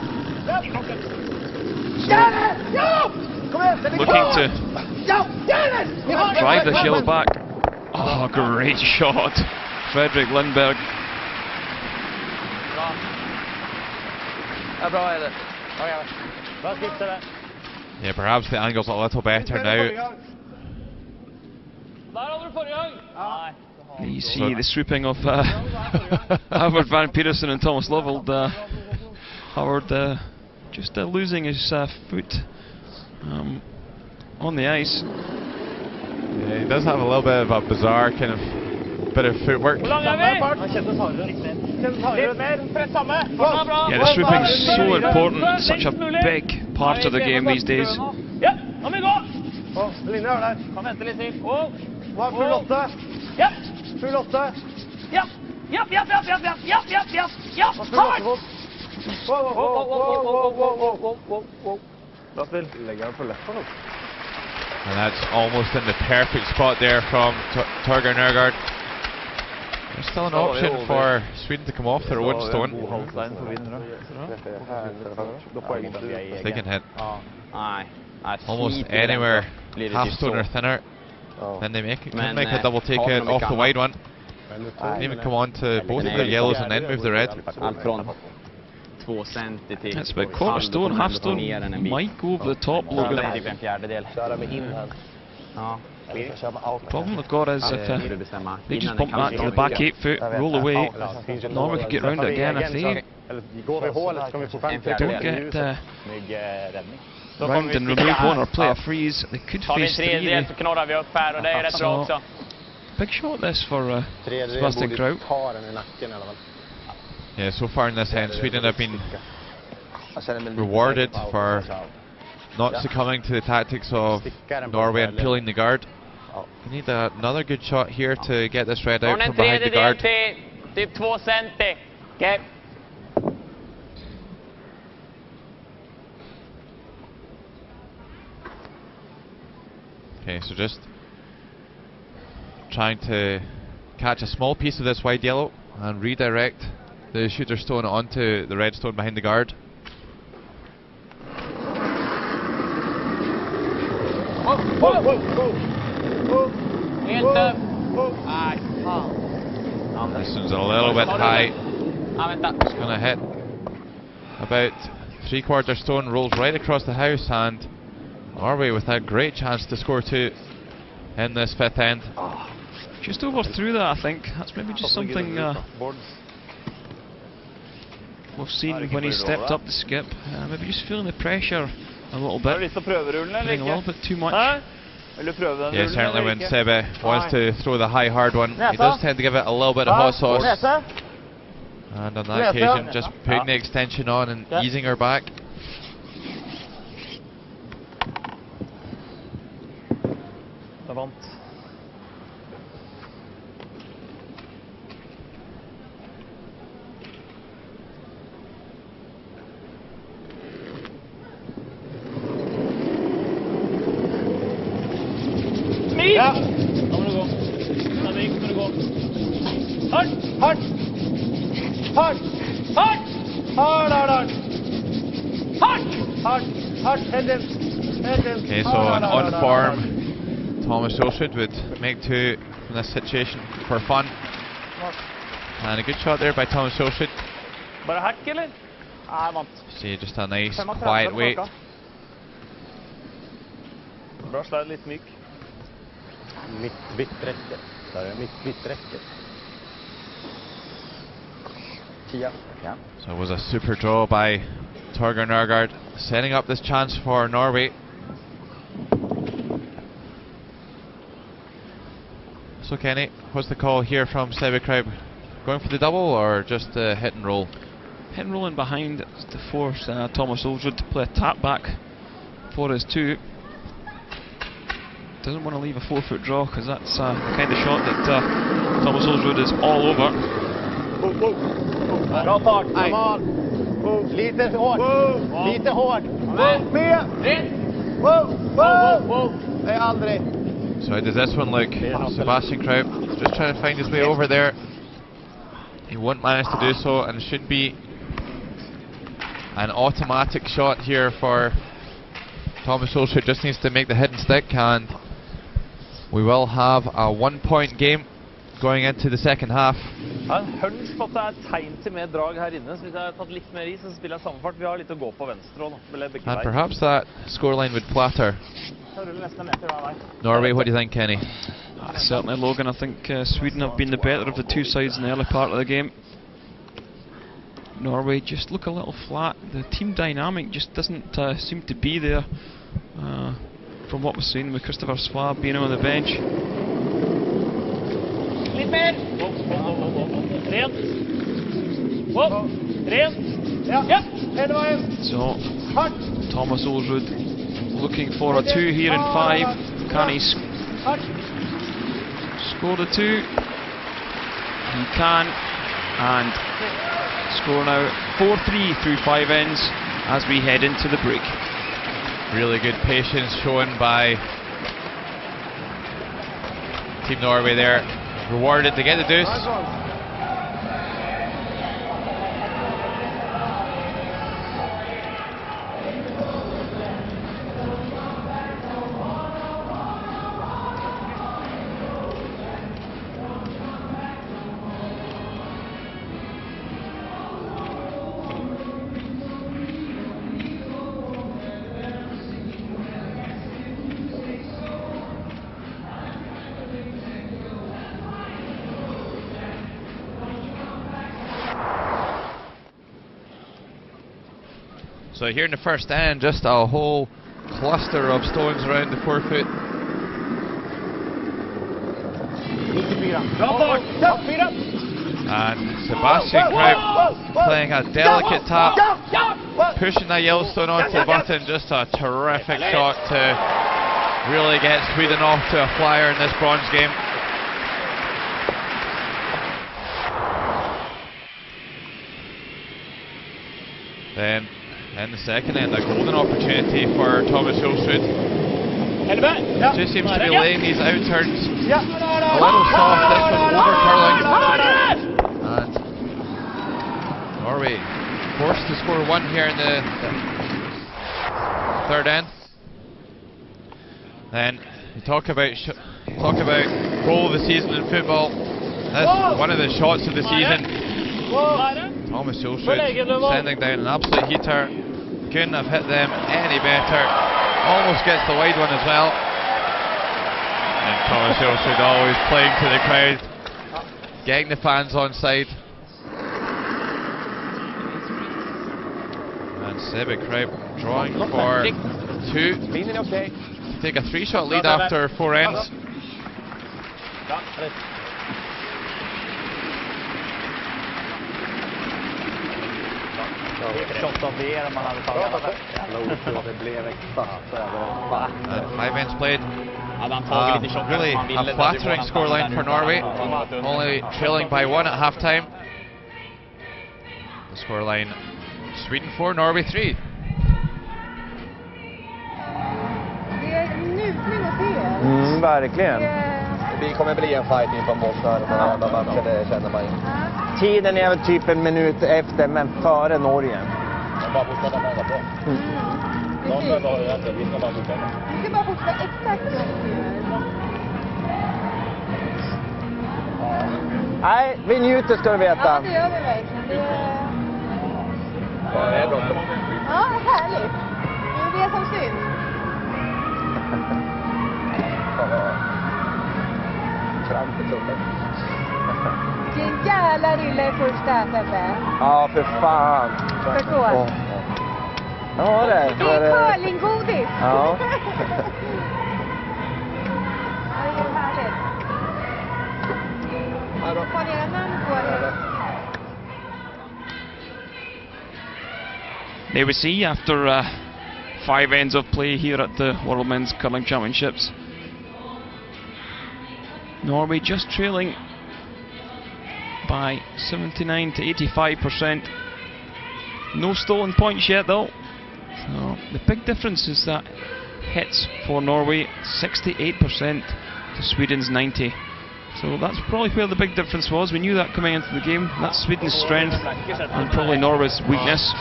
S1: Looking to drive this yellow back. Oh, great shot. Fredrik Lindberg.
S2: Yeah, perhaps the angle's a little better now.
S1: You see the sweeping of Howard Van Petersen and Thomas Lovold. Howard just losing his foot on the ice.
S2: Yeah, he does have a little bit of a bizarre kind of bit of footwork.
S1: Yeah, the sweeping is so important, such a big part of the game these days.
S2: And that's almost in the perfect spot there from Torger Nergard. There's still an option for Sweden to come off their own stone. They can hit almost anywhere, half stone or thinner. Then they can make a double take out off the wide one. Can even come on to both of the yellows and then move the red.
S1: That's about quarter stone, half stone. Might go over the top, Logan. Problem they've got is if they just bump that to the back 8 foot, roll away, Norway could get round it again. If they don't get round and remove one or play a freeze, they could face 3. So, big shot this for Sebastian Kraut.
S2: Yeah, so far in this end, Sweden have been rewarded for not succumbing to the tactics of Norway and pulling the guard. You need another good shot here to get this red out from behind the guard.
S6: Typ 2 centi. Okay.
S2: Okay, so just trying to catch a small piece of this wide yellow and redirect the shooter stone onto the red stone behind the guard. This one's a little bit high. It's going to hit about 3/4 stone, rolls right across the house, and Norway with a great chance to score 2 in this 5th end.
S1: Just overthrew that, I think. That's maybe just something we've seen when he stepped up the skip. Maybe just feeling the pressure a little bit. Feeling a little bit too much.
S2: Yeah, certainly when Sebe wants to throw the high hard one, he does tend to give it a little bit of hot sauce. And on that occasion, just putting the extension on and easing her back.
S4: Ja, da må du gå. Henrik, må du gå. Hardt, hardt. Hardt, hardt. Hardt, hardt, hardt. Hardt, hardt, Edin.
S2: Okay, so an on-form Thomas Olsrud would make 2 from this situation for fun. And a good shot there by Thomas Olsrud.
S7: Bare hack, eller? Nei, vant.
S2: See, just a nice, quiet wait.
S7: Bra slag, litt myk.
S5: Mittrekke. Der er mittrekke. 10. Yeah.
S2: So it was a super draw by Torgeir Nørgaard, setting up this chance for Norway. So Kenny, what's the call here from Sebe Kraib? Going for the double or just hit and roll?
S1: Hit and rolling behind to force Thomas Olsrud to play a tap back for his 2. Doesn't want to leave a 4-foot draw because that's the kind of shot that Thomas Olsrud is all over.
S4: Bra tak, come on. Lite hårt. Lite hårt. Med. Det är aldrig.
S2: So how does this one look? Sebastian Kraib just trying to find his way over there. He won't manage to do so, and it should be an automatic shot here for Thomas Olsrud. Just needs to make the hit and stick, and we will have a 1-point game going into the second half.
S7: Jeg har en hunch på at det er tegn til mer drag her inne, så hvis jeg har tatt litt mer i, så spiller jeg samme fart. Vi har litt å gå på venstre også,
S2: And perhaps that scoreline would flatter Norway. What do you think, Kenny?
S1: Certainly, Logan. I think Sweden have been the better of the 2 sides in the early part of the game. Norway just look a little flat. The team dynamic just doesn't seem to be there from what we've seen with Christopher Swab being on the bench.
S4: Litt mer. Rent. Rent. Ja, hele veien.
S1: So, Thomas Olsrud looking for a 2 here in 5. Can he score the 2? He can, and score now 4-3 through 5 ends as we head into the break.
S2: Really good patience shown by Team Norway there. Rewarded to get the deuce. So here in the first end, just a whole cluster of stones around the 4-foot. And Sebastian Kraib playing a delicate tap. pushing that Yellowstone onto the button. Just a terrific shot to really get Sweden off to a flyer in this bronze game. Then in the second end, a golden opportunity for Thomas Hulsrud. Just seems to be laying these out turns a little soft. This one over curling. And Norway forced to score one here in the third end. Then you talk about goal of the season in football. That's one of the shots of the season. Thomas Hulsrud sending down an absolute heater. Couldn't have hit them any better. Almost gets the wide one as well. And Thomas Hulsrud always playing to the crowd, getting the fans on side. And Sebbe Kraup drawing for two to take a 3-shot lead after 4 ends. And 5 ends played. Really a flattering scoreline for Norway, only trailing by 1 at half time. The scoreline: Sweden 4, Norway 3.
S5: Verkligen. Det kommer bli en fight inför alla matcher, det känner man ju. Tiden är väl typ en minut efter, men före Norge. Bara fortsätta med det. Någon har ju ändå, vi ska bara fortsätta. Vi ska bara fortsätta exakt Nej, vi njuter ska du veta. Ja, det gör vi verkligen. Det är bråttom. Ja, härligt. Det är det som syns. Fram till klubben. Vilken jävla rille i första, Sebbe. Ja, för fan. Förstår. Ja, det är curlinggodis. Ja. Det är härligt. Har ni era namn på det?
S1: There we see, after 5 ends of play here at the World Men's Curling Championships, Norway just trailing by 79 to 85%. No stolen points yet though. So the big difference is that hits for Norway 68% to Sweden's 90. So that's probably where the big difference was. We knew that coming into the game. That's Sweden's strength and probably Norway's weakness.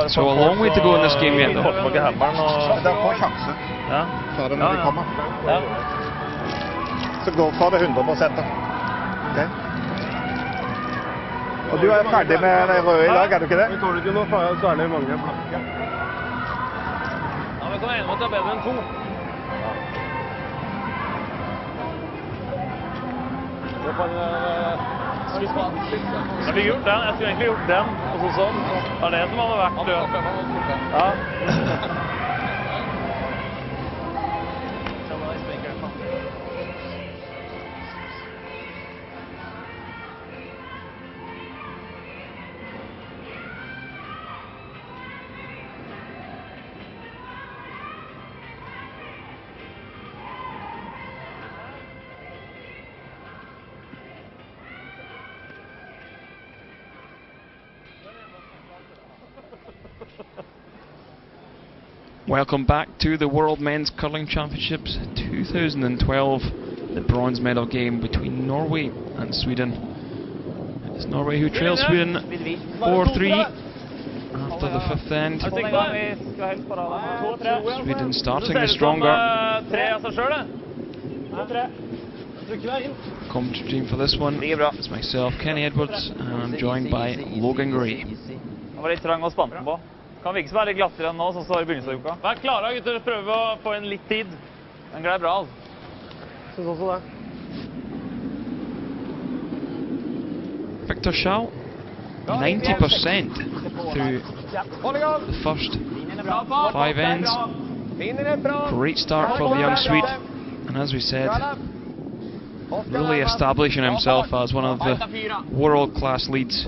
S1: So a long way to go in this game yet though.
S5: Så gå for det 100%. Okay. Og du er ferdig med det røde i dag, er du ikke det? Vi tar det ikke noe for særlig mange blanke.
S7: Ja, vi kan enige om at det er bedre enn 2. Jeg fikk gjort den, jeg skulle egentlig gjort den, og så sånn. Det er det som hadde vært det. Ja.
S1: Welcome back to the World Men's Curling Championships 2012, the bronze medal game between Norway and Sweden. It's Norway who trails Sweden 4-3 after the 5th end. Sweden starting stronger. Commentary team for this one, it's myself, Kenny Edwards, and I'm joined by Logan Gray.
S7: Kan virke som er litt glattere enn nå, som står i begynnelsesuka. Vær klare, gutter. Prøve å få inn litt tid. Den gleder bra, altså.
S5: Synes også det.
S1: Victor Schau, 90% through the first 5 ends. Great start for the young Swede. And as we said, really establishing himself as one of the world-class leads.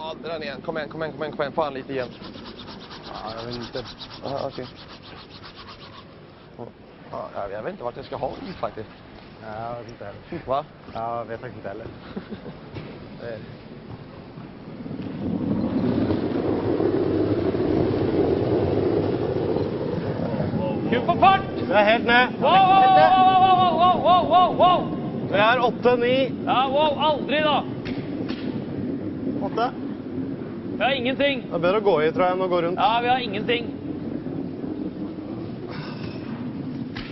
S5: Ja, dra ner. Kom igen. Fan lite igen.
S4: Ja, jag vet inte.
S5: Aha, okej. Ja, jag vet inte vart jag ska ha is faktiskt.
S4: Ja, jag vet inte heller.
S5: Va?
S4: Ja, jag vet faktiskt inte heller.
S7: Kul på fart!
S4: Vi är helt ned.
S7: Wow!
S4: Vi är 8-9.
S7: Ja, wow, aldri da!
S4: 8.
S7: Vi har ingenting.
S4: Det är bättre att gå i, tror jag, än att gå runt.
S7: Ja, vi har ingenting.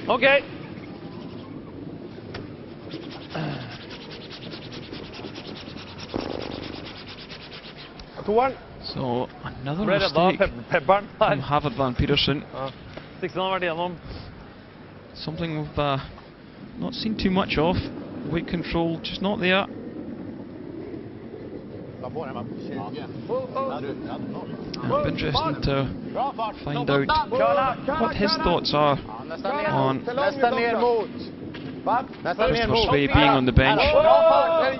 S7: Okej.
S4: Toeren.
S1: So another
S7: Ble redda
S1: mistake
S7: pepperen
S1: from
S7: her.
S1: Havidland Peterson.
S7: Stiksen har vært igjennom.
S1: Something we've not seen too much of. Weight control just not there. It'll be interesting to find out what his thoughts are on
S4: Nästan ner mot.
S1: Christopher Svej being on the bench.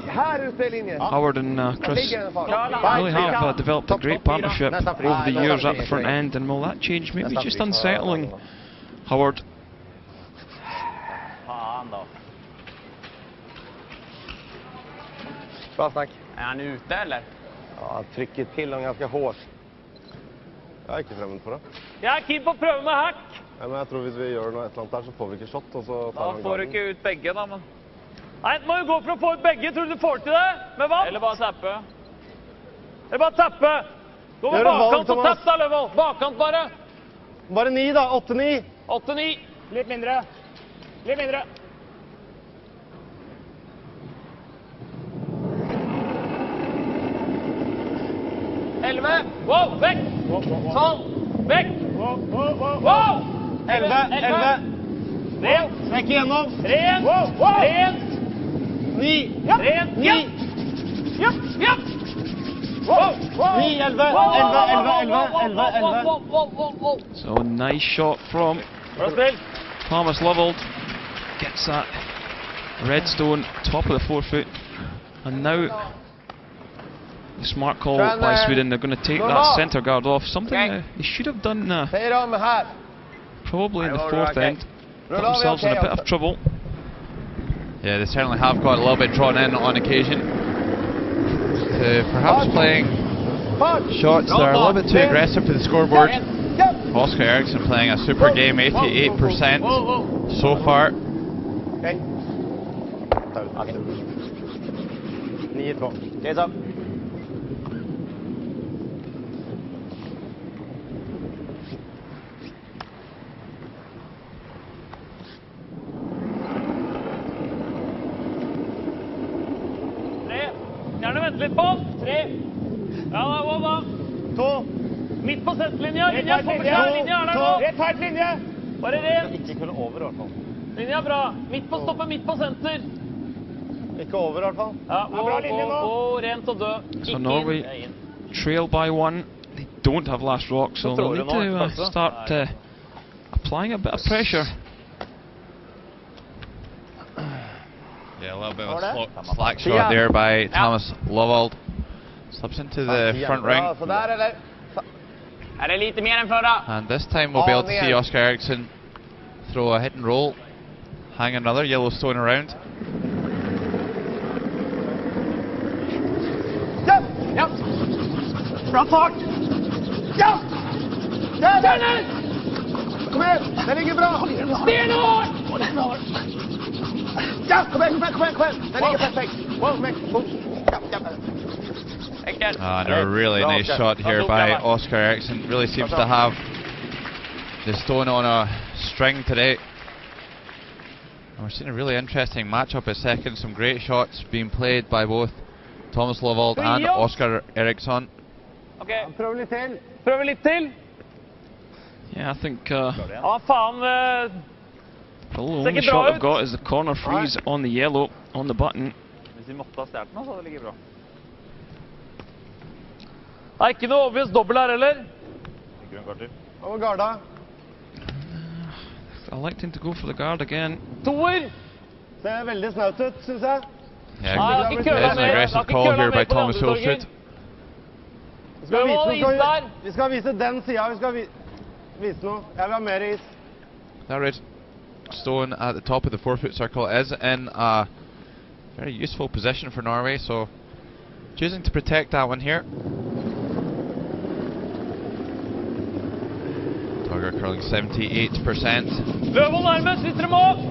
S5: Här ute i linjen.
S1: Howard and Chris really have developed a great partnership over the years at the front end, and will that change? Maybe just unsettling Howard.
S7: Faen da.
S5: Bra snack.
S6: Är han ute eller?
S5: Ja, han trycker till dem ganska hårt.
S4: Jag är inte främmande för det.
S7: Jeg er keen på å prøve med hack.
S4: Ja, men jag tror hvis vi gjør noe et eller annet der, så får vi ikke shot, og så tar
S7: Da
S4: han
S7: får du
S4: garden.
S7: ikke ut begge da, men... Nei, må jo gå for å få ut begge. Tror du du får til det? Med vann? Eller bare tappe. Eller bare tappe. Gå med
S4: Gjør det valg,
S7: bakkant og
S4: Thomas.
S7: tapp da, Løvold. Bakkant bare.
S4: Bare 9 da, 8-9.
S7: 8-9. Litt mindre. Litt mindre. Wow, vekk! 12, vekk! Wow!
S4: 11.
S7: Rent!
S4: Vekk igjennom.
S7: Rent! Rent!
S4: 9.
S7: Rent! Ja! Ja! Ja!
S4: 9, 11.
S1: So a nice shot from
S7: Bra spill!
S1: Thomas Lovold. Gets that redstone top of the forefoot, and now the smart call by Sweden. They're going to take that centre guard off. Something they should have done probably in the fourth end. Got themselves in a bit of trouble.
S2: Yeah, they certainly have got a little bit drawn in on occasion. Perhaps playing shots that are a little bit too aggressive for the scoreboard. Oscar Eriksson playing a super game, 88% so far.
S4: 9-2. Gaze up.
S7: Gjerne vente litt på. 3. Ja, da.
S4: 2.
S7: Midt på senterlinja. Linja kommer klar. Linja er der nå.
S4: Rett feit linje.
S7: Bare rent.
S4: Ikke kunne over i hvert fall.
S7: Linja er bra. Midt på stoppet, midt på senter.
S4: Ikke over i hvert fall.
S7: Ja, rent og død.
S1: So Norway trail by 1. They don't have last rock, so they'll need to start applying a bit of pressure.
S2: Yeah, a little bit of a slack shot there by Thomas Lovold. Slips into the front ring.
S6: Är det lite mer än förra?
S2: And this time we'll be able to see Oscar Eriksson throw a hit and roll, hang another yellow stone around.
S5: Ja! Bra fart! Ja! Där! Kom igen! Den ligger bra!
S7: Stenhårt!
S5: Ja! Kom igen! Den ligger perfekt!
S2: And a really nice shot here by Oscar Eriksson. Really seems to have the stone on a string today. And we're seeing a really interesting matchup at second. Some great shots being played by both Thomas Lovold and Oscar Eriksson.
S7: Okay.
S4: Prøv litt til.
S7: Prøv litt til.
S1: Yeah, I think
S7: Ja, faen.
S1: the only shot I've got is the corner freeze on the yellow, on the button.
S7: Hvis vi måtte ha stjert den, så hadde det ligget bra. Det er ikke noe obvious dobbelt her heller.
S4: Over garda.
S1: Electing to go for the guard again.
S7: Toer.
S4: Ser veldig snaut ut, synes jeg.
S2: Yeah, there's an aggressive call here by Thomas Solstad.
S5: Vi skal vise den siden. Vi skal vise noe. Jeg vil ha mer is.
S2: That red stone at the top of the 4 foot circle is in a very useful position for Norway, so choosing to protect that one here. Dogger curling 78%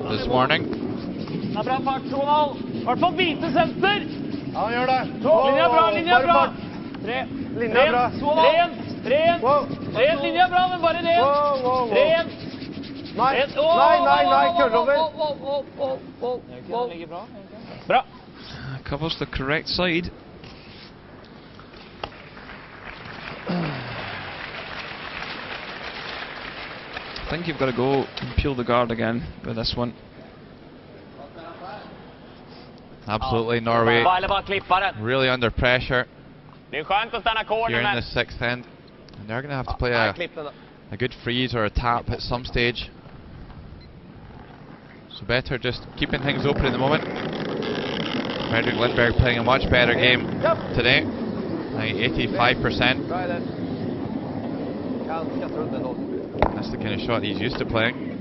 S2: this morning.
S7: Det er bra fart, Ronald. I hvert fall hvite senter.
S5: Ja, han gjør det.
S7: Linja bra, linja bra.
S5: Linja bra.
S7: Ren. Linja bra, men bare ren. Ren.
S5: Nei, køller over.
S7: Bra.
S1: Covers the correct side. I think you've got to go and peel the guard again with this one.
S2: Absolutely, Norway really under pressure
S7: Det är skönt att stanna
S2: here in
S7: cornern.
S2: the 6th end. And they're going to have to play a good freeze or a tap at some stage. So better just keeping things open in the moment. Fredrik Lindberg playing a much better game today. Like 85%. That's the kind of shot he's used to playing.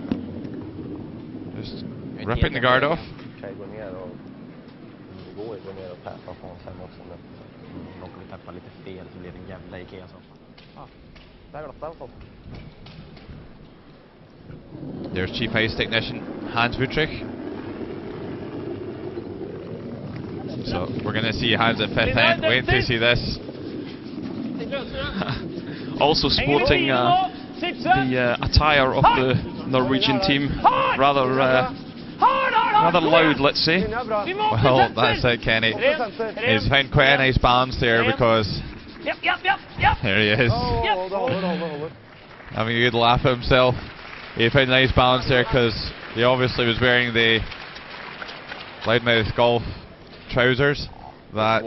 S2: Just ripping the guard off. There's Chief Ice Technician Hans Wuttrich. So we're going to see Hans at 5th end. Wait to see this.
S1: Also sporting the attire of the Norwegian team, rather loud, let's say.
S2: Well, that's it, Kenny. He's found quite a nice balance there because there he is, having a good laugh at himself. He found a nice balance there because he obviously was wearing the loudmouth golf trousers that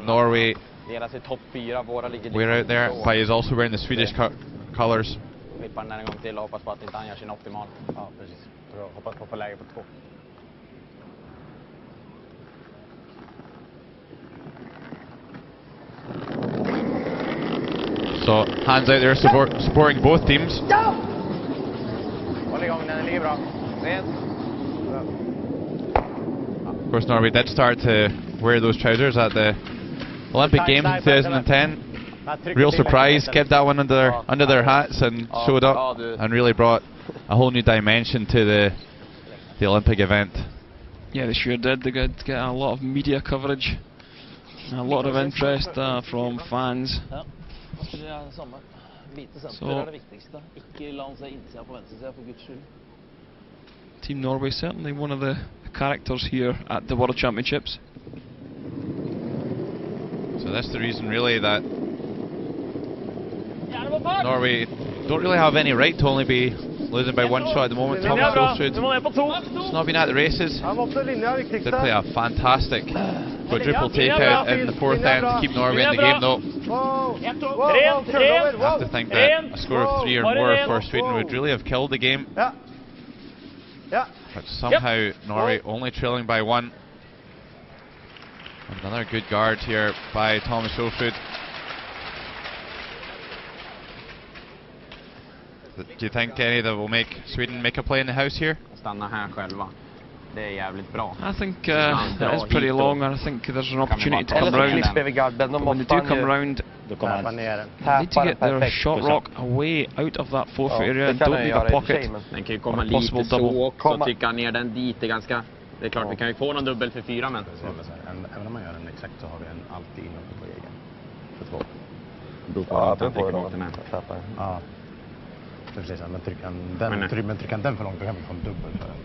S2: Norway wear out there, but he's also wearing the Swedish colours. So Hans out there supporting both teams. Of course, Norway did start to wear those trousers at the Olympic Games in 2010. Real surprise, kept that one under their hats and showed up and really brought a whole new dimension to the Olympic event.
S1: Yeah, they sure did. They got a lot of media coverage, a lot of interest from fans. So, Team Norway certainly one of the characters here at the World Championships.
S2: So that's the reason really that Norway don't really have any right to only be losing by 1 shot at the moment. Thomas Solsrud has not been at the races. Did play a fantastic quadruple takeout in the 4th end to keep Norway in the game though. I have to think that a score of 3 or more for Sweden would really have killed the game. But somehow Norway only trailing by 1. Another good guard here by Thomas Solsrud. Do you think, Kenny, that will make Sweden make a play in the house here?
S6: I
S1: think it is pretty long, and I think there's an opportunity to come round. When they do come round, they need to get their shot rock away out of that 4 foot area and don't leave a pocket.
S6: Den kan ju komma lite så också, trycka ner den dit är ganska... Det är klart vi kan ju få någon dubbel för 4, men...
S5: Även om man gör en exakt så har vi en alltid inåt på egen. För 2.
S6: Ja, det får jag med.
S5: Ja. Precis, men trycker han den för långt då kan vi få en dubbel för den.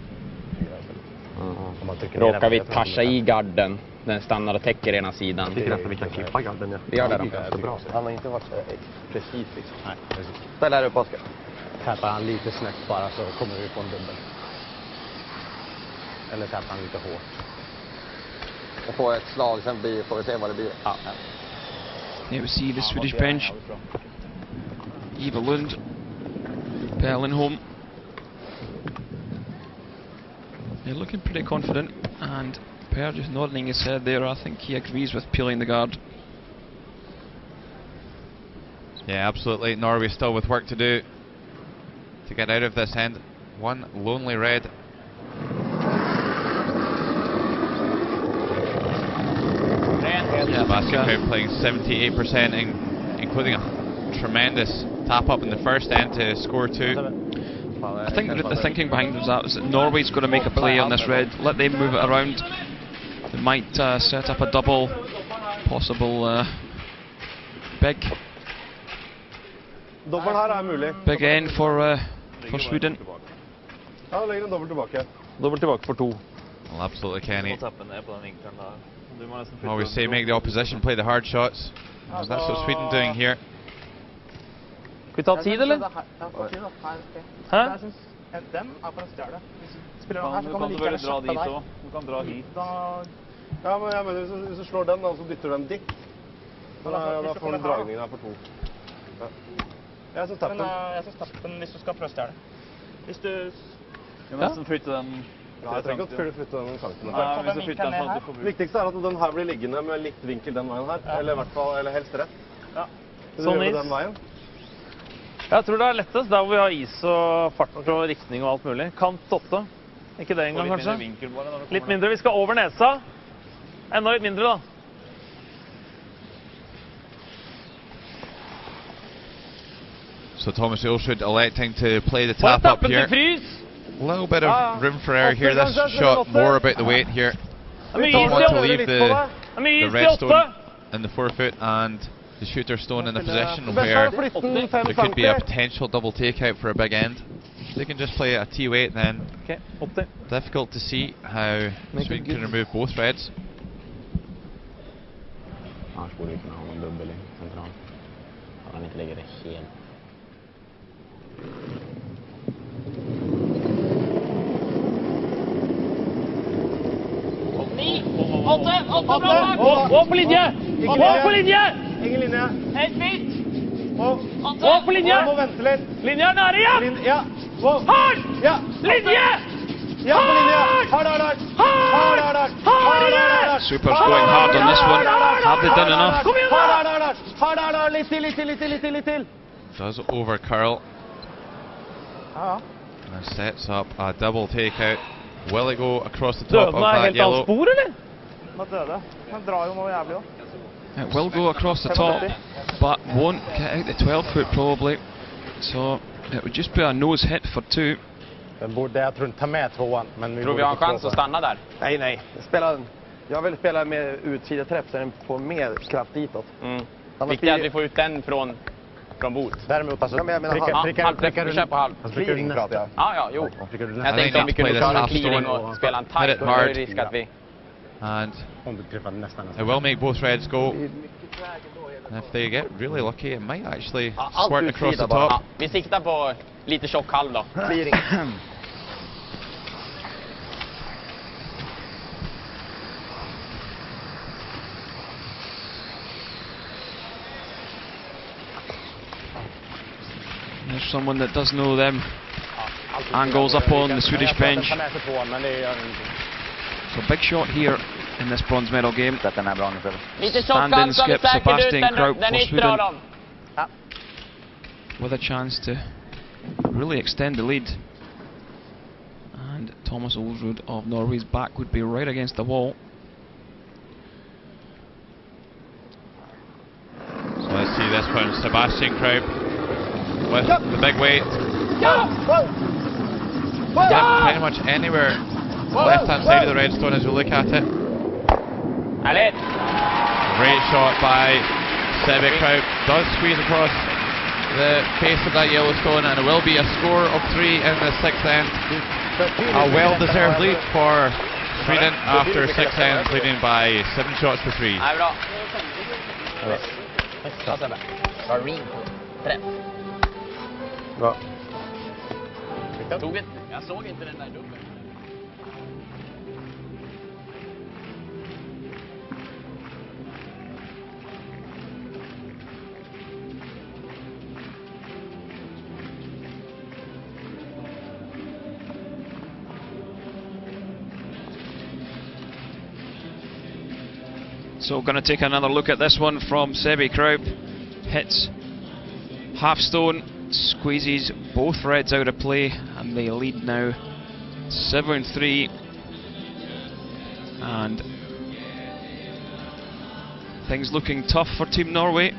S6: Råkar vi tascha i garden, den stannar och täcker ena sidan.
S5: Jag tycker att vi kan klippa garden, ja.
S6: Vi gör det då.
S5: Han har inte varit precis liksom. Nej, precis. Ställ här upp, Oskar. Tappar han lite snett bara så kommer vi få en dubbel. Eller tappar han lite hårt. Och få ett slag, sen får vi se vad det blir. Ja.
S1: Here we see the Swedish bench. Eva Lund, Per Lindholm. They're looking pretty confident, and Per just nodding his head there. I think he agrees with peeling the guard.
S2: Yeah, absolutely. Norway still with work to do to get out of this end. One lonely red. Sebastian Kraut playing 78%, including a tremendous tap up in the first end to score 2.
S1: I think the thinking behind that was that Norway's got to make a play on this red. Let them move it around. They might set up a double, possible big end for Sweden.
S7: Dobbelt tilbake for 2.
S2: Well, absolutely, Kenny. Always say make the opposition play the hard shots. That's what Sweden doing here.
S7: Skal vi ta tid, eller? Hæ?
S4: Den er for å stjæle. Spiller
S7: han her, så kan man like gjerne kjappe deg. Du kan dra hit.
S5: Ja, men jeg mener, hvis du slår den, da, så dytter den dit. Da får du dragningen her for 2. Ja. Jeg synes tappen.
S4: Jeg synes tappen hvis du skal prøve å stjæle. Hvis du...
S7: Du må nesten flytte den.
S5: Ja, jeg trenger ikke å flytte den kanten.
S7: Hvis du flytter den sånn at du får bruk.
S5: Viktigste er at den her blir liggende med litt vinkel den veien her. Eller i hvert fall, eller helst rett.
S7: Ja.
S5: Sånn is. Den veien.
S7: Jeg tror det er lettest der hvor vi har is og fart og riktning og alt mulig. Kant 8. Ikke det engang, kanskje? Litt mindre. Vi skal over nesa. Enda litt mindre, da.
S2: So Thomas Ulsrud electing to play the tap up here. A little bit of room for error here. This shot more about the weight here. Don't want to leave the red stone in the forefoot and the shooter stone in a position where there could be a potential double takeout for a big end. They can just play a T-weight then. Difficult to see how Sweden can remove both reds.
S6: Annars borde vi kunna ha en dubbel i central. Om han inte lägger det helt.
S7: Gå på linje! Gå på linje!
S5: Ingen linje.
S7: Helt fint!
S5: Gå
S7: på linje!
S5: Må vente litt.
S7: Linje er nære igjen!
S5: Ja.
S7: Hard!
S5: Ja.
S7: Linje!
S5: Ja, på linje. Hard!
S1: Super's going hard on this one. Have they done enough?
S5: Hard! Litt til.
S2: Does over curl. And sets up a double takeout. Will it go across the top of that yellow?
S1: It will go across the top, but won't get out the 12-foot probably. So it would just be a nose hit for 2.
S5: Jag tror inte ta med 2:an, men vi
S6: tror vi har en chans att stanna där.
S5: Nej. Jag vill spela med utsideträff så den får mer kraft ditåt.
S6: Viktigt att vi får ut den från bord.
S5: Däremot alltså
S6: halvträff, du kör på halv.
S5: Clearing pratar jag.
S6: Ja, jo. Jag tänkte om vi kunde köra en clearing och spela en tight, då är det risk att vi...
S2: And it will make both reds go. And if they get really lucky, it might actually squirt across the top.
S6: Ja, vi siktar på lite tjock halv då.
S5: Clearing.
S1: There's someone that does know them angles up on the Swedish bench. So big shot here in this bronze medal game. Stand-in skip Sebastian Kraut for Sweden with a chance to really extend the lead. And Thomas Ulsrud of Norway's back would be right against the wall.
S2: So let's see this one, Sebastian Kraut with the big weight. Pretty much anywhere left-hand side of the red stone as we look at it. Great shot by Sebi Kraut. Does squeeze across the face of that yellow stone, and it will be a score of 3 in the 6th end. A well-deserved lead for Sweden after 6 ends, leading by 7 shots to 3.
S5: Bra.
S6: Jag såg inte den där dubbeln.
S1: So going to take another look at this one from Sebi Kraut. Hits Halfstone squeezes both Reds out of play, and they lead now 7-3. And things looking tough for Team Norway.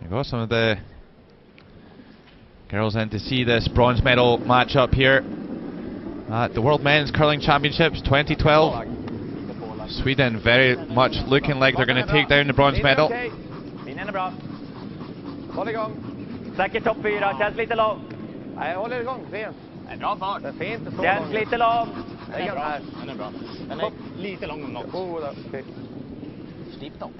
S2: Go some of the girls in to see this bronze medal match up here at the World Men's Curling Championships 2012. Sweden very much looking like they're going to take down the bronze medal.
S4: Linjen är bra. Håll igång. Säkert topp 4, känns lite lång. Nej, håller igång, fint. En bra fart. Den är inte så känns lång. Lite lång. Den är bra. Den är bra. Den är lite lång nog. Steep top.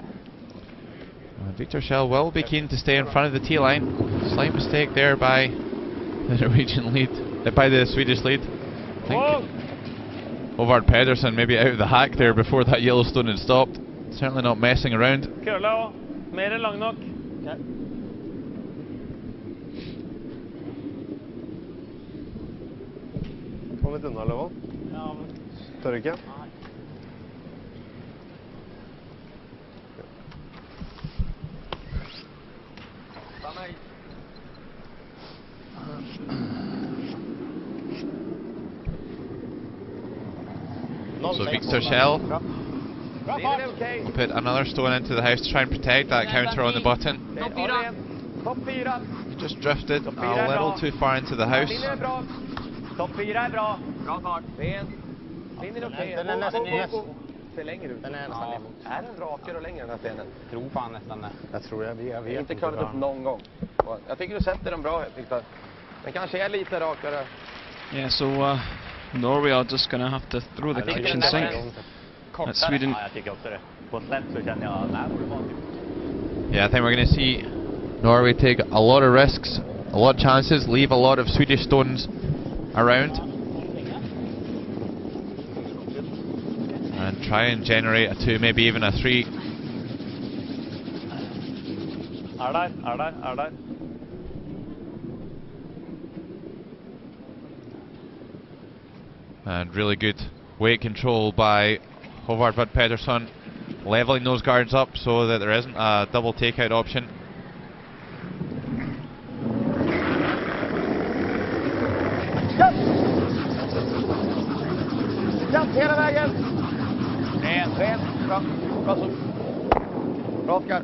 S2: Victor Schell will be keen to stay in front of the tee line. Slight mistake there by the Norwegian lead, by the Swedish lead. I think Håvard Pedersen maybe out of the hack there before that Yellowstone had stopped. Certainly not messing around.
S7: Curla mer än lång nog.
S5: Kom lite undan, Lövan.
S7: Ja.
S5: Törke.
S2: So Victor Schell put another stone into the house to try and protect that counter on the button. He just drifted a little too far into the house.
S4: Topp 4 är bra. Bra fart. Den är nästan
S5: ser längre ut. Den är nästan är den rakare och längre den här stenen?
S6: Tror fan nästan det.
S5: Jag tror jag vet inte klarat upp någon gång. Jag tycker du sätter den bra, Niklas. Den kanske är lite rakare.
S1: Yeah, so Norway are just gonna have to throw the kitchen sink at Sweden.
S4: Ja, jag tycker också det. På slätt så känner jag
S2: Yeah, I think we're going to see Norway take a lot of risks, a lot of chances, leave a lot of Swedish stones around, and try and generate a 2, maybe even a 3.
S7: Är där.
S2: And really good weight control by Håvard Bud Pedersen, leveling those guards up so that there isn't a double takeout option.
S5: Japp hela vägen! Rent. Bra. Bra Oskar.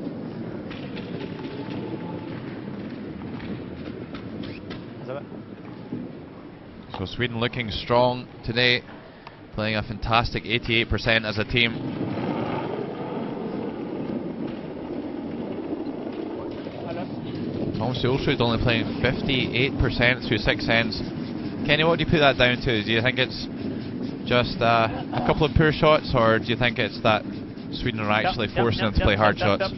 S2: So Sweden looking strong today, playing a fantastic 88% as a team. Thomas Solsrud only playing 58% through 6 ends. Kenny, what do you put that down to? Do you think it's just a couple of poor shots, or do you think it's that Sweden are actually forcing them to play hard shots?
S1: I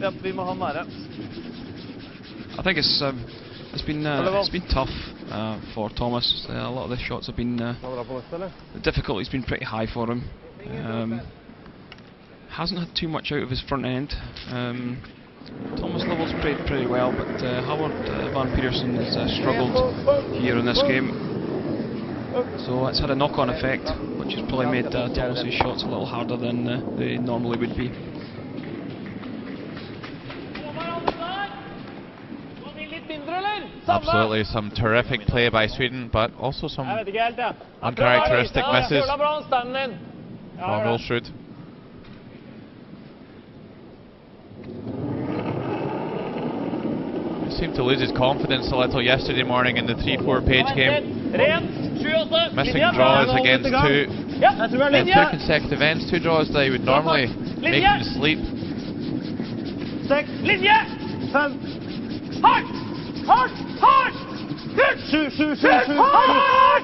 S1: think it's been tough for Thomas. A lot of the shots have been the difficulty's been pretty high for him. Hasn't had too much out of his front end. Thomas Lovell's played pretty well, but Howard Van Petersen has struggled here in this game. So it's had a knock-on effect, which has probably made Thomas's shots a little harder than they normally would be.
S2: Absolutely, some terrific play by Sweden, but also some uncharacteristic misses from Ulsrud. He seemed to lose his confidence a little yesterday morning in the 3-4 page game. Missing draws against 2 two consecutive ends, 2 draws that you would normally make him sleep.
S4: 6. Linje! 5. Hard! Hard! Hard! Good! 7. Hard!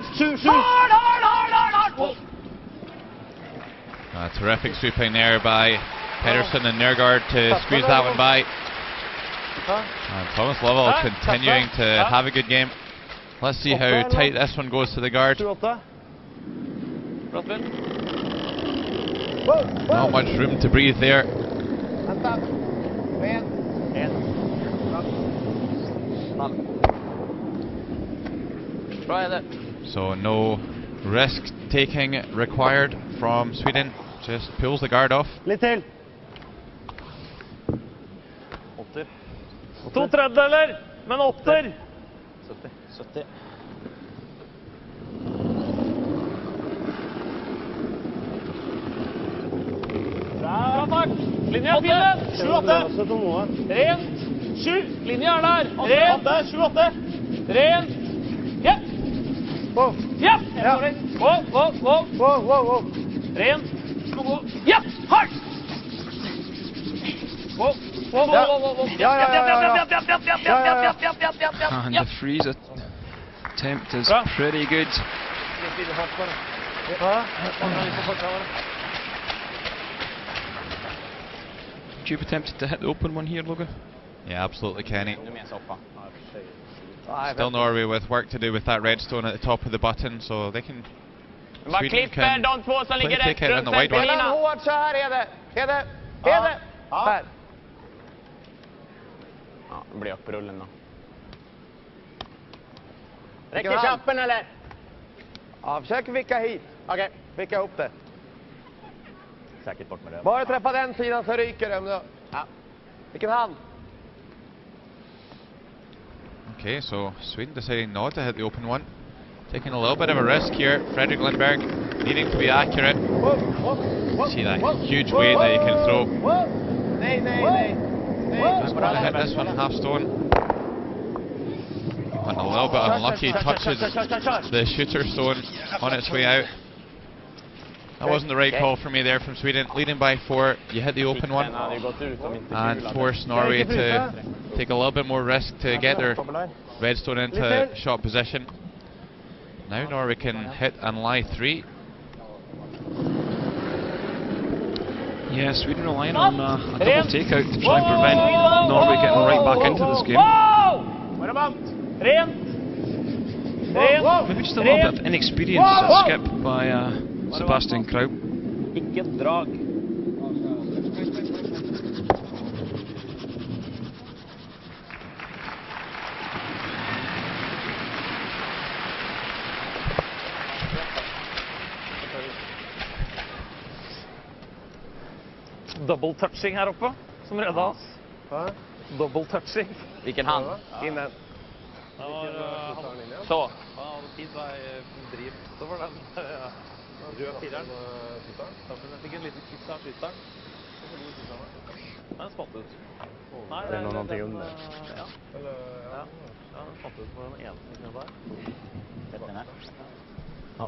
S2: Terrific sweeping there by Pedersen and Nergård to squeeze that one by. And Thomas Lovell continuing to have a good game. Let's see how tight this one goes to the guard. Not much room to breathe there. So no risk taking required from Sweden. Just pulls the guard off.
S4: Litt til. 2 tredjedeler, men 8. 70. Bra fart. Linje er fin. 7-8. Rent. 7. Linje er der. Rent. 7-8. Rent. Jepp. Jepp. Wow. Rent. Jepp. Hardt.
S1: And the freeze attempt is pretty good. Tube attempted to hit the open one here, Logan.
S2: Yeah, absolutely, Kenny. Still Norway with work to do with that redstone at the top of the button, so they can. Sweden can take it in the wide one.
S6: Det blir upp rullen då.
S5: Räcker chappen eller? Ja, försök vicka hit. Okej, vicka ihop det.
S4: Säkert bort med det.
S5: Bara träffa den sidan så ryker det. Ja. Vilken hand?
S2: Okay, so Sweden deciding not to hit the open one. Taking a little bit of a risk here. Fredrik Lindberg needing to be accurate. See that huge weight that you can throw. Just want to hit this one half stone. And a little bit unlucky, touches the shooter stone on its way out. That wasn't the right call for me there from Sweden. Leading by 4, you hit the open one and force Norway to take a little bit more risk to get their redstone into shot position. Now Norway can hit and lie 3.
S1: Yeah, Sweden relying on a double takeout to try and prevent Norway getting right back into this game. Maybe just a little bit of inexperience skip by Sebastian Kraut.
S7: Ikke drag. Double touching her oppe, som redda oss. Double touching.
S6: Vilken hand?
S5: Innan.
S6: Så.
S7: Fint vei driv. Så var den rød fireren. Jeg fikk en liten kiss av skytteren. Den spant ut. Nei, det er noe under. Ja, den spant ut på den ene siden der. Ja.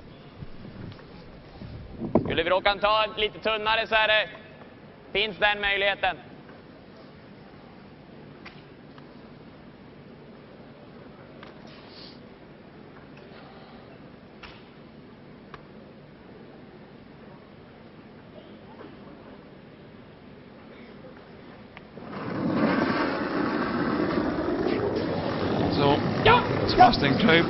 S6: Skulle vi råka ta lite tunnare så är det. Finns den möjligheten?
S1: So, Sebastian Kraut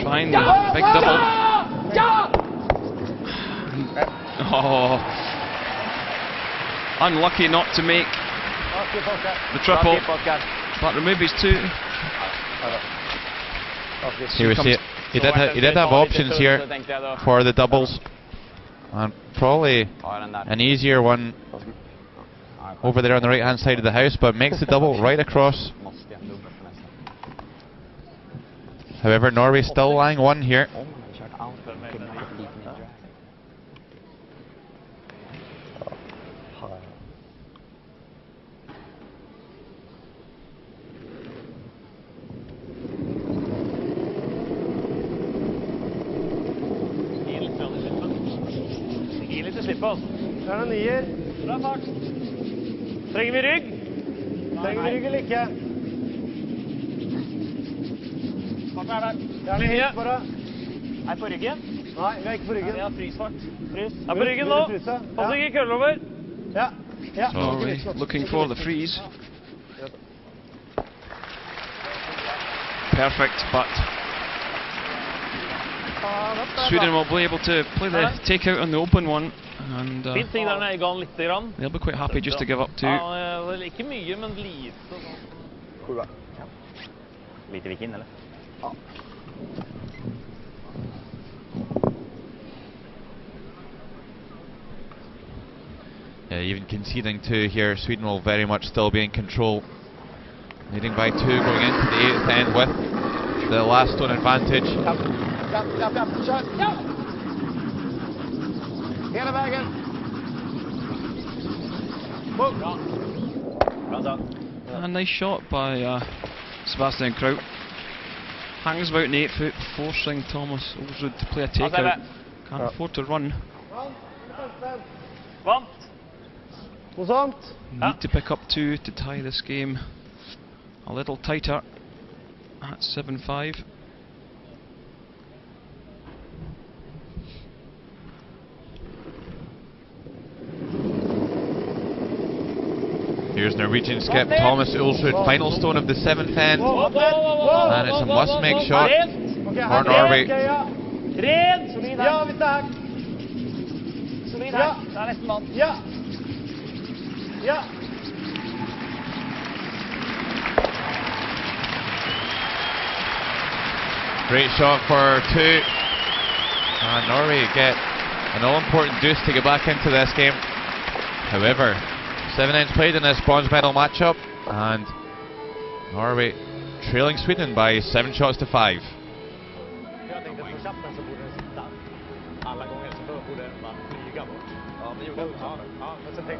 S1: trying the big double. Oh, unlucky not to make the triple, but remove his 2.
S2: Here we see it. He did have options here for the doubles, and probably an easier one over there on the right hand side of the house, but makes the double right across. However, Norway still lying 1 here.
S4: Det er en nier. Bra fart. Trenger vi rygg? Trenger vi rygg eller ikke? Fart er der. Det er mye. Er på ryggen? Nei, vi er ikke på ryggen. Vi har frysfart. Frys. Er på ryggen nå. Pass ikke køller over. Ja. Ja.
S1: Norway looking for the freeze. Perfect, but Sweden will be able to play the takeout on the open one, and they'll be quite happy just to give up two.
S7: Ikke mye, men lite. Lite vik inn, eller? Ja.
S2: Yeah, even conceding two here, Sweden will very much still be in control. Leading by two going into the 8th end with the last stone advantage.
S5: Hela vägen.
S1: A nice shot by Sebastian Kraut. Hangs about an 8 foot, forcing Thomas Olsrud to play a takeout. Can't afford to run. Need to pick up two to tie this game a little tighter at 7-5.
S2: Here's Norwegian skip Thomas Olsrud, final stone of the 7th end, and it's a must-make shot for Norway. Great shot for two, and Norway get an all-important deuce to get back into this game. However, 7 ends played in this bronze medal matchup, and Norway trailing Sweden by 7 shots to 5.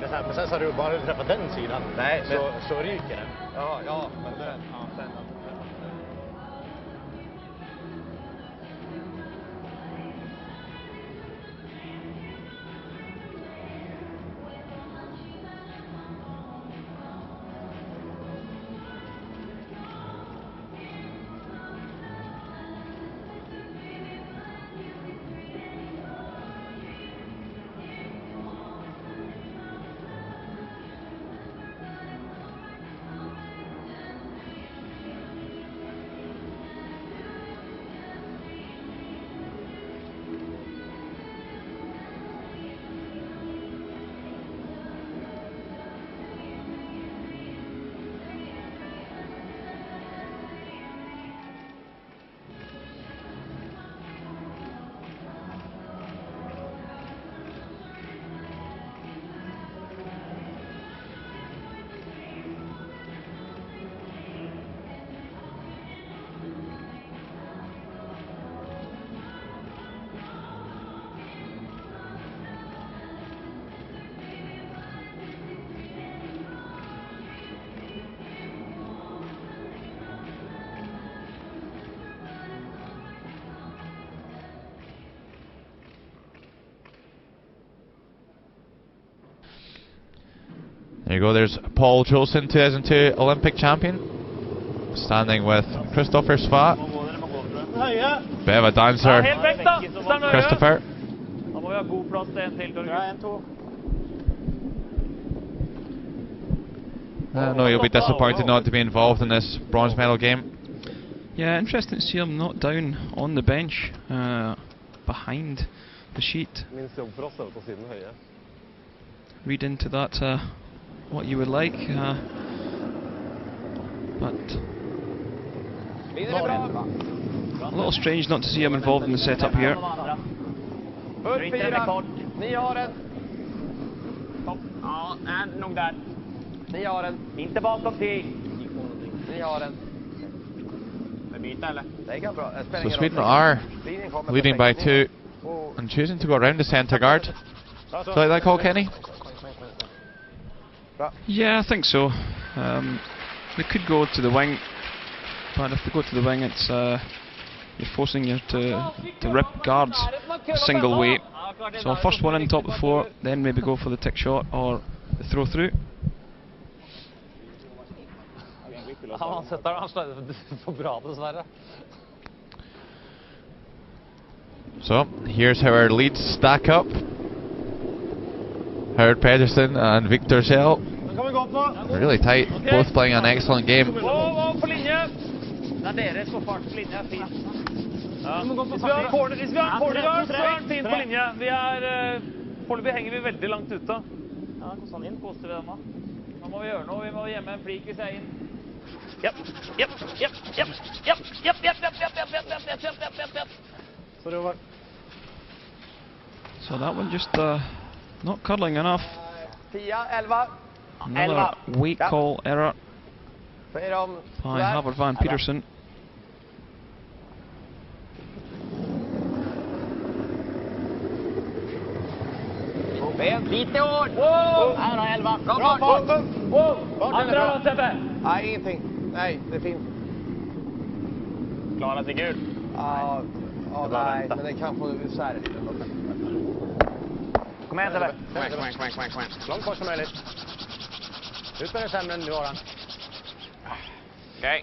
S4: Men sen sa du bara träffa den sidan. Nej, så ryker den. Ja, men den.
S2: There you go, there's Paul Jolson, 2002 Olympic champion, standing with Christopher Svat. Bit of a dancer, Christopher. I know you'll be disappointed not to be involved in this bronze medal game.
S1: Yeah, interesting to see him not down on the bench, behind the sheet. Read into that what you would like, but a little strange not to see him involved in the setup here.
S2: So Sweden are leading by 2 and choosing to go around the centre guard. Do you like that call, Kenny?
S1: Yeah, I think so. They could go to the wing, but if they go to the wing, it's you're forcing you to rip guards a single way. So first one in top of the four, then maybe go for the tick shot or the throw through.
S2: So, here's how our leads stack up. Howard Pedersen and Victor Schell. Really tight, both playing an excellent game.
S7: På linje! Det deres på fart. Linje fint. Hvis vi har en corner, så er det fint på linje. Foreløpig henger vi veldig langt ute. Ja, koster han inn, koster vi den da. Nå må vi gjøre noe, vi må gjemme en flik hvis jeg er inn. Japp.
S1: So that one just not cuddling enough.
S5: 10-11.
S1: Another weight call error by Havard Van Petersen.
S5: Lite år! Här har 11. Bra fart! Andra Sebbe! Nej, ingenting. Nej, det finns.
S7: Klara sig gul.
S5: Ja, nej, men det kan få isär lite. Kom igen Sebbe. Kom igen. Långt bort som möjligt. Ut med den sämre än du har den.
S7: Okay.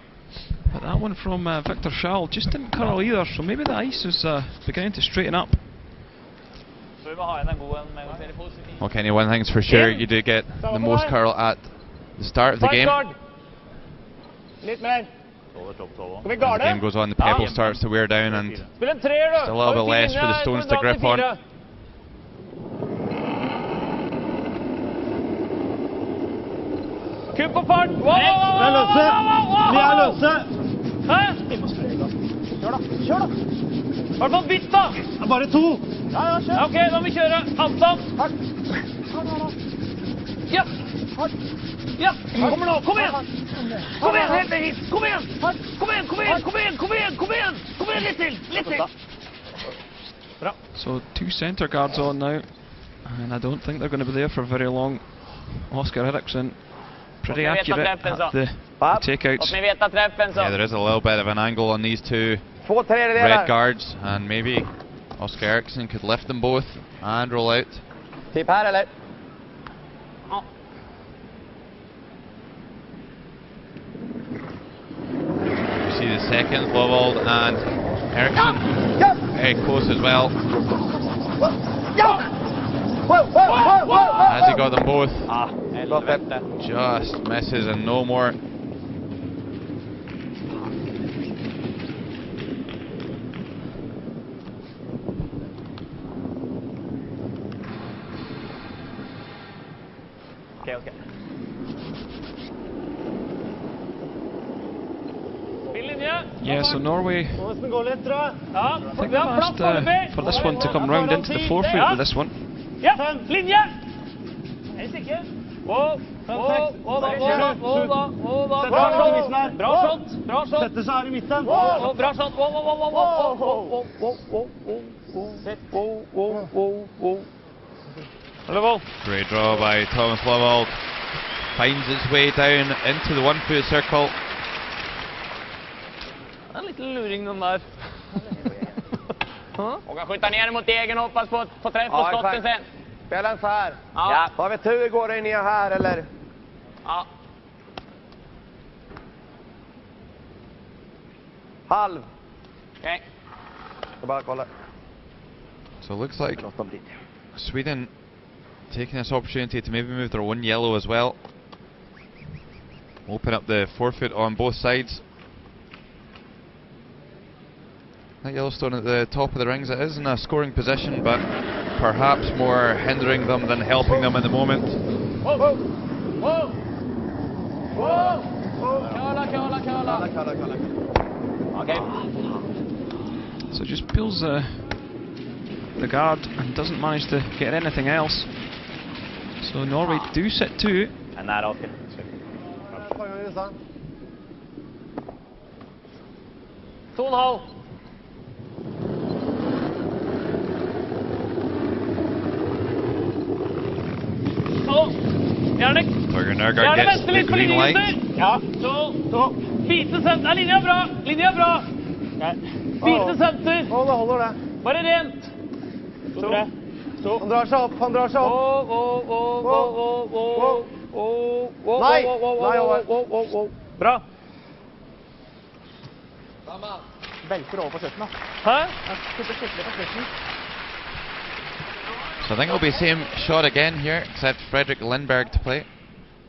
S1: But that one from Victor Schall just didn't curl either, so maybe the ice is beginning to straighten up.
S2: Well, Kenny, one thing's for sure, you do get the most curl at the start of the game. As the game goes on, the pebble starts to wear down and just a little bit less for the stones to grip on.
S7: Kupp på fart! Wow! Vi er løse! Hæ? Kjør da! Hva er det for bitt da? Bare to! Ja, kjør! Ok, da må vi kjøre. Anton! Ja! Ja! Kommer nå, kom igjen! Kom igjen, helt hit! Kom igjen! Kom igjen, litt til! Bra.
S1: So 2 center guards on now, and I don't think they're going to be there for very long. Oscar Eriksson pretty accurate at the takeouts.
S2: Yeah, there is a little bit of an angle on these two red guards, and maybe Oscar Eriksson could lift them both and roll out.
S5: Tipp här eller?
S2: You see the second leveled, and Eriksson very close as well. Has he got them both? Just misses and no more.
S7: Okay.
S1: Yeah, so Norway, I think they've asked for this one to come round into the forefront with this one.
S7: Ja, linje! Helst ikke. Bra shot. Sette seg her i midten. Bra shot.
S2: Great draw by Thomas Levold. Finds its way down into the 1 foot circle.
S7: Det en liten luring den der. Och kan skjuta ner mot egen och hoppas på träff på skotten sen.
S5: Spela den så här. Ja. Har vi tur går det ner här eller?
S7: Ja.
S5: Halv.
S7: Okej.
S5: Jag bara kolla.
S2: So it looks like Sweden taking this opportunity to maybe move their one yellow as well. Open up the forefoot on both sides. That Yellowstone at the top of the rings, it is in a scoring position, but perhaps more hindering them than helping them at the moment.
S7: Okay.
S1: So just pulls the guard and doesn't manage to get anything else. So Norway do set 2.
S7: And that okay. Two and a half.
S2: Torger Nørgaard gets the green light.
S7: Ja, så. Fise senter. Linja er bra. Fise senter.
S5: Holder det.
S7: Bare rent. 2-3.
S5: Han drar sig upp, han drar sig upp. Nej! Nej,
S7: Bra.
S4: Velter over på slutten da.
S7: Hæ?
S4: Jeg sitter skikkelig på slutten.
S2: So I think it'll be same shot again here, except Fredrik Lindberg to play.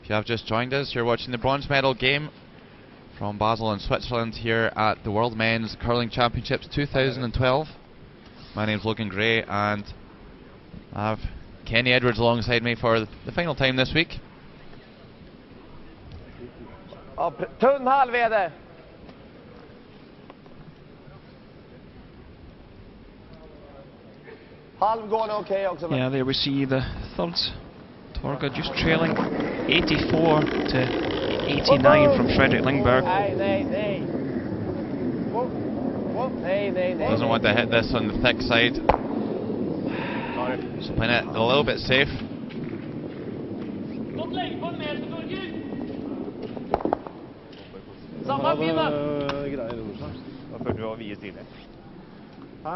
S2: If you have just joined us, you're watching the bronze medal game from Basel in Switzerland here at the World Men's Curling Championships 2012. My name's Logan Gray and I have Kenny Edwards alongside me for the final time this week.
S5: Ja, tunn halv är det. Halv går det okej också.
S1: Yeah, there we see the thirds. Torga just trailing 84 to 89 from Fredrik Lindberg.
S5: Nej, nej, nej. Nej, nej, nej.
S2: Doesn't want to hit this on the thick side. So playing it a little bit safe.
S7: Samma pinne!
S4: Da følte vi var vie tidlig.
S5: Hæ?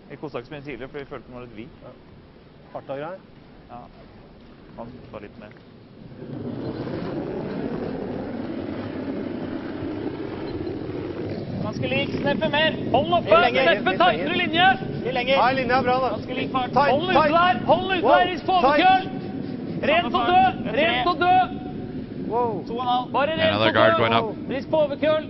S4: Jeg koste ikke så mye tidligere, for vi følte den var litt vid.
S5: Fart og greier?
S4: Ja. Han var litt mer.
S7: Ganske lik, sneffe mer. Hold oppe, sneffe tightere linje.
S5: Nei, linja er bra da.
S7: Ganske lik fart. Hold den ute der, hold den ute der i spåvekøl. Rent og død, rent og død. Bare
S2: Another
S7: rent
S2: guard
S7: og
S2: going up.
S7: død. I spåvekøl.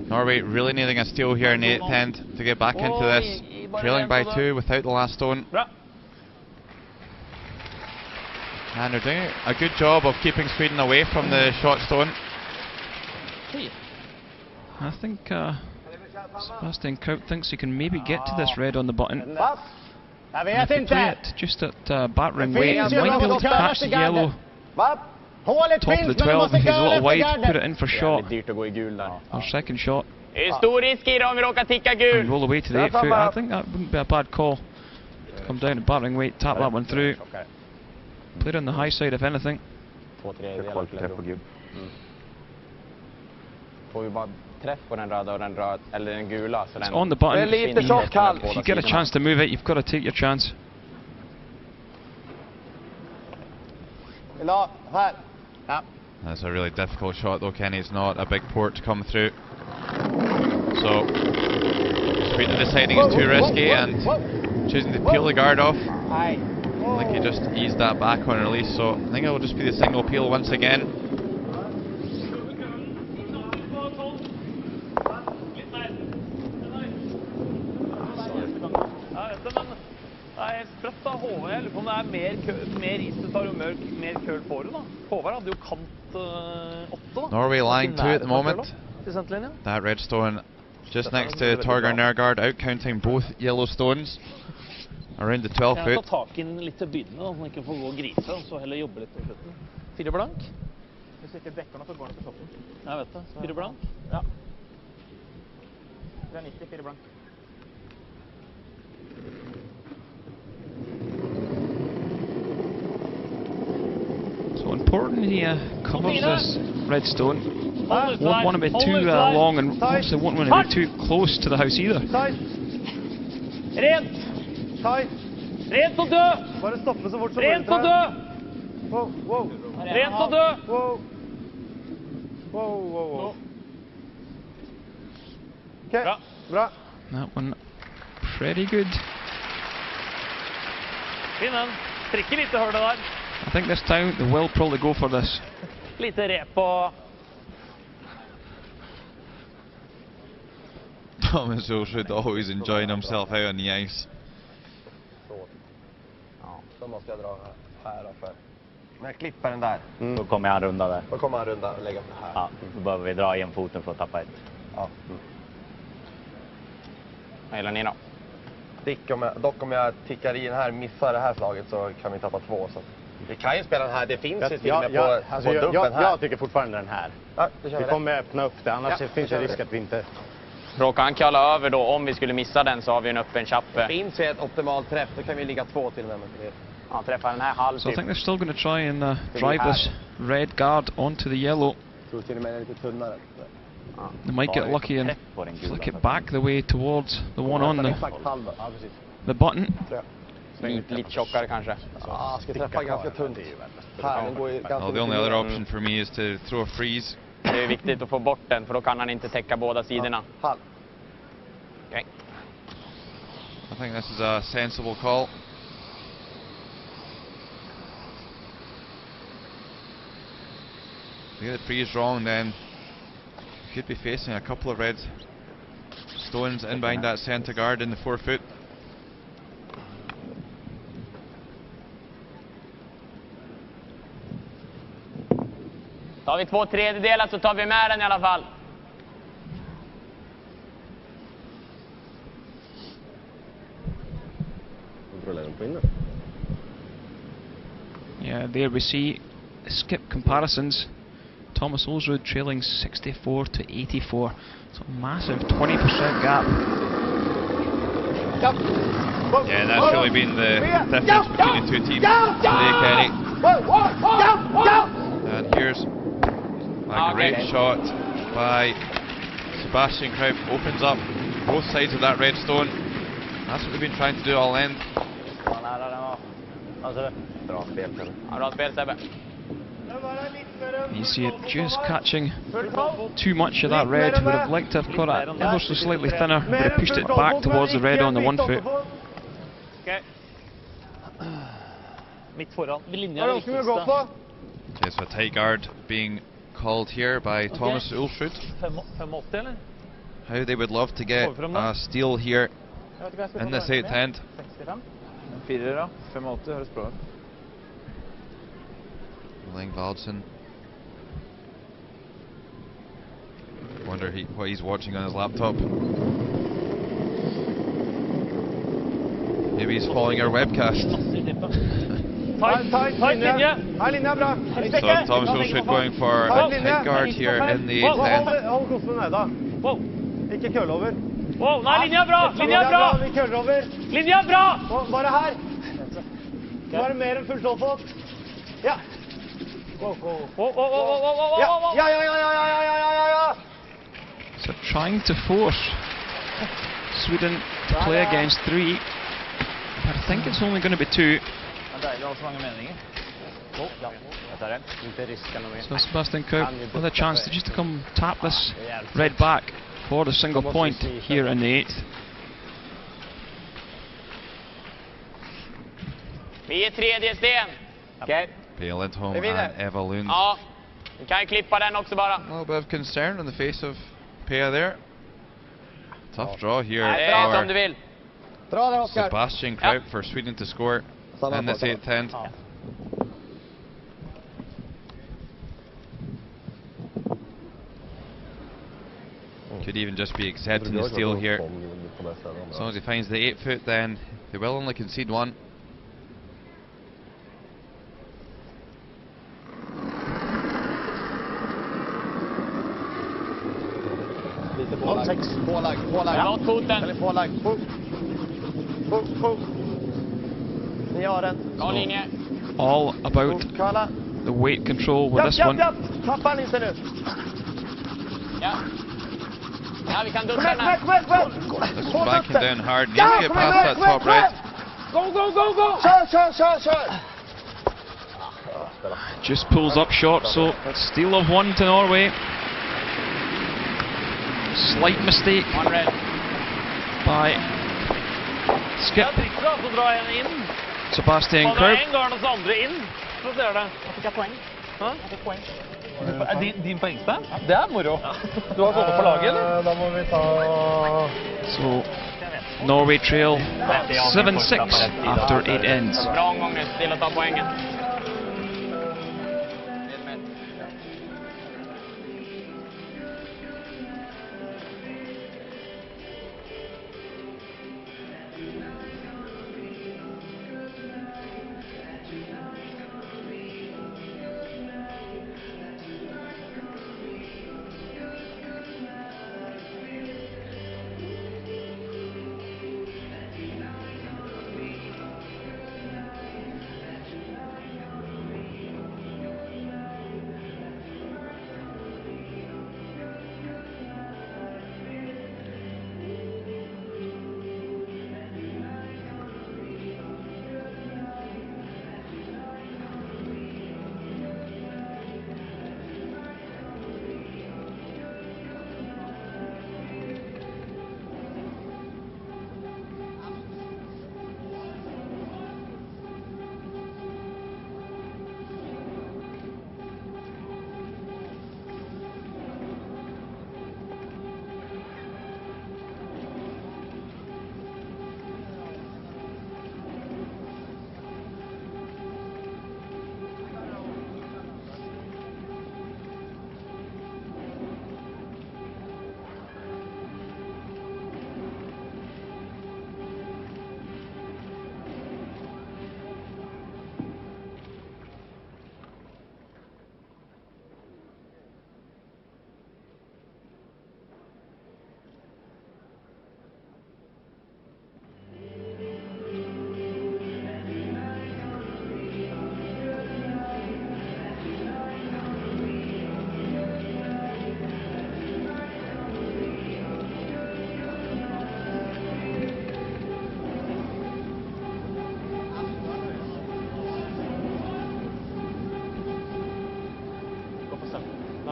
S2: Norway really needing a steal here in the 8th end to get back into this. Trailing by 2 without the last stone.
S7: Bra.
S2: And they're doing a good job of keeping Sweden away from the short stone.
S1: I think Sebastian Kraut thinks he can maybe get to this red on the button.
S5: Jag
S1: If
S5: vet
S1: he play
S5: inte.
S1: it just at battering weight, he might be able to catch the yellow
S5: Hålet
S1: top of
S5: finns,
S1: the
S5: men du
S1: 12
S5: måste
S1: if he's a
S5: gå
S1: little
S5: efter
S1: wide, put it
S5: garden.
S1: in for
S6: Det är
S1: shot,
S6: jävligt dyrt att gå i gul där.
S1: or second shot,
S6: Det är stor risk i det om vi råkar ticka
S1: and
S6: gul.
S1: roll away to the 8 foot. I think that wouldn't be a bad call. Come down to battering weight, tap that one through, put it on the high side if anything.
S6: 2-3 träff på gul. Får vi bara träff på den röda och den röda, eller den gula. Så
S1: It's
S6: den
S1: on the button.
S5: lite tjockkallt.
S1: If you get a chance to move it, you've got to take your chance.
S5: Ja, här.
S2: That's a really difficult shot though, Kenny. It's not a big port to come through. So Sweden deciding it's too risky and choosing to peel the guard off.
S5: Nej.
S2: I think he just eased that back on release, so I think it will just be the single peel once again.
S7: Det er sprøtt da, Håvard. Jeg lurer på om det er mer is du tar og mer køl får du da. Håvard hadde jo kant 8 da.
S2: Norway lying 2 at the moment.
S7: Til senterlinja.
S2: That red stone just next to Torgar Nergard, out counting both yellow stones around the 12
S7: Jeg har
S2: foot.
S7: tatt tak inn litt til begynnelsen, da, så man ikke får gå og grise, og så heller jobbe litt på slutten. 4 blank?
S4: Hvis du ikke dekker den, så går den til toppen.
S7: Jeg vet det. 4 blank? Ja.
S4: Det er 94 blank.
S1: So important he covers this red stone.
S7: Hold ut
S1: Won't
S7: der.
S1: want to be
S7: Hold
S1: too
S7: ut der.
S1: long, and obviously won't want to be too close to the house either.
S5: Tight.
S7: Rent!
S5: Tight.
S7: Rent og død!
S5: Bare stoppe så fort som
S7: Rent og død!
S5: Wow, wow.
S7: Rent og død!
S5: Wow. Wow, wow, wow. Okay.
S7: Bra.
S5: Bra.
S1: That one pretty good.
S7: Fin den. Strikker litt i hølet der.
S1: I think this time they will probably go for this.
S7: Lite rep og...
S2: Thomas should always enjoying himself out on the ice.
S5: Så måste jag dra här för. När jag klipper den där.
S4: Då kommer jag runda där.
S5: Då kommer han runda och lägga den här.
S4: Ja, då behöver vi dra igen foten för att tappa ett.
S5: Ja.
S6: Vad gillar ni då?
S5: Dock om jag tickar i den här, missar det här slaget, så kan vi tappa 2. Så vi kan ju spela den här, det finns ju till och med på duppen här.
S4: Jag tycker fortfarande den här.
S5: Ja, det kör
S4: Vi
S5: vi
S4: kommer öppna upp det, annars
S5: Ja,
S4: finns
S5: det
S4: det
S5: kör
S4: risk
S5: vi.
S4: att vi inte...
S6: Råkar han kalla över då, om vi skulle missa den så har vi en öppen
S5: Det
S6: chappe.
S5: finns ju ett optimalt träff, då kan vi ligga 2 till och med.
S6: Han träffar den här halv
S1: So I
S6: typ.
S1: think they're still going to try and drive this red guard onto the yellow.
S5: Jag tror till och med den är lite tunnare.
S1: They might get lucky and flick it back the way towards the one on
S5: Exakt halva. Ja, precis.
S1: the button.
S5: Tror jag.
S6: lite tjockare kanske.
S5: Ja, ska träffa ganska tunt. Här, den går ju ganska
S2: The only other option for me is to throw a freeze.
S6: Det är viktigt att få bort den, för då kan han inte täcka båda sidorna.
S5: Här.
S6: Okay.
S2: I think this is a sensible call. If you get the freeze wrong, then you could be facing a couple of red stones in behind that centre guard in the 4-foot.
S6: Tar vi 2/3 så tar vi med den i alla fall.
S1: Yeah, there we see skip comparisons. Thomas Olsrud trailing 64 to 84. So massive 20% gap.
S2: Yeah, that's really been the difference between the two teams today, Kenny. And here's a great shot by Sebastian Kraut. Opens up both sides of that red stone. That's what we've been trying to do all end.
S5: Bra spel, Sebbe.
S6: Bra spel, Sebbe.
S1: You see it just catching too much of that red. Would have liked to have caught it ever so slightly thinner, but have pushed it back towards the red on the 1 foot.
S7: Okay. Mitt foran. Linja er viktigste.
S2: Okay, so a tight guard being called here by Thomas Ulsrud.
S7: 85, eller?
S2: How they would love to get a steal here in this 8th end.
S4: 4, da. 85 høres bra ut.
S2: Lang Valdsen. Wonder what he's watching on his laptop. Maybe he's following our webcast.
S7: Tight linje.
S2: So Thomas Ulsrud going for a tight guard here in the 8th end.
S5: Hold kosten ned da. Ikke køll over.
S7: Wow, nei, linja er bra! Linja er bra!
S5: Vi køller over.
S7: Linja er bra!
S5: Bare her. Bare mer enn full stålfot. Ja. Ja.
S1: So trying to force Sweden to play against 3. But I think it's only going to be 2. So Sebastian Kraut with a chance to just to come tap this red back for the single point here in the 8th.
S6: Vi är 3:e sten. Okej.
S2: Pia Lindholm and Eva Lund.
S6: Ja, vi kan ju klippa den också bara.
S2: A little bit of concern on the face of Pia there. Tough draw here
S6: Dra som du vill.
S5: Dra
S2: Sebastian Kraut for Sweden to score in this 8th end. Could even just be accepting the steal here. As long as he finds the 8 foot, then they will only concede 1.
S1: All about the weight control with this one.
S6: Ja, vi kan dutta den här.
S2: This one backing down hard. Needs to get past that top red.
S5: Go! Kör!
S1: Just pulls up short, so steal of 1 to Norway. Slight mistake by Skip. Sebastian Kraut.
S7: Din poengspenn? Det er moro. Du har gått på laget, eller?
S5: Da må vi ta...
S1: So Norway trail 7-6 after 8 ends.
S6: Bra omgångar till att ta poängen.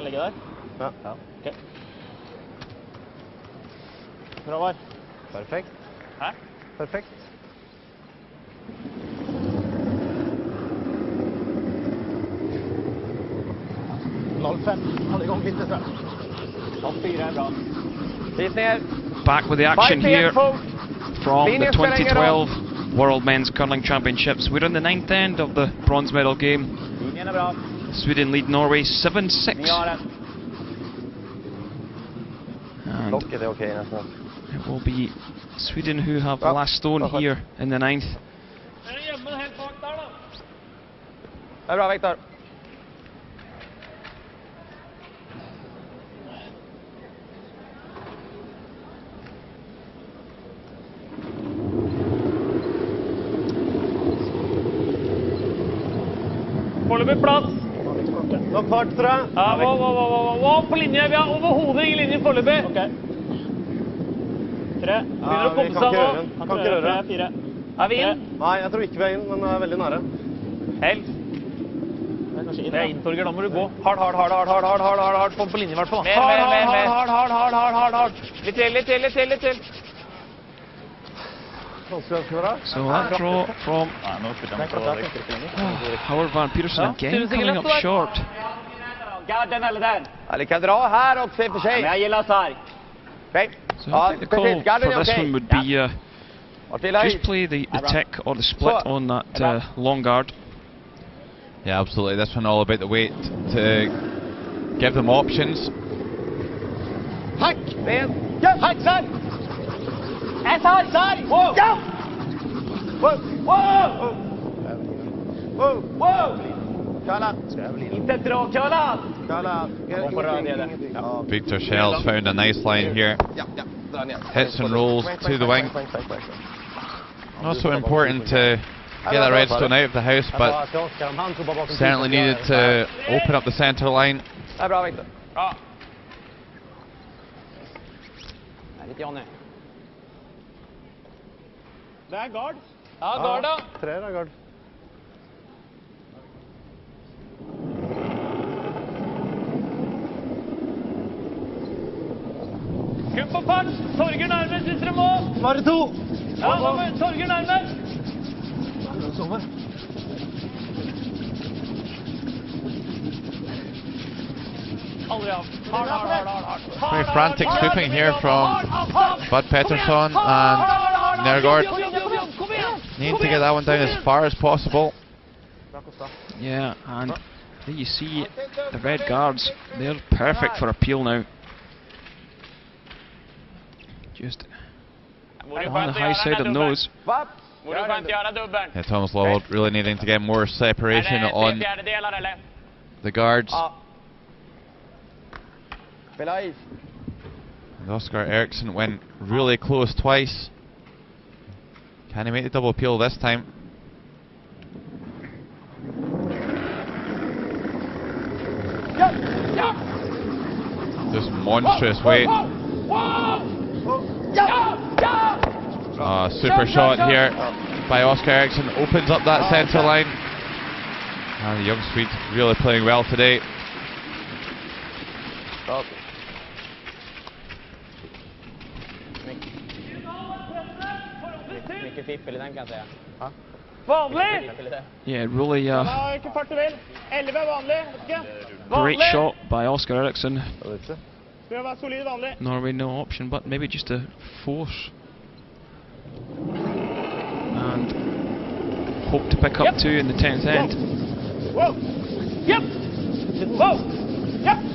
S4: Kan ligge der?
S5: Ja.
S4: Ja, ok. Bra var.
S5: Perfekt.
S4: Hæ?
S5: Perfekt.
S4: Hadde gått fint, tror jeg. Topp 4 bra.
S5: Vis ner.
S1: Back with the action here
S5: Fot.
S1: from the
S5: Linjen spelar ingen roll.
S1: 2012 World Men's Curling Championships. We're in the 9th end of the bronze medal game.
S4: Linjen bra.
S1: Sweden lead Norway 7-6.
S4: Ni har den.
S1: And
S5: Locket är okej nästan.
S1: it will be Sweden who have the last stone here in the 9th.
S7: Hjemme helt bak der, da.
S5: Det är bra, Viktor.
S7: Foreløpig plass.
S5: Nok fart, tror jeg.
S7: Ja, wow, på linje. Vi har overhodet ingen linje foreløpig.
S4: Ok. 3.
S7: Begynner å komme seg nå.
S5: Kan ikke røre.
S4: 4.
S7: Er vi inn?
S5: Nei, jeg tror ikke vi er inn, men det er veldig nære.
S7: Hell.
S4: Det er kanskje inn,
S7: Vi er inn, Torger. Da må du gå. Hard. Få den på linje i hvert fall.
S6: Mer.
S7: Hard.
S6: Litt til.
S1: So that draw from Howard Van Peterson again coming up short.
S4: Garden eller den?
S5: Eller kan dra här också i och för sig.
S4: Men jag gillar sarg.
S5: Okej.
S1: So I think the call for this one would be just play the tick or the split on that long guard.
S2: Yeah, absolutely. This one all about the weight to give them options.
S5: Hack! Ben! Hack, sarg!
S4: Sarg!
S5: Wow! Kalla!
S4: Inte dra Kalla!
S5: Kalla!
S2: Victor Schell's found a nice line here.
S5: Dra ner.
S2: Hits and rolls to the wing. Also important to get that redstone out of the house, but certainly needed to open up the centre line.
S5: Det är bra, Victor.
S4: Bra. Nej, lite Jonny. Det är guard.
S7: Ja, guard da.
S5: 3 där, guard.
S7: Kun på fart. Torger nærmest hvis dere må.
S5: Bare 2.
S7: Ja, nå må Torger nærmest. Aldri av. Hard.
S2: Very frantic scooping here from Bud Pettersson and Nergård. Need to get that one down as far as possible.
S1: Yeah, and there you see the red guards. They're perfect for a peel now. Just on the high side of the nose.
S6: Borde skönt göra dubbeln.
S2: Yeah, Thomas Lowold really needing to get more separation on
S6: Fjärdedelar eller?
S2: the guards.
S5: Spela is.
S2: And Oscar Eriksson went really close twice. Can he make the double peel this time? Just monstrous weight. Super shot here by Oscar Eriksson. Opens up that centre line. And the young Swede really playing well today.
S4: Mycket fiffel i den kan jag säga.
S7: Vanlig.
S1: Yeah, really
S7: Vilken fart du vill. 11 vanlig.
S1: great shot by Oscar Eriksson.
S7: Ska jag vara solid vanlig?
S1: Norway no option, but maybe just a force. And hope to pick up 2 in the 10th end.
S7: Whoa. Yep. Whoa.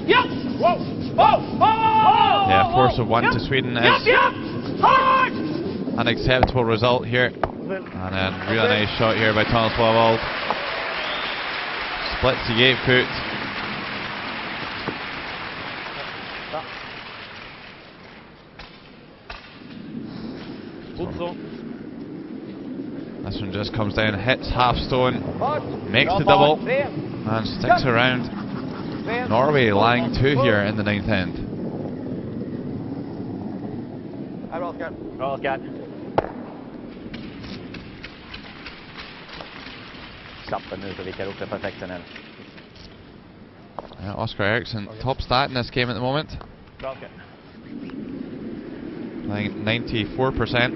S7: Yep. Whoa.
S2: Yeah, force of 1 to Sweden is
S7: Hard.
S2: an acceptable result here. And then really nice shot here by Thomas Lowold. Splits the gate foot. This one just comes down, hits half stone, makes the double, and sticks around. Norway lying 2 here in the 9th end.
S4: Bra Oskar. Klappen nu så vickar upp den perfekt sen.
S2: Oscar Eriksson top stat in this game at the moment. Playing 94%.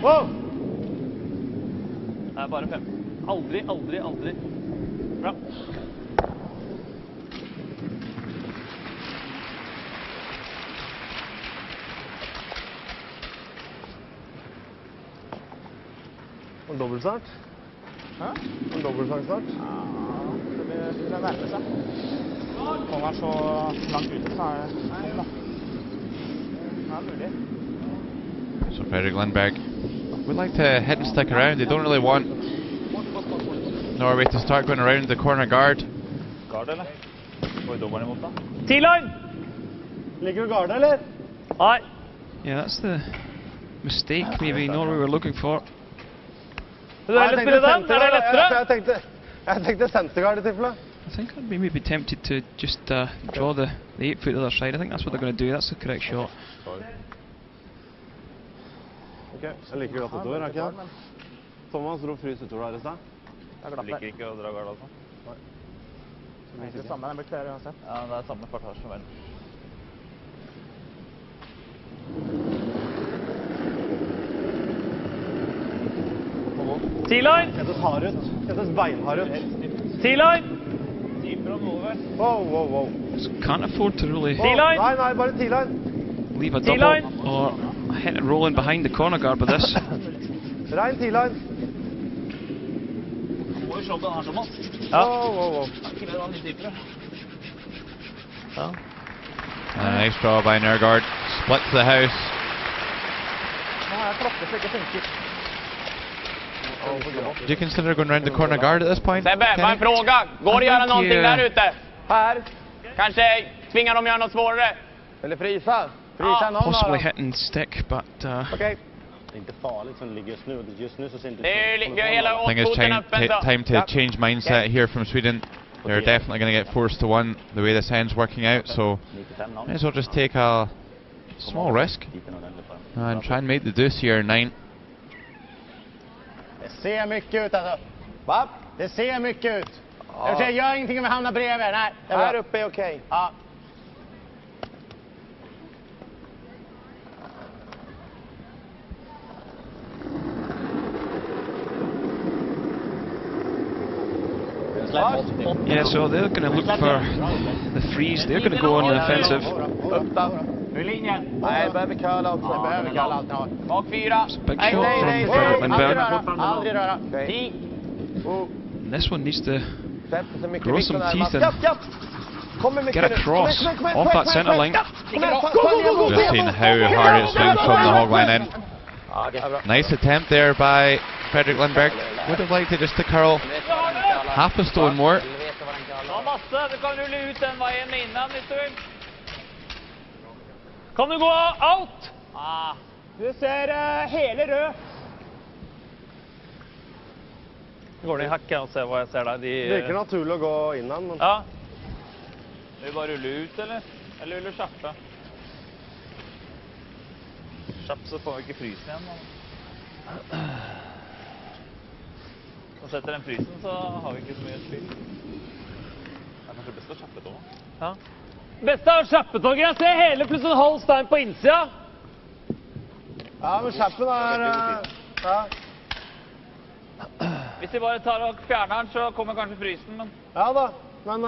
S7: Wow! Det er bare 5. Aldri. Bra.
S5: En dobbeltstart?
S4: Hæ?
S5: En dobbeltstart snart?
S4: Ja, det nærmer seg. Når man er så langt ute, så er det da. Det er mulig.
S2: So Fredrik Lindberg would like to head and stick around. They don't really want Norway to start going around the corner guard.
S4: Guard, eller? Får vi dobbelen imot da?
S7: T-line!
S5: Ligger du garde, eller?
S7: Nei.
S1: Yeah, that's the mistake maybe Norway were looking for.
S7: Vil du heller spille den? Er det lettere?
S5: Jeg tenkte senterguard i tilfelle.
S1: I think I'd maybe be tempted to just draw the 8 foot to the other side. I think that's what they're going to do. That's the correct shot.
S5: Ok, jeg liker glatt utover, ikke det? Thomas dro frys utover der i sted.
S4: Jeg liker ikke å dra guard altså. Nei. Det er det samme, den blir klar uansett. Ja, det er samme fartasje som vel.
S7: T-line!
S5: Jeg tar hard ut. Jeg tar beinhard ut.
S7: T-line!
S5: Wow.
S1: Can't afford to really
S7: T-line!
S5: Nei, bare T-line.
S1: leave a
S7: T-line.
S1: double or hit it rolling behind the corner guard with this.
S5: Rein T-line.
S4: Må jo slå på den her, Thomas.
S7: Ja.
S5: Wow.
S4: Ikke det var litt dypere.
S7: Ja.
S2: Nice draw by Nergard. Split to the house.
S4: Nå har jeg klokke så ikke funker.
S2: Do you consider going around the corner guard at this point?
S6: Sebbe, bara en fråga. Går det att göra någonting där ute?
S5: Här.
S6: Kanske tvinga dem att göra något svårare?
S5: Eller frysa. Frysa någon
S1: Possibly
S5: av
S1: hit and stick, but
S5: Okej. Det är inte farligt som det ligger just nu. Just nu så ser inte
S6: Det är ju hela
S2: I think it's
S6: åtfoten öppen så.
S2: time to change mindset here from Sweden. They're definitely going to get forced to one the way this end's working out, so may as well just take a small risk and try and make the deuce here, 9.
S5: Det ser mycket ut alltså. Va? Det ser mycket ut. Jag säger, gör ingenting om vi hamnar bredvid. Nej, här uppe är okej. Ja.
S1: yeah, so they're going to look for the freeze. They're going to go on the offensive.
S5: Upp då.
S6: Ur linjen.
S5: Nej, behöver kalla också. Behöver kalla allt nu.
S6: Bak 4.
S1: Big shot from Fredrik Lindberg.
S5: Aldrig röra.
S6: 10.
S1: And this one needs to
S5: Sätter sig mycket
S1: grow
S5: vikt
S1: some
S5: på den här.
S1: teeth
S5: Japp,
S1: and
S5: japp. Kommer mycket
S1: get
S5: nu.
S1: across
S5: Kom igen,
S1: off that centre line.
S2: Just seeing how hard it swings from the hog line in. Nice attempt there by Fredrik Lindberg. Would have liked it just to curl half a stone more.
S7: Ja, masse. Du kan rulle ut den veien med innan hvis du vil. Kan du gå out?
S4: Du ser hele rød.
S7: Går ned i hack og ser hva jeg ser der.
S5: Det virker naturlig å gå innan, men...
S7: Ja. Vil vi bare rulle ut, eller? Eller vil du kjappe? Kjapp, så får vi ikke frysen igjen. Så setter den frysen, så har vi ikke så mye spill. Det er kanskje best å kjappe tog. Ja. Best av kjappetoget. Jeg ser hele pluss en halv stein på innsida.
S5: Ja, men kjappen er... Ja.
S7: Hvis de bare tar og fjerner den, så kommer kanskje frysen, men...
S5: Ja da, men...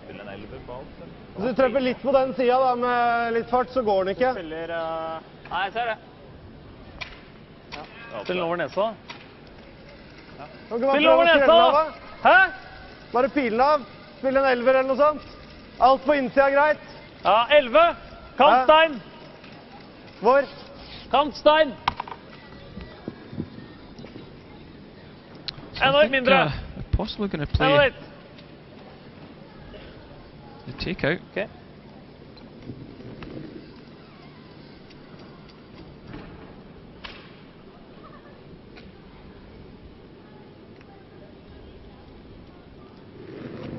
S7: Spiller en 11 på alt, eller?
S5: Hvis du treffer litt på den siden da, med litt fart, så går den ikke.
S7: Spiller... Nei, jeg ser det. Spill den over nesa. Spill over nesa! Hæ?
S5: Bare pilen av. Spill en 11 eller noe sånt. Alt på innsida er greit.
S7: Ja, 11. Kantstein.
S5: Hvor?
S7: Kantstein. Enda litt mindre.
S1: Possibly going to
S7: Enda
S1: play
S7: litt.
S1: the takeout.
S7: Okay.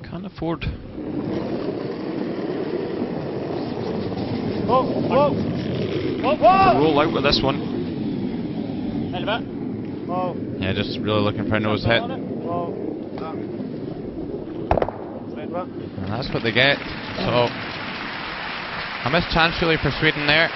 S1: Can't afford.
S5: Wow.
S1: roll out with this one.
S4: 11.
S2: Yeah, just really looking for a nose hit. And that's what they get. So a missed chance really for Sweden there.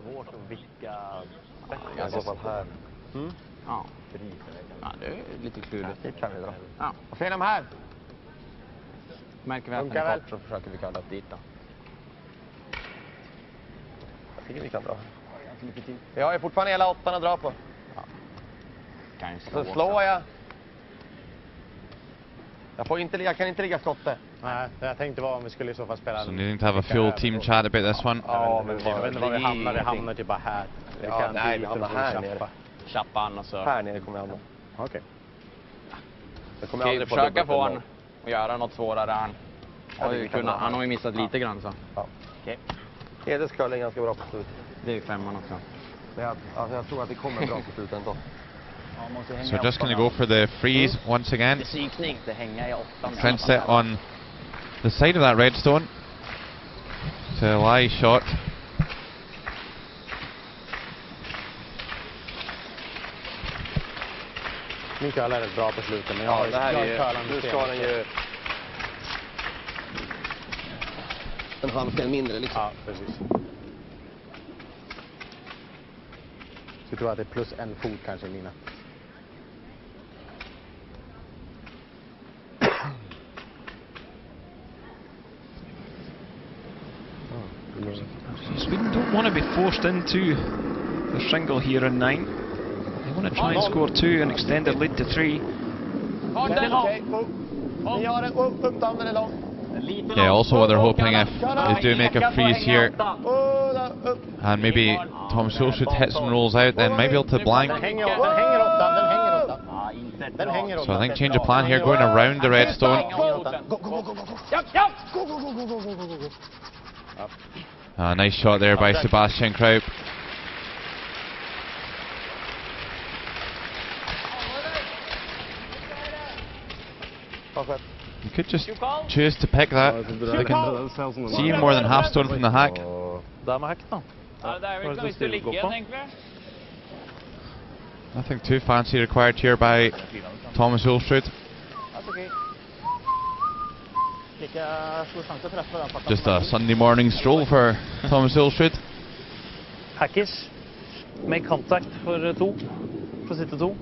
S5: Svårt att vicka i så fall här.
S6: Ja. Ja, det är lite klurigt.
S5: Det kan vi dra.
S6: Ja.
S5: Vad fel är de här?
S6: Märker vi att den är kort så försöker vi kalla upp dit då.
S5: Jag tycker vi kan dra. Vi har ju fortfarande hela 8 att dra på.
S6: Ja. Kan ju
S5: Så slår jag. Jag kan inte ligga skottet.
S4: Nej, jag tänkte vad om vi skulle i så fall spela.
S2: So needing to have a full team chat about this one.
S5: Ja, men
S4: jag vet inte var vi hamnar. Det hamnar typ bara här.
S5: Ja, nej, vi hamnar här nere.
S6: Chappan och så.
S5: Här nere kommer jag hamna.
S4: Okej.
S5: Jag kommer
S6: Vi
S5: aldrig få
S6: försöka
S5: dubbelt
S6: få
S5: med
S6: han att göra något svårare. Han har ju missat lite grann så.
S5: Ja.
S6: Okej.
S5: Edins curling är ganska bra på slut.
S6: Det är ju 5:an också.
S5: Jag tror att det kommer bra på slut ändå.
S2: So just going to go for the freeze once again. Trying to set on the side of that redstone. To a lie shot.
S4: Min curl är rätt bra på slutet, men
S5: Ja, det här är nu ska den ju en halvsten mindre liksom.
S4: Ja, precis. Så jag tror att det är plus en fot kanske i mina.
S1: Sweden don't want to be forced into the shingle here in 9. They want to try and score 2 and extend their lead to 3.
S2: Yeah, also what they're hoping if they do make a freeze here, and maybe Tom Solskjaer hits and rolls out, then might be able to blank. So I think change of plan here, going around the redstone. Nice shot there by Sebastian Kraup. You could just choose to pick that. They can see more than half stone from the hack. Nothing too fancy required here by Thomas Ulstrud. Just a Sunday morning stroll for Thomas Ulstrud.
S7: Hackers. Make contact for 2. For sitte 2.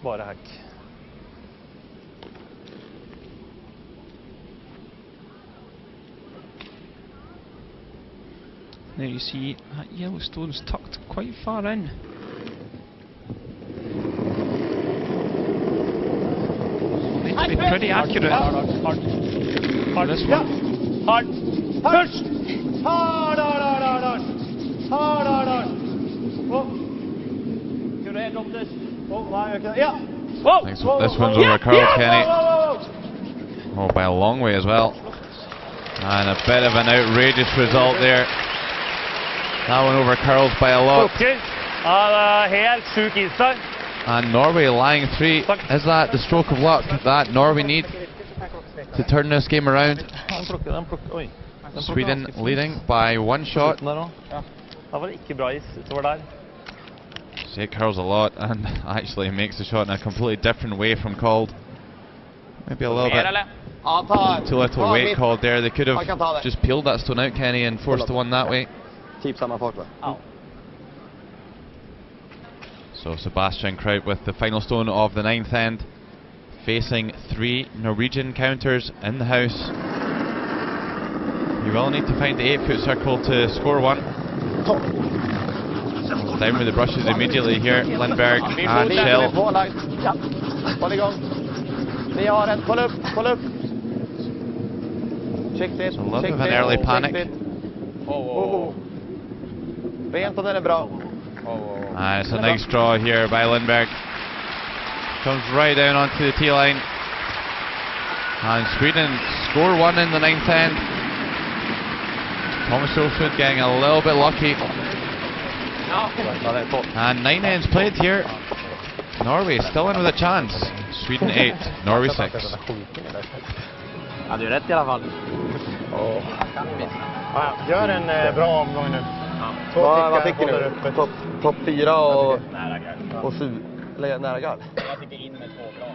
S7: Bare hack.
S1: There you see that yellow stone's tucked quite far in. Need to be pretty accurate.
S7: Hard.
S1: This one.
S7: Hard. Push! Hard. Good head up this. Yeah. Whoa.
S2: This one's over Carl Kenny. Oh, by a long way as well. And a bit of an outrageous result there. That one over Carl's by a lot.
S7: Helt sjuk is der.
S2: And Norway lying 3. Is that the stroke of luck that Norway need to turn this game around? Sweden leading by 1 shot.
S7: Da var det ikke bra is utover der.
S2: See, Carl's a lot and actually makes the shot in a completely different way from called. Maybe a little bit too little weight called there. They could have just peeled that stone out, Kenny, and forced the one that way. So Sebastian Kraup with the final stone of the 9th end, facing 3 Norwegian counters in the house. You will need to find the 8-foot circle to score 1. Down with the brushes immediately here, Lindberg and Shell. So a little bit of an early panic. It's a nice draw here by Lindberg. Comes right down onto the tee line. And Sweden score 1 in the 9th end. Thomas Solsrud getting a little bit lucky. And 9 ends played here. Norway still in with a chance. Sweden 8, Norway 6.
S4: Ja, du är rätt i alla fall. Gör en bra omgång nu.
S5: Vad tycker du? Topp 4 och 7, eller nära gard?
S6: Jag tycker in med 2 bra.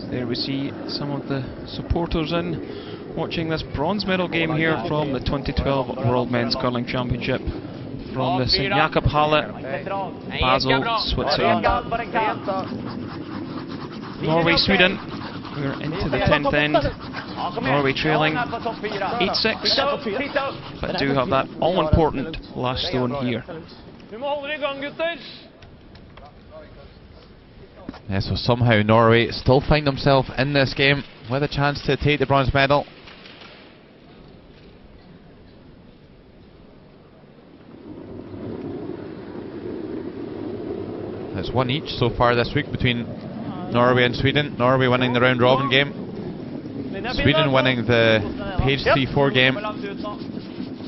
S1: There we see some of the supporters in watching this bronze medal game here from the 2012 World Men's Curling Championship from the St. Jakob Halle, Basel, Switzerland. Norway, Sweden, we're into the 10th end. Norway trailing 8-6, but do have that all-important last stone here.
S2: Yeah, so somehow Norway still find themselves in this game with a chance to take the bronze medal. It's 1 each so far this week between Norway and Sweden. Norway winning the round robin game, Sweden winning the page 3-4 game,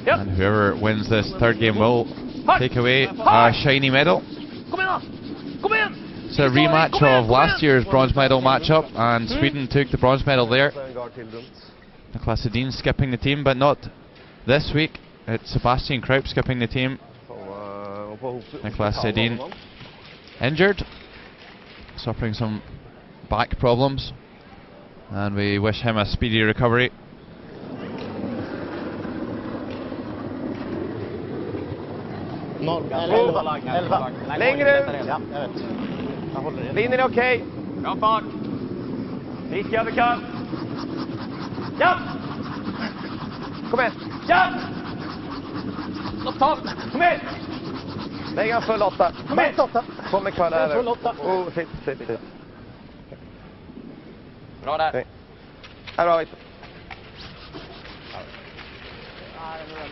S2: and whoever wins this third game will take away a shiny medal. It's a rematch of last year's bronze medal matchup, and Sweden took the bronze medal there. Niklas Edin skipping the team, but not this week. It's Sebastian Kruip skipping the team. Niklas Edin injured, suffering some back problems, and we wish him a speedy recovery.
S5: Linjen är okej.
S4: Bra fart. Vicka vi kan. Ja!
S5: Kom igen.
S4: Ja! Stopp! Kom igen!
S5: Lägg han full 8.
S4: Kom igen!
S5: Kommer kvar över.
S4: Full 8.
S5: Oh, sitt.
S6: Bra där.
S5: Okay. Här har vi.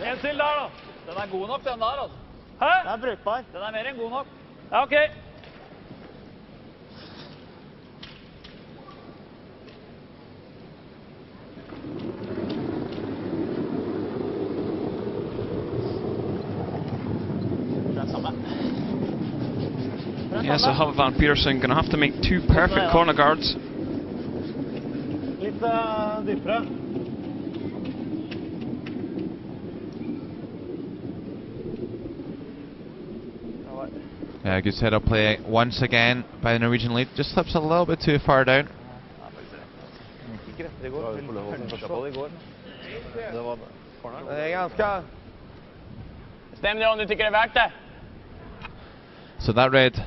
S7: En till där då.
S6: Den är god nog den där alltså.
S7: Hæ?
S4: Den är brukbar.
S6: Den är mer än god nog.
S7: Ja, okej.
S1: Yeah, so Hubba Van Peterson going to have to make 2 perfect corner guards.
S4: Lite djupare.
S2: Yeah, good setup play once again by the Norwegian lead. Just slips a little bit too far down.
S5: Det är ganska...
S6: Stäm dig om du tycker det är värt det.
S2: So that red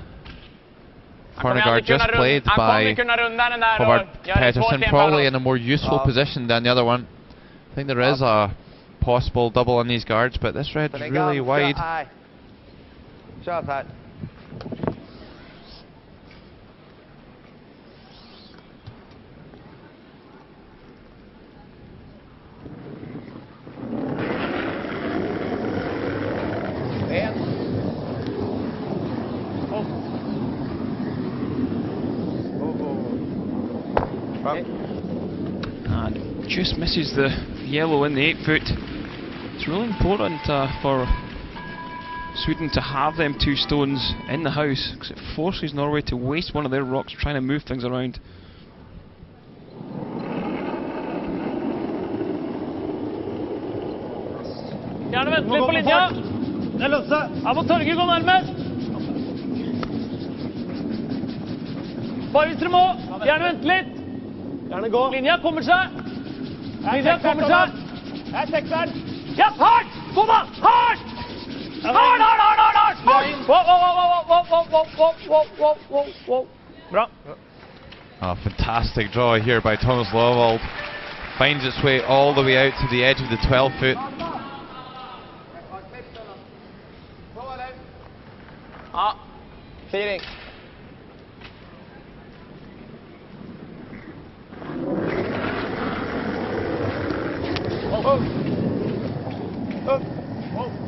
S2: corner guard just played by Hobart Pettersson, probably in a more useful position than the other one. I think there is a possible double on these guards, but this red's really wide.
S5: Kör här.
S1: just misses the yellow in the 8 foot. It's really important for Sweden to have them 2 stones in the house, because it forces Norway to waste one of their rocks trying to move things around.
S7: Gjerne vent litt på linja. Det er løse. Her må Torge gå nærmest. Bare hvis dere må. Gjerne vente litt.
S5: Gjerne gå.
S7: Linja kommer seg. Linja kommer seg.
S5: Jeg er sekseren.
S7: Ja, hardt! Gå da! Hardt! Hardt, hardt, hardt, hardt! Wow. Bra.
S2: A fantastic draw here by Thomas Lovald. Finds its way all the way out to the edge of the 12 foot.
S6: Ja. Firing.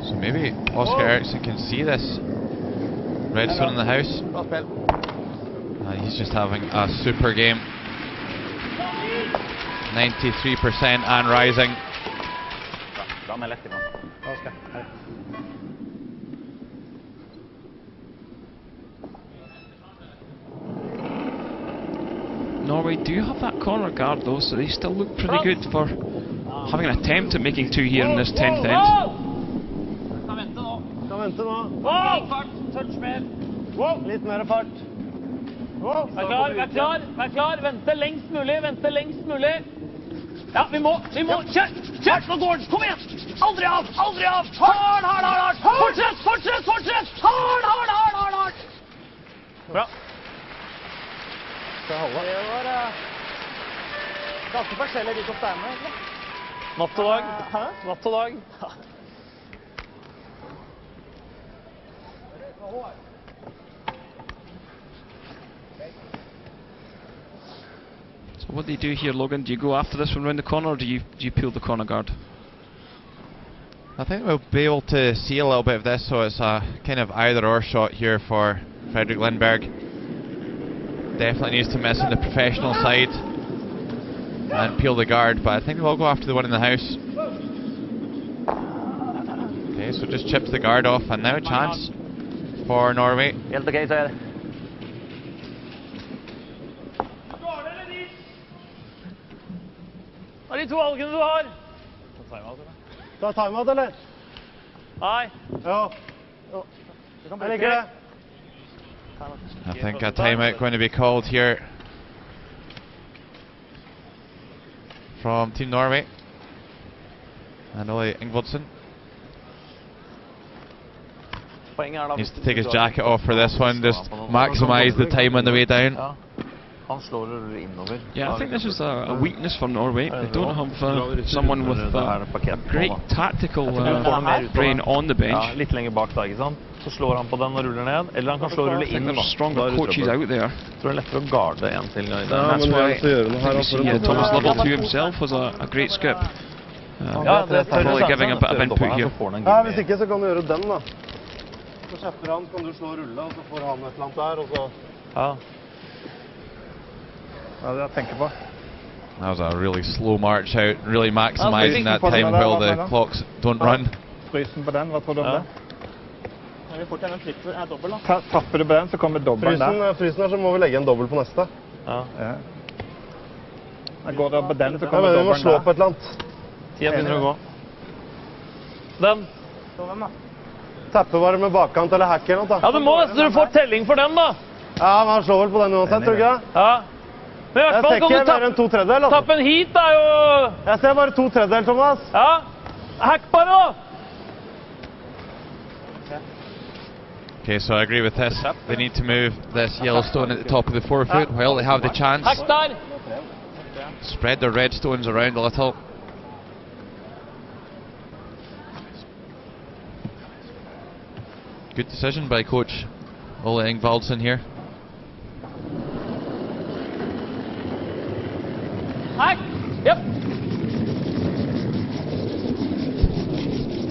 S2: So maybe Oscar Eriksson can see this redstone in the house. He's just having a super game. 93% and rising.
S1: Norway do have that corner guard though, so they still look pretty good for having an attempt at making 2 here in this 10th end.
S7: Kan vente nå.
S5: Kan vente nå.
S7: Litt fart, touch mer.
S5: Litt mer fart.
S7: Vær klar, vente lengst mulig, Ja, vi må, kjør, nå går den, kom igjen! Aldri av! Hard! Fortsett! Hard! Bra.
S5: Det var ganske forskjellig de to steinene, egentlig.
S7: Natt og dag.
S1: So what do you do here, Logan? Do you go after this one round the corner, or do you peel the corner guard?
S2: I think we'll be able to see a little bit of this, so it's a kind of either-or shot here for Fredrik Lindberg. Definitely needs to miss on the professional side and peel the guard, but I think we'll go after the one in the house. Okay, so just chips the guard off, and now a chance for Norway.
S6: Helt okej, så är det.
S7: Hva er de 2 valgene du har?
S5: Ta timeout, eller?
S7: Nei.
S5: Ja. Jeg liker det.
S2: I think a timeout going to be called here from Team Norway and Ole Ingvoldsen. Needs to take his jacket off for this one, just maximise the time on the way down.
S1: Yeah, I think this is a weakness for Norway. They don't have someone with a great tactical brain on the bench.
S7: Litt lenger bak da, ikke sant? Så slår han på den og ruller ned, eller han kan slå og rulle inn.
S1: There's stronger coaches out there.
S7: Så det er lettere å garde en til.
S1: That's why Thomas Lovald 2 himself was a great skip. Probably giving a bit of input here.
S5: Ja, hvis ikke så kan du gjøre den da. Så kjefter han, så kan du slå og rulle, og så får han et eller annet der, og så...
S7: Ja.
S5: Ja, det jeg tenker på.
S2: That was a really slow march out, really maximising that time while the clocks don't run.
S8: Frysen på den, hva tror du om det? Vi får til en trippel, dobbel da. Tapper du på den, så kommer dobbelen der.
S5: Frysen her, så må vi legge en dobbel på neste.
S8: Ja. Går det på den, så kommer dobbelen der. Vi må
S5: slå på et eller annet.
S7: Tiden begynner å gå. Den.
S8: Så den da.
S5: Tappevarme med bakkant eller hack eller noe da.
S7: Ja, du må nesten, du får telling for den da.
S5: Ja, men han slår vel på den uansett, tror du ikke det?
S7: Ja. Men i hvert fall kan du tappe en hit da jo...
S5: Jeg ser bare 2/3, Thomas.
S7: Ja. Hack bare da.
S2: Okay, so I agree with this. They need to move this yellow stone at the top of the 4 foot while they have the chance.
S7: Hack der.
S2: Spread their red stones around a little. Good decision by coach Ole Ingvoldsen here.
S7: Hack. Yep.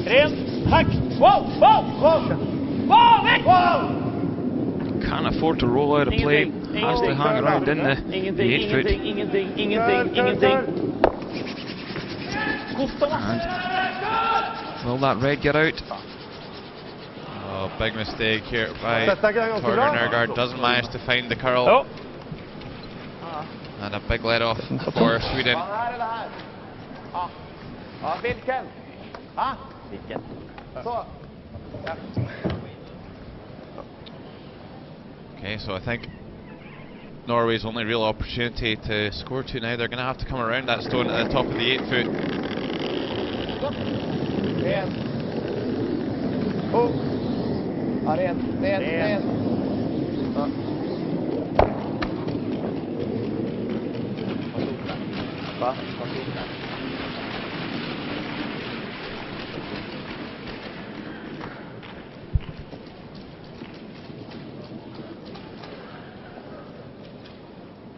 S7: Ren. Hack. Wow.
S1: Can't afford to roll out of play. Has to hang around in the 8 foot.
S7: Ingenting.
S1: And will that red get out?
S2: Oh, big mistake here by Torger Nergard. Doesn't manage to find the curl.
S7: Oh.
S2: And a big let off for Sweden. Okay, so I think Norway's only real opportunity to score two now. They're going to have to come around that stone at the top of the 8 foot.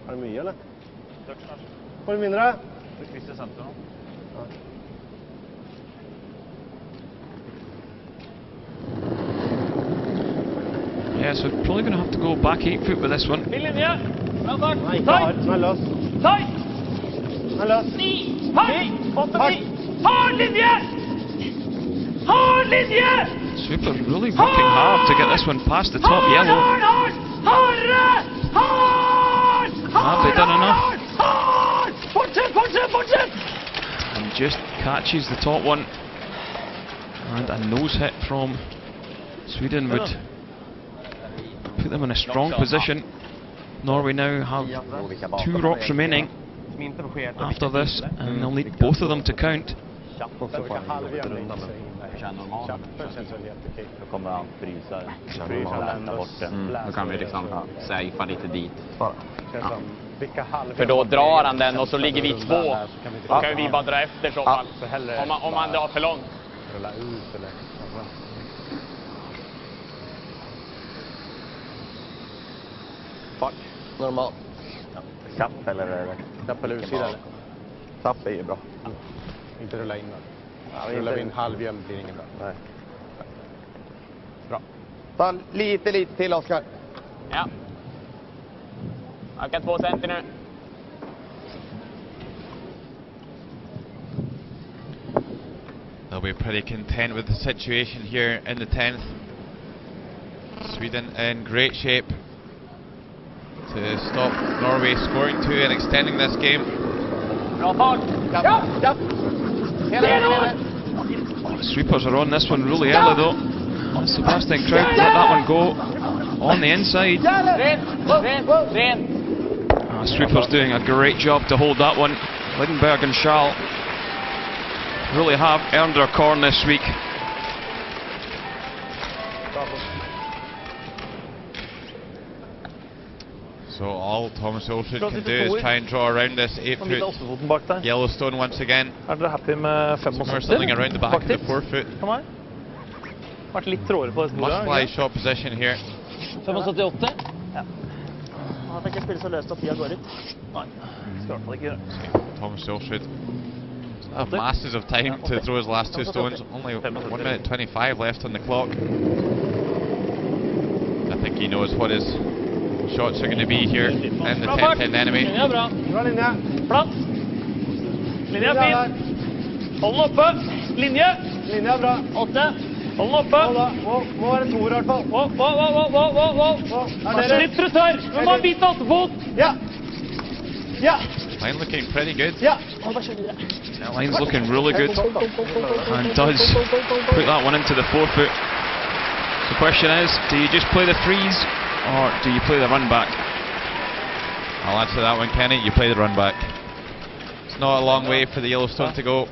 S5: Är det mye, eller? Var det mindre?
S7: Det krysser senter nå.
S1: Yeah, so probably going to have to go back 8 foot with this one.
S7: Fin linje. Bra tak.
S5: Nei, ikke hard. Den er løs.
S7: Tight.
S5: Den er løs.
S7: 9. Hard. 8-9. Hard linje. Hard linje.
S1: Super really working hard to get this one past the top yellow.
S7: Hard.
S1: Have they done enough?
S7: Fortsett.
S1: And just catches the top one. And a nose hit from Sweden would put them in a strong position. Norway now have 2 rocks remaining after this, and they'll need both of them to count.
S6: Då kommer han frysa där borta. Då kan vi liksom safea lite dit. För då drar han den och så ligger vi 2. Då kan vi bara dra efter så fall. Om han drar för långt.
S5: Fuck. Normal. Kapp eller utsida? Kapp är ju bra.
S8: Inte rulla in där. Rullar vi en halvhjälm blir ingen bra.
S5: Nej. Bra. Ta lite till, Oskar.
S6: Ja. Öka 2 centi nu.
S2: They'll be pretty content with the situation here in the 10th. Sweden in great shape to stop Norway scoring 2 and extending this game.
S6: Bra fart.
S5: Japp.
S1: Sweepers are on this one really early though. Sebastian Kraut let that one go on the inside.
S6: Ren.
S1: Sweepers doing a great job to hold that one. Lindenberg and Schall really have earned their corn this week.
S2: So all Thomas Olsrud can do is try and draw around this 8 foot Yellowstone once again.
S7: Dere happy med 75?
S2: Something around the back of the 4 foot.
S7: Kom her. Vært litt trådere på det sporet.
S2: Must fly shot position here.
S7: 75-8? Ja.
S4: Han fikk ikke spille så løst at tida går ut.
S7: Nei, skal i hvert fall ikke gjøre.
S2: Thomas Olsrud have masses of time to throw his last 2 stones. Only 1 minute 25 left on the clock. I think he knows what his shots are going to be here in the 10th enemy.
S7: Linja er bra. Platt. Linja er fin. Hold den oppe. Linje.
S5: Linja er bra.
S7: 8. Hold den oppe.
S5: Må være 2 i hvert fall.
S7: Kanskje litt frustrert. Vi må ha en bit attefot.
S5: Ja.
S2: Line looking pretty good.
S5: Ja.
S1: Line's looking really good and does put that one into the 4 foot. The question is, do you just play the freeze or do you play the run back?
S2: I'll answer that one, Kenny. You play the run back. It's not a long way for the Yellowstone to go.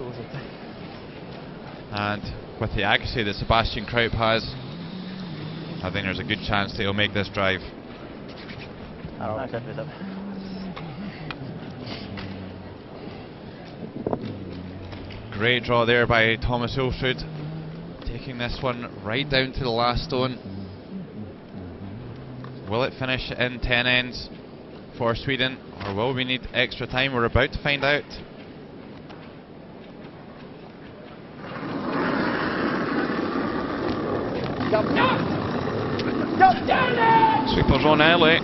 S2: And with the accuracy that Sebastian Kraut has, I think there's a good chance that he'll make this drive. Great draw there by Thomas Olsrud, taking this one right down to the last stone. Will it finish in 10 ends for Sweden, or will we need extra time? We're about to find out.
S1: Sweepers on early.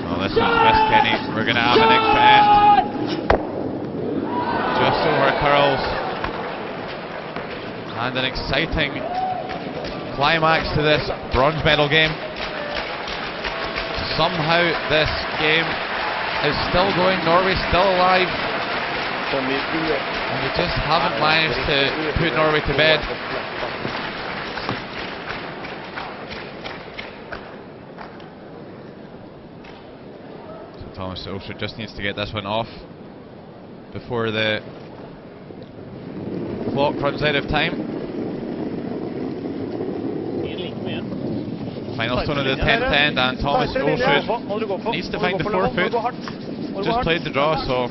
S2: Well, this one's missed, Kenny. We're going to have an extra end. Just over curls. And an exciting climax to this bronze medal game. Somehow this game is still going, Norway's still alive. And we just haven't managed to put Norway to bed. So Thomas Olsrud just needs to get this one off before the clock runs out of time. Final stone of the 10th end, and Thomas Olsrud needs to find the forefoot. Just played the draw, so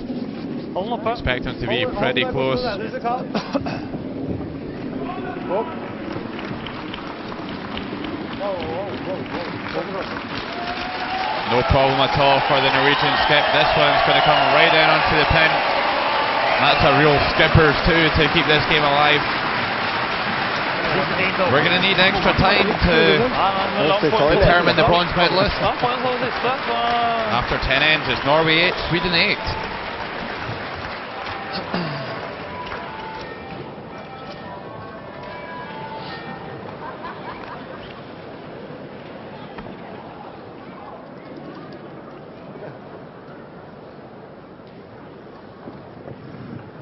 S2: expect him to be pretty close. No problem at all for the Norwegian skip. This one's going to come right down onto the pin. That's a real skipper's too to keep this game alive. We're going to need extra time to determine the bronze medalist. After 10 ends, it's Norway 8, Sweden 8.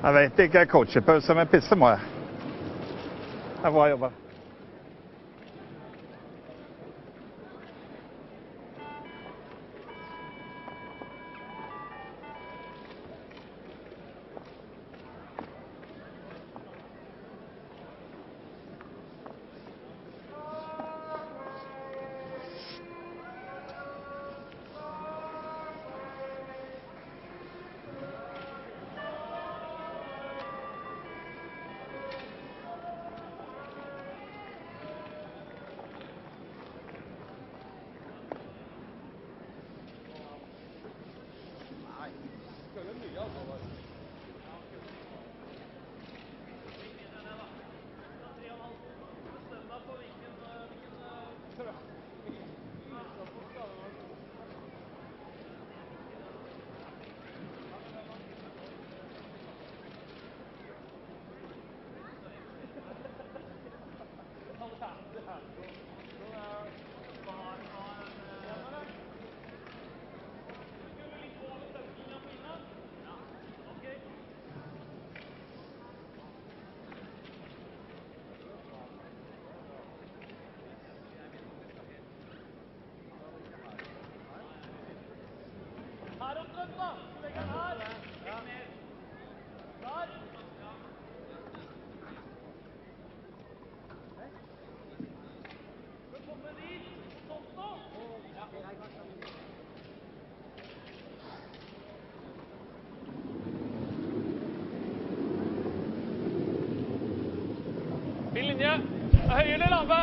S8: Jeg vet ikke, jeg coacher-pause, men pisse må jeg. Det er bra jobba.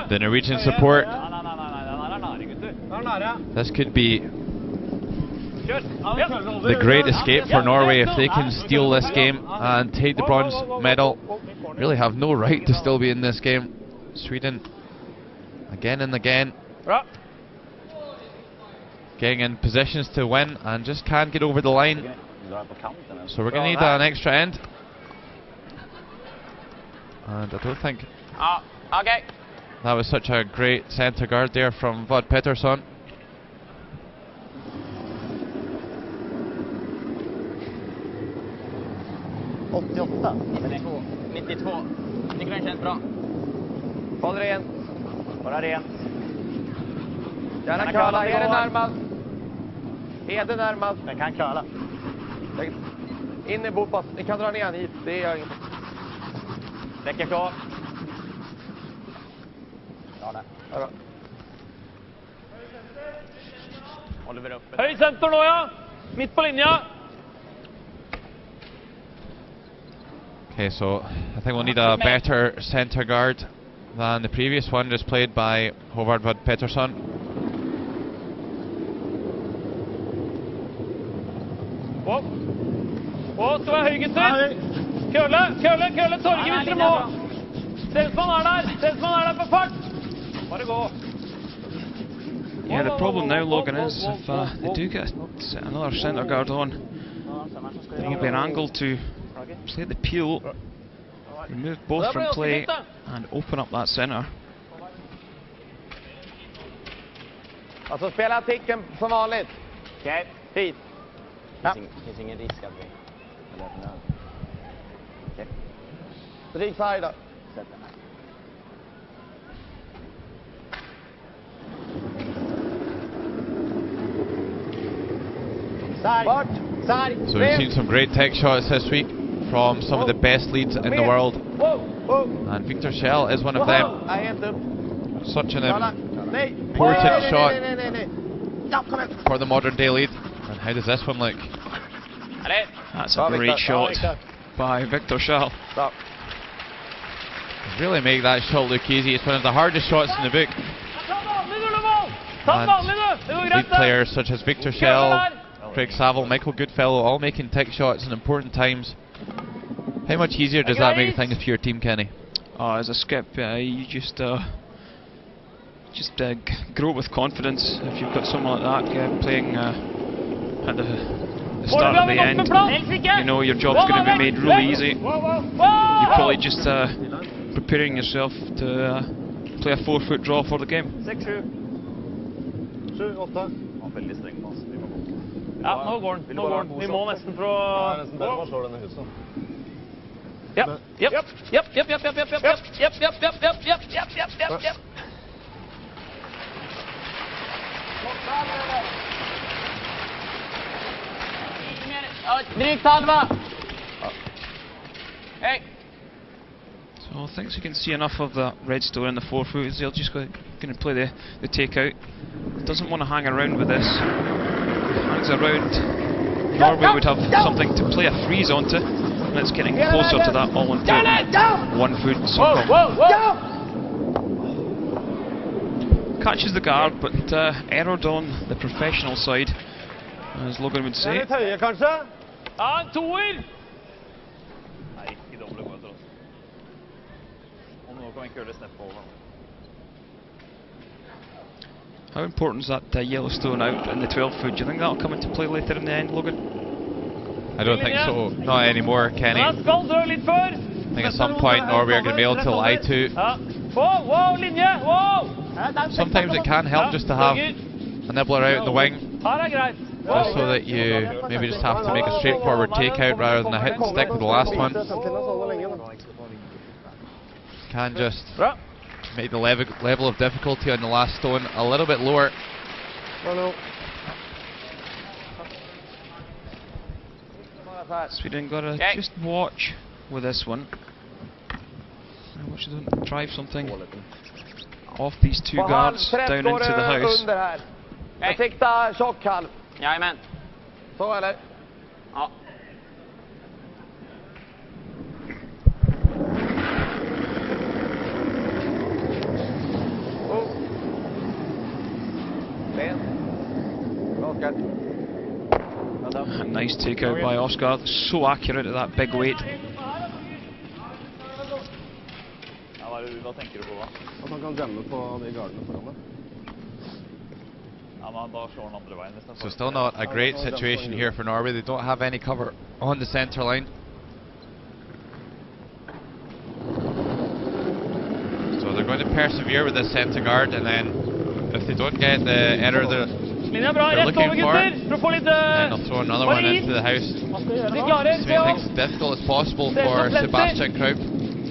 S2: The Norwegian support. This could be the great escape for Norway if they can steal this game and take the bronze medal. Really have no right to still be in this game. Sweden again and again getting in positions to win and just can't get over the line. So we're going to need an extra end. And I don't think that was such a great centre guard there from Vod Pettersson.
S5: Håll rent. Bara rent. Gärna curla, Edin närmast. Edin närmast.
S8: Den kan curla.
S5: In i botpass. Ni kan dra ner hit. Det gör inget.
S8: Räcker klar.
S5: Ja,
S7: Høy senter nå, ja. Midt på linja.
S2: Okay, so I think we'll need a better centre guard than the previous one just played by Håvard Vod Pettersson.
S7: Så er høy, gutter. Kølle, Torge hvis dere må. Stensmann er der på fart. Bare gå.
S1: Yeah, the problem now, Logan, is if they do get another centre guard on, there will be an angle to play the peel, remove both from play, and open up that centre.
S5: Alltså spela ticken som vanligt. Okej, fint.
S6: Det finns ingen risk att vi...
S5: Okej. Dryg sarg då. Bort. Sarg.
S2: So we've seen some great tech shots this week from some of the best leads in the world. And Victor Schell is one of them. Such an important shot for the modern day lead. And how does this one look?
S1: That's a great shot by Victor Schell.
S2: Really make that shot look easy. It's one of the hardest shots in the book. And lead players such as Victor Schell, Craig Saville, Michael Goodfellow, all making tech shots in important times. How much easier does that make things for your team, Kenny?
S1: As a skip, you just grow with confidence if you've got someone like that playing at the start and the end. You know your job's going to be made really easy. You're probably just preparing yourself to play a 4-foot draw for the game.
S4: 6-7. 7-8. Veldig streng med oss. Ja, nå går den. Nå går den. Vi må nesten for å... Ja, nesten bedre man slår denne huset.
S6: Drygt halva! Hey!
S1: So thinks you can see enough of that red store in the 4-foot. They're just going to play the takeout. Doesn't want to hang around with this. Hangs around, Norway would have something to play a freeze onto, and it's getting closer to that all-important 1-foot circle. Catches the guard, but errored on the professional side, as Logan would say. How important is that yellow stone out in the 12-foot? Do you think that'll come into play later in the end, Logan?
S2: I don't think so. Not anymore, Kenny. I think at some point Norway are going to be able to lie to. Sometimes it can help just to have a nibbler out in the wing, just so that you maybe just have to make a straightforward takeout rather than a hit and stick with the last one. Can just make the level of difficulty on the last stone a little bit lower.
S1: Sweden got to just watch with this one. I watch them drive something off these two guards down into the house.
S5: Sikta tjockhalv.
S6: Jajamän.
S5: Så eller?
S6: Ja.
S1: A nice takeout by Oscar, so accurate at that big weight.
S4: Hva tenker du på da?
S5: At han kan jamme på de gardene foran deg.
S4: Ja, men da slår han andre veien.
S2: So still not a great situation here for Norway. They don't have any cover on the centre line. So they're going to persevere with the centre guard, and then if they don't get the error they're looking for, then they'll throw another one into the house to make things as difficult as possible for Sebastian Kraup.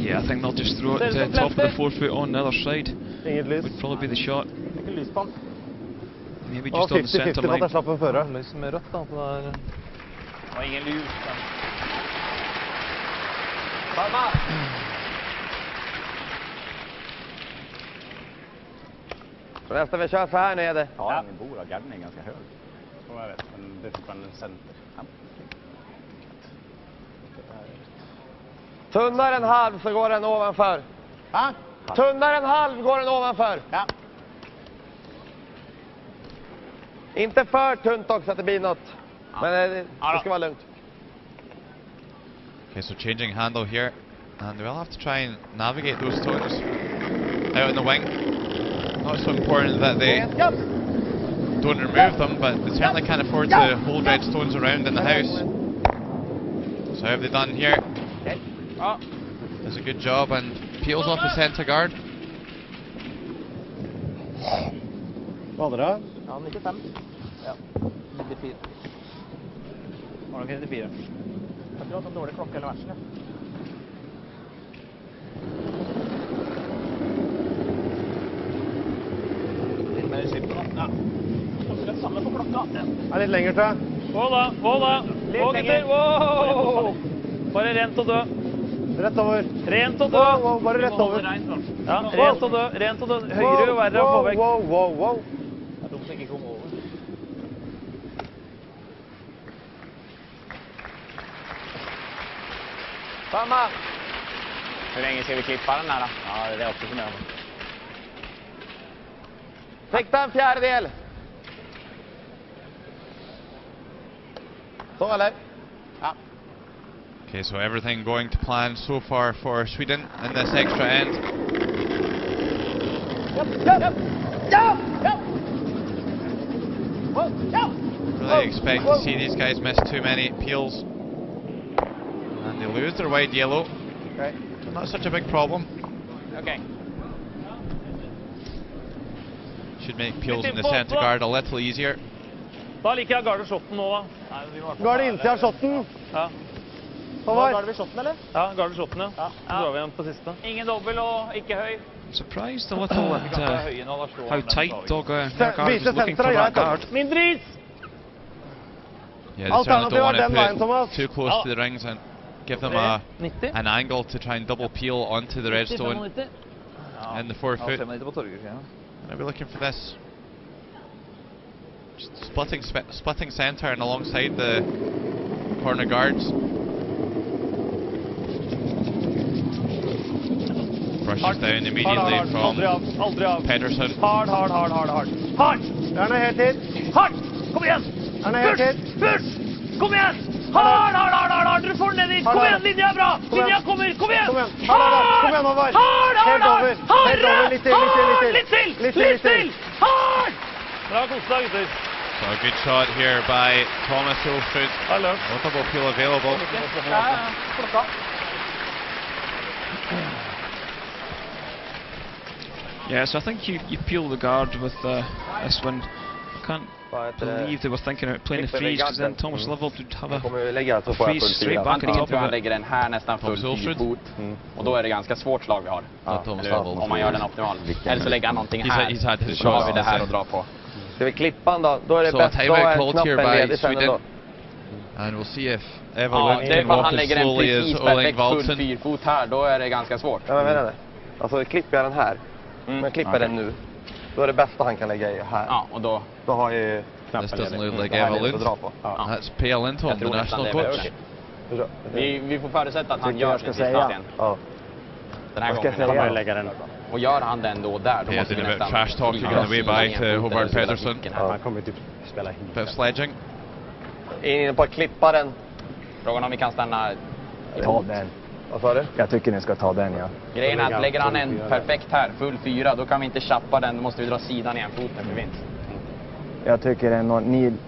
S1: Yeah, I think they'll just throw it to top of the 4-foot on the other side. Would probably be the shot. Maybe just on the centre line.
S4: Ingen lus.
S5: Så nästa vi kör så här nere.
S4: Ja, min bord av garden är ganska hög. Så jag vet, men det är fortfarande en center.
S5: Tunnare än halv så går den ovanför.
S4: Ha?
S5: Tunnare än halv går den ovanför.
S4: Ja.
S5: Inte för tunt också att det blir något. Men det ska vara lugnt.
S2: Okay, so changing handle here, and we'll have to try and navigate those stones out in the wing. Not so important that they don't remove them, but they certainly can't afford to hold red stones around in the house. So how have they done here?
S6: Ja.
S2: Does a good job and peels off the centre guard.
S8: Vandra.
S6: Ja, 95. Ja. 94.
S7: Var nok 94.
S6: Jeg tror at han dårlig klokke eller versen. Litt mer i skipet da. Ja. Rett sammen på klokka. Ja.
S8: Er litt lenger til.
S7: Gå da, gå da. Gå gutter, wow! Bare rent og dø.
S8: Rett over.
S7: Rent og dø.
S8: Bare rett over.
S7: Ja, rent og dø, rent og dø. Høyere jo verre å få vekk.
S8: Wow.
S7: Det er dumt å ikke komme over.
S6: Samma! Hur länge ska vi klippa den här då?
S7: Ja, det är också som jag.
S5: Sikta en fjärdedel! Så eller?
S6: Ja.
S2: Okay, so everything going to plan so far for Sweden in this extra end. Really expect to see these guys miss too many peels. And they lose their wide yellow.
S5: Okay.
S2: So not such a big problem.
S6: Okej.
S2: Should make peels in the centre guard a little easier.
S7: Da liker jeg garde shotten nå da. Nei, vi må
S8: Garde innsida av shotten.
S7: Ja.
S8: Håvard.
S6: vi shotten eller?
S7: Ja, garde shotten, ja.
S6: Ja.
S7: Så drar vi igjen på siste.
S6: Ingen dobbel og ikke høy.
S1: Surprised a little at how tight Dogger guard
S8: Vise
S1: was looking for
S8: senteret,
S1: that guard.
S7: Mindre is!
S2: Yeah, they certainly don't want
S8: den veien,
S2: to
S8: Thomas.
S2: put too close to the rings and give them a
S7: 90.
S2: an angle to try and double peel onto the redstone in the 4 foot. I'll be looking for this. Just splitting centre and alongside the corner guards. Brushes down immediately from Pedersen.
S7: Hard.
S8: Gjerne helt hit.
S7: Hard! Kom igjen!
S8: Gjerne helt hit.
S7: Push! Kom igjen! Hard! Dere får den ned dit! Kom igjen, linja er bra! Linja kommer! Kom igjen!
S8: Kom igjen, Håvard. Helt over. Helt over. Litt til.
S7: Hard! Bra koset deg, gutter.
S2: So a good shot here by Thomas Solstrud.
S7: Hallo.
S2: Multiple peel available.
S6: Klokka.
S1: Yeah, so I think you peel the guard with this one. I can't believe they were thinking about playing the freeze, because then Thomas Level would have a freeze straight back on
S6: Antingen
S1: top
S6: tror jag han
S1: of it.
S6: lägger den här nästan full fyrfot. Och då är det ganska svårt slag vi har. Om man gör den optimal. Eller så lägger han någonting här.
S2: He's had his
S6: Så har vi
S2: shots.
S6: det här att dra på.
S5: Ska vi klippa den då? Då är det
S2: So
S5: bäst. Då
S2: timeout
S5: är
S2: called here
S5: knappen
S2: by
S5: ledig sen
S2: Sweden.
S5: ändå.
S2: And we'll see if
S6: Ja,
S2: Evelyn
S6: det är
S2: can
S6: ifall
S2: walk
S6: han
S2: as
S6: lägger en
S2: slowly
S6: precis
S2: as Oling
S6: perfekt full
S2: Waldsen.
S6: fyrfot här, då är det ganska svårt.
S5: Ja, men menar det. Alltså klipper jag den här. Men klipper den nu. Då är det bästa han kan lägga i här.
S6: Ja, och då...
S5: Då har ju
S2: This doesn't look like
S5: det här
S2: Evelyn.
S5: att dra på.
S2: That's Pia Lindholm,
S6: Jag
S2: the
S6: tror nästan
S2: national
S6: det är
S2: coach.
S6: bättre. Vi får förutsätta att han
S8: Tycker
S6: gör
S8: jag
S6: sin
S8: ska
S6: sista
S8: säga.
S6: sten.
S5: Ja.
S6: Den här
S8: Vad ska jag
S6: gången.
S8: säga?
S6: Lägga den. Och gör han den då där, då
S2: Yeah,
S6: måste
S2: did
S6: vi
S2: a bit of
S6: nästan...
S2: trash talking on the way by to Hobart Pedersen.
S8: Han kommer typ spela hit.
S2: Bit of sledging.
S5: In på att klippa den.
S6: Frågan om vi kan stanna...
S8: Ta den.
S5: Vad sa du?
S8: Jag tycker ni ska ta den, ja.
S6: Grejen är att lägger han en perfekt här, full fyra, då kan vi inte chappa den. Då måste vi dra sidan igen foten för vinst.
S8: Jag tycker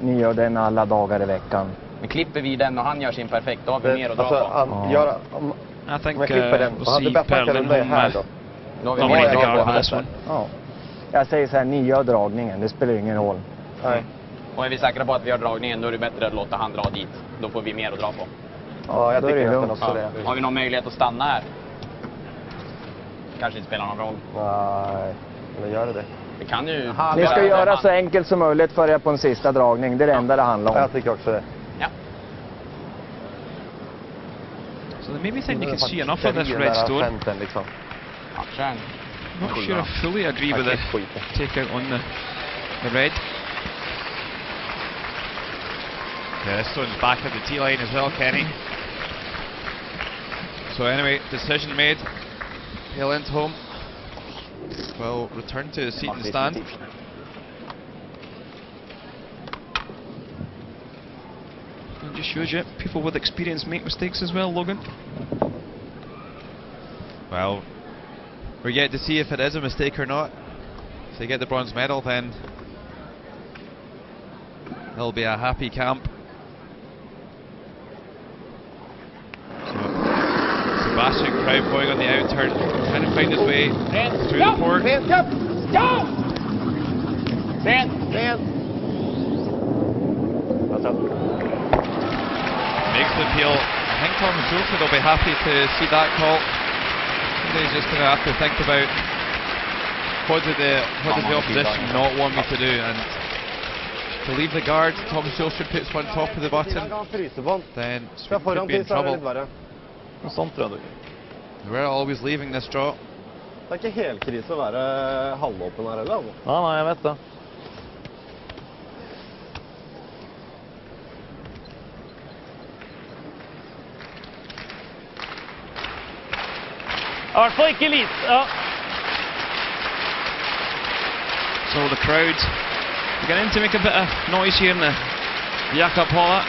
S8: ni gör den alla dagar i veckan.
S6: Men klipper vi den och han gör sin perfekt, då har vi mer att dra
S5: Alltså,
S6: på.
S5: han gör... Om
S1: I think
S5: man klipper den.
S1: we'll
S5: Han hade
S1: see
S5: bäst han
S1: Per
S5: kan runda här
S1: Lindholm
S5: då.
S6: Då har vi
S1: dominate
S6: mer
S1: the
S6: att dra
S1: guard
S6: på.
S1: for this one.
S8: Ja. Jag säger så här, ni gör dragningen. Det spelar ingen roll.
S5: Nej.
S6: Och är vi säkra på att vi har dragningen, då är det bättre att låta han dra dit. Då får vi mer att dra på.
S5: Ja, jag
S8: Då är
S5: tycker
S8: det
S5: nästan
S8: lugnt.
S5: också det.
S6: Har vi någon möjlighet att stanna här? Kanske inte spelar någon roll.
S5: Nej, men gör det.
S6: Vi kan ju...
S8: Ni ska göra så enkelt som möjligt för er på en sista dragning. Det är det enda det handlar
S5: Ja,
S8: om.
S5: jag tycker också det.
S6: Ja.
S1: So they maybe think they can see enough of this redstone.
S5: Liksom.
S6: Ja, kör.
S1: Not sure I fully agree with the takeout on the red.
S2: Yeah, this one's back at the tee line as well, Kenny. So anyway, decision made. Pia Lindholm will return to his seat in the stand.
S1: It just shows you people with experience make mistakes as well, Logan.
S2: Well, we're yet to see if it is a mistake or not. If they get the bronze medal, then it'll be a happy camp. Sebastian Kraut going on the outturn, trying to find his way through the port.
S5: Makes
S2: the appeal. I think Thomas Wilson will be happy to see that call. He's just going to have to think about what did the opposition not want me to do, and to leave the guard. Thomas Wilson puts one top of the button, then Sweden could be in trouble. We're always leaving this draw.
S5: Det ikke helt krise å være halvåpen her heller.
S7: Nei, jeg vet det. I hvert fall ikke lite, ja.
S1: So the crowd beginning to make a bit of noise here in the Jakob Halla.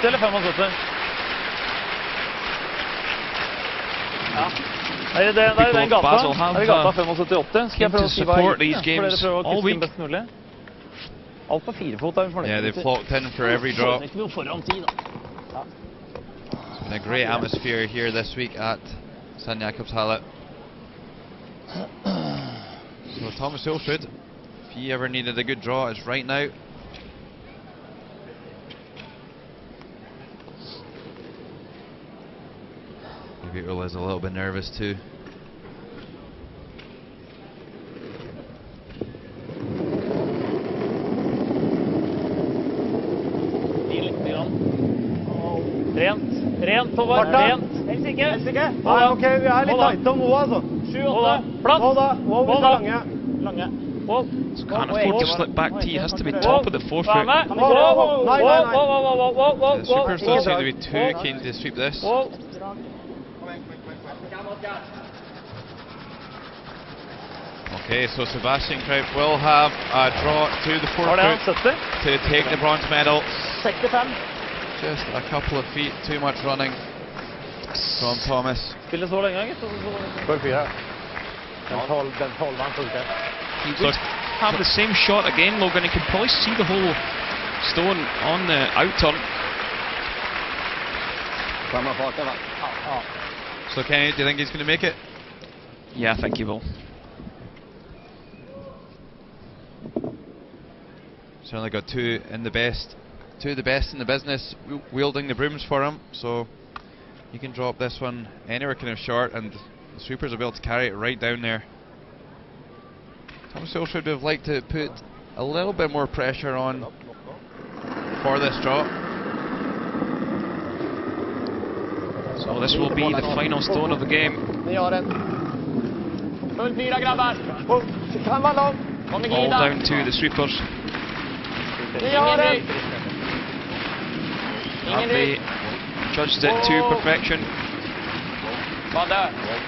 S7: 80 eller 75? Ja. Er det den gata? Er det gata 75-80? Skal jeg prøve å si hva jeg liker? For dere prøver å kuske den best mulig. Alt på 4 fot er vi fornøyd.
S2: Yeah, they've flocked in for every draw.
S7: Ikke noe foran 10 da.
S2: It's been a great atmosphere here this week at St. Jakobshallen. So Thomas Ilsrud, if he ever needed a good draw, it's right now. Maybe Ulla's a little bit nervous too.
S7: Rent, Håvard, rent. Helst ikke.
S5: Nei, ok, vi er litt tighte om noe, altså.
S7: 7-8. Platt.
S5: Wow, lange.
S1: So can't afford to slip back T, has to be top of the forefoot.
S2: The Supers don't seem to be too keen to sweep this. Okay, so Sebastian Kraut will have a draw to the forefoot to take the bronze medal.
S7: 65.
S2: Just a couple of feet too much running from Thomas.
S7: Spiller så lenge, gitt.
S5: For 4. Den 12-an funkar.
S1: He would have the same shot again, Logan. He could probably see the whole stone on the outturn.
S2: So Kenny, do you think he's going to make it?
S1: Yeah, I think he will.
S2: Certainly got two of the best in the business wielding the brooms for him, so you can drop this one anywhere kind of short and the sweepers will be able to carry it right down there. Thomas Ilsrud would have liked to put a little bit more pressure on for this draw.
S1: So this will be the final stone of the game.
S6: Full 4 grabbar.
S1: All down to the sweepers. Have they judged it to perfection?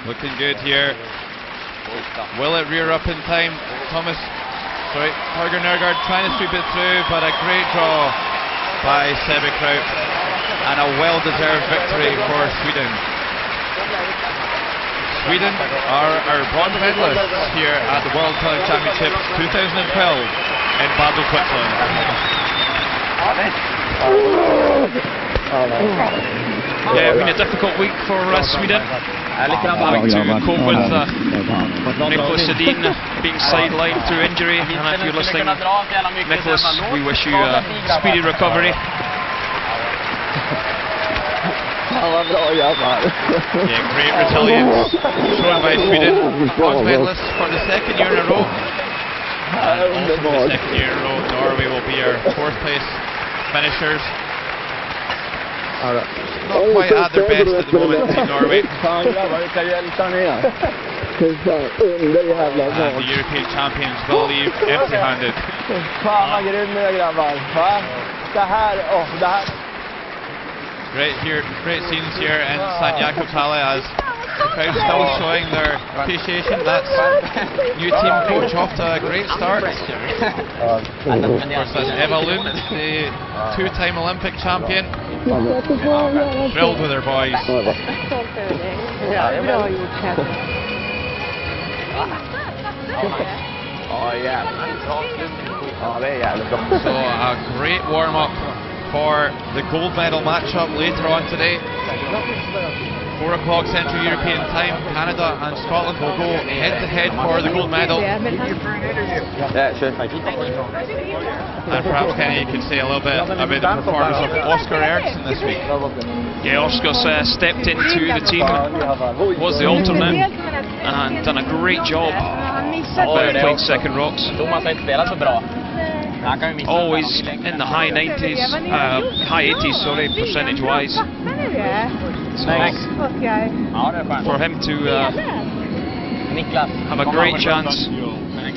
S2: Looking good here. Will it rear up in time? Torger Nørgaard trying to sweep it through, but a great draw by Sebbe Kraut and a well-deserved victory for Sweden. Sweden are our bronze medalists here at the World Curling Championships 2012 in Basel, Switzerland.
S1: Yeah, it's been a difficult week for Sweden. Having to cope with Niklas Edin being sidelined through injury. And if you're listening, Niklas, we wish you a speedy recovery.
S2: Yeah, great resilience shown by Sweden. Bronze medalists for the second year in a row. And also for the second year in a row, Norway will be our 4th place finishers. Not quite at their best at the moment, Team Norway. And the European champions will leave empty-handed. Great scenes here in St. Jakobshallen as the crowd still showing their appreciation. That's new team coach off to a great start. Of course, that's Eva Lund, the 2-time Olympic champion. Thrilled with her boys. So a great warm-up for the gold medal matchup later on today. 4 o'clock Central European time, Canada and Scotland will go head-to-head for the gold medal.
S5: Yeah, sure.
S2: And perhaps, Kenny, you could say a little bit about the performance of Oscar Eriksson this week.
S1: Yeah, Oscar's stepped into the team, was the alternate, and done a great job playing second rocks.
S6: Thomas har inte spelat så bra.
S1: Always in the high 90s, high 80s, sorry, percentage-wise. So for him to
S6: Niklas
S1: have a great chance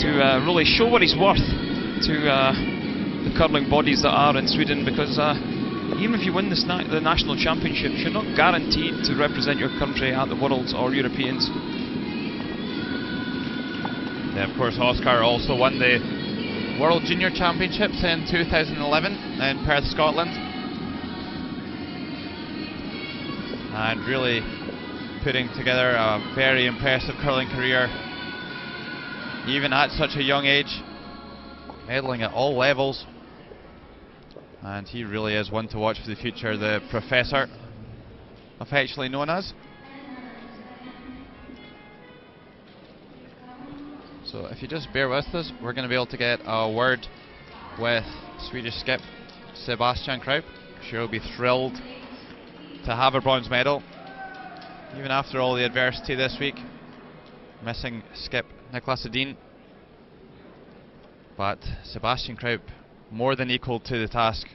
S1: to really show what he's worth to the curling bodies that are in Sweden, because even if you win the national championships, you're not guaranteed to represent your country at the Worlds or Europeans.
S2: Yeah, of course, Oscar also won the World Junior Championships in 2011 in Perth, Scotland, and really putting together a very impressive curling career, even at such a young age, medaling at all levels, and he really is one to watch for the future, the Professor, affectionately known as. So if you just bear with us, we're going to be able to get a word with Swedish skip Sebastian Kraup. I'm sure he'll be thrilled to have a bronze medal, even after all the adversity this week, missing skip Niklas Edin. But Sebastian Kraup more than equal to the task.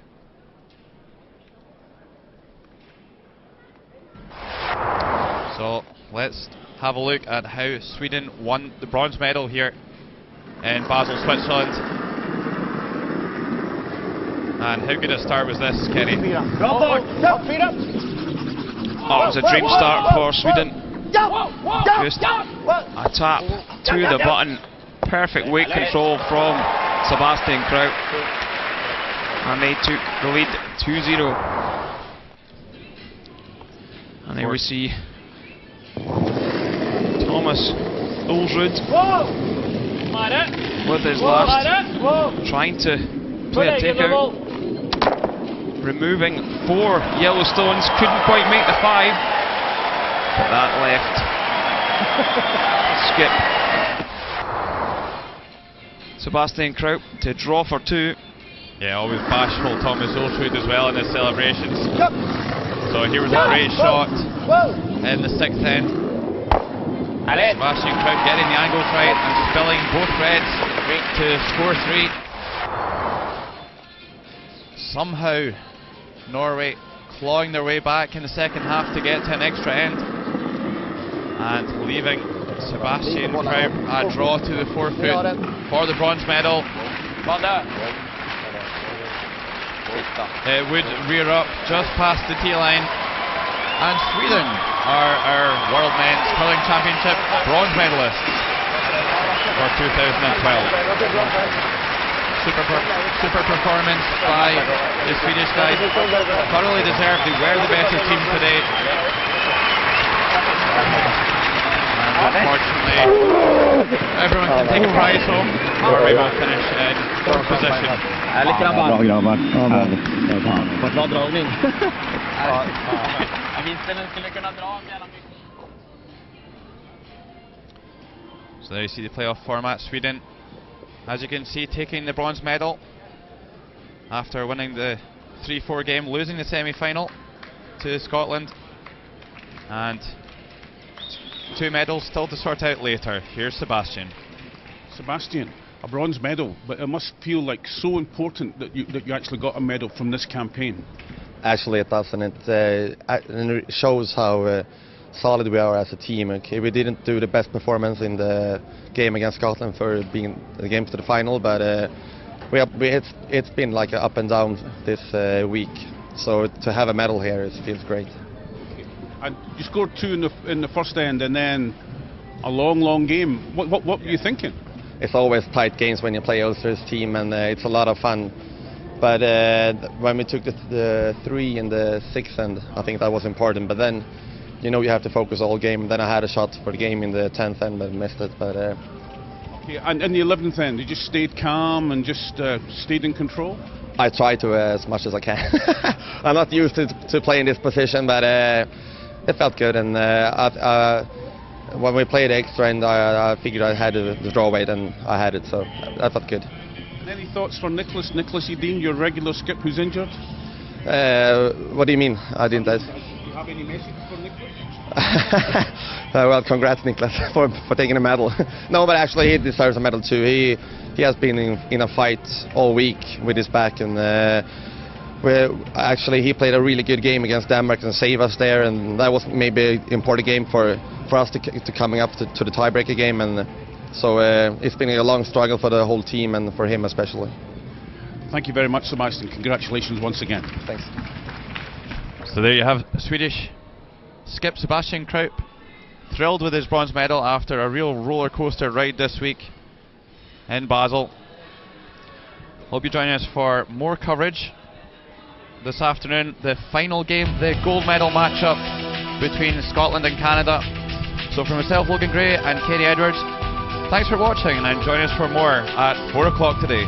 S2: So let's have a look at how Sweden won the bronze medal here in Basel, Switzerland. And how good a start was this, Kenny?
S1: Oh, it was a dream start for Sweden. Just a tap to the button. Perfect weight control from Sebastian Kraup. And they took the lead 2-0. And there we see Thomas Ulsrud with his last, trying to play a takeout, removing 4 yellow stones, couldn't quite make the 5, but that left skip Sebastian Kraup to draw for 2.
S2: Yeah, always bashful Thomas Ulsrud as well in his celebrations. So here was a great shot in the 6th end. Sebastian Kraup getting the angles right and spilling both reds to score 3. Somehow Norway clawing their way back in the second half to get to an extra end, and leaving Sebastian Kraup a draw to the forefoot for the bronze medal. It would rear up just past the tee line, and Sweden are our World Men's Curling Championship bronze medalists for 2012. Super performance by the Swedish guys. Thoroughly deserved. They were the better team today. And unfortunately, everyone can take a prize home, or we will finish in 4th position.
S4: Bra grabbar.
S6: Bra dragning. Skulle kunna dra jävla mycket.
S2: So there you see the playoff format. Sweden, as you can see, taking the bronze medal after winning the 3-4 game, losing the semi-final to Scotland, and 2 medals still to sort out later. Here's Sebastian.
S9: Sebastian, a bronze medal, but it must feel like so important that you actually got a medal from this campaign.
S5: Actually it does, and it shows how solid we are as a team. Okay, we didn't do the best performance in the game against Scotland for being the game to the final, but it's been like up and down this week. So to have a medal here feels great.
S9: And you scored 2 in the first end, and then a long game. What were you thinking?
S5: It's always tight games when you play Ulster's team, and it's a lot of fun. But when we took the 3 in the 6th end, I think that was important. But then, you know, you have to focus all game. Then I had a shot for the game in the 10th end, but missed it. But
S9: okay, and in the 11th end, you just stayed calm and just stayed in control?
S5: I try to as much as I can. I'm not used to playing this position, but It felt good, and when we played extra, and I figured I had the draw weight, and I had it, so that felt good.
S9: And any thoughts for Niklas Edin, your regular skip who's injured?
S5: What do you mean? I didn't.
S9: Do you have any message for Niklas?
S5: Well, congrats, Niklas, for taking a medal. No, but actually he deserves a medal too. He has been in a fight all week with his back, and he played a really good game against Denmark and saved us there, and that was maybe an important game for us to coming up to the tiebreaker game, and so it's been a long struggle for the whole team and for him especially.
S9: Thank you very much, Sebastian. Congratulations once again.
S5: Thanks.
S2: So there you have Swedish skip Sebastian Kraup, thrilled with his bronze medal after a real roller coaster ride this week in Basel. Hope you join us for more coverage this afternoon. The final game, the gold medal matchup between Scotland and Canada. So for myself, Logan Gray, and Katie Edwards, thanks for watching, and join us for more at 4 o'clock today.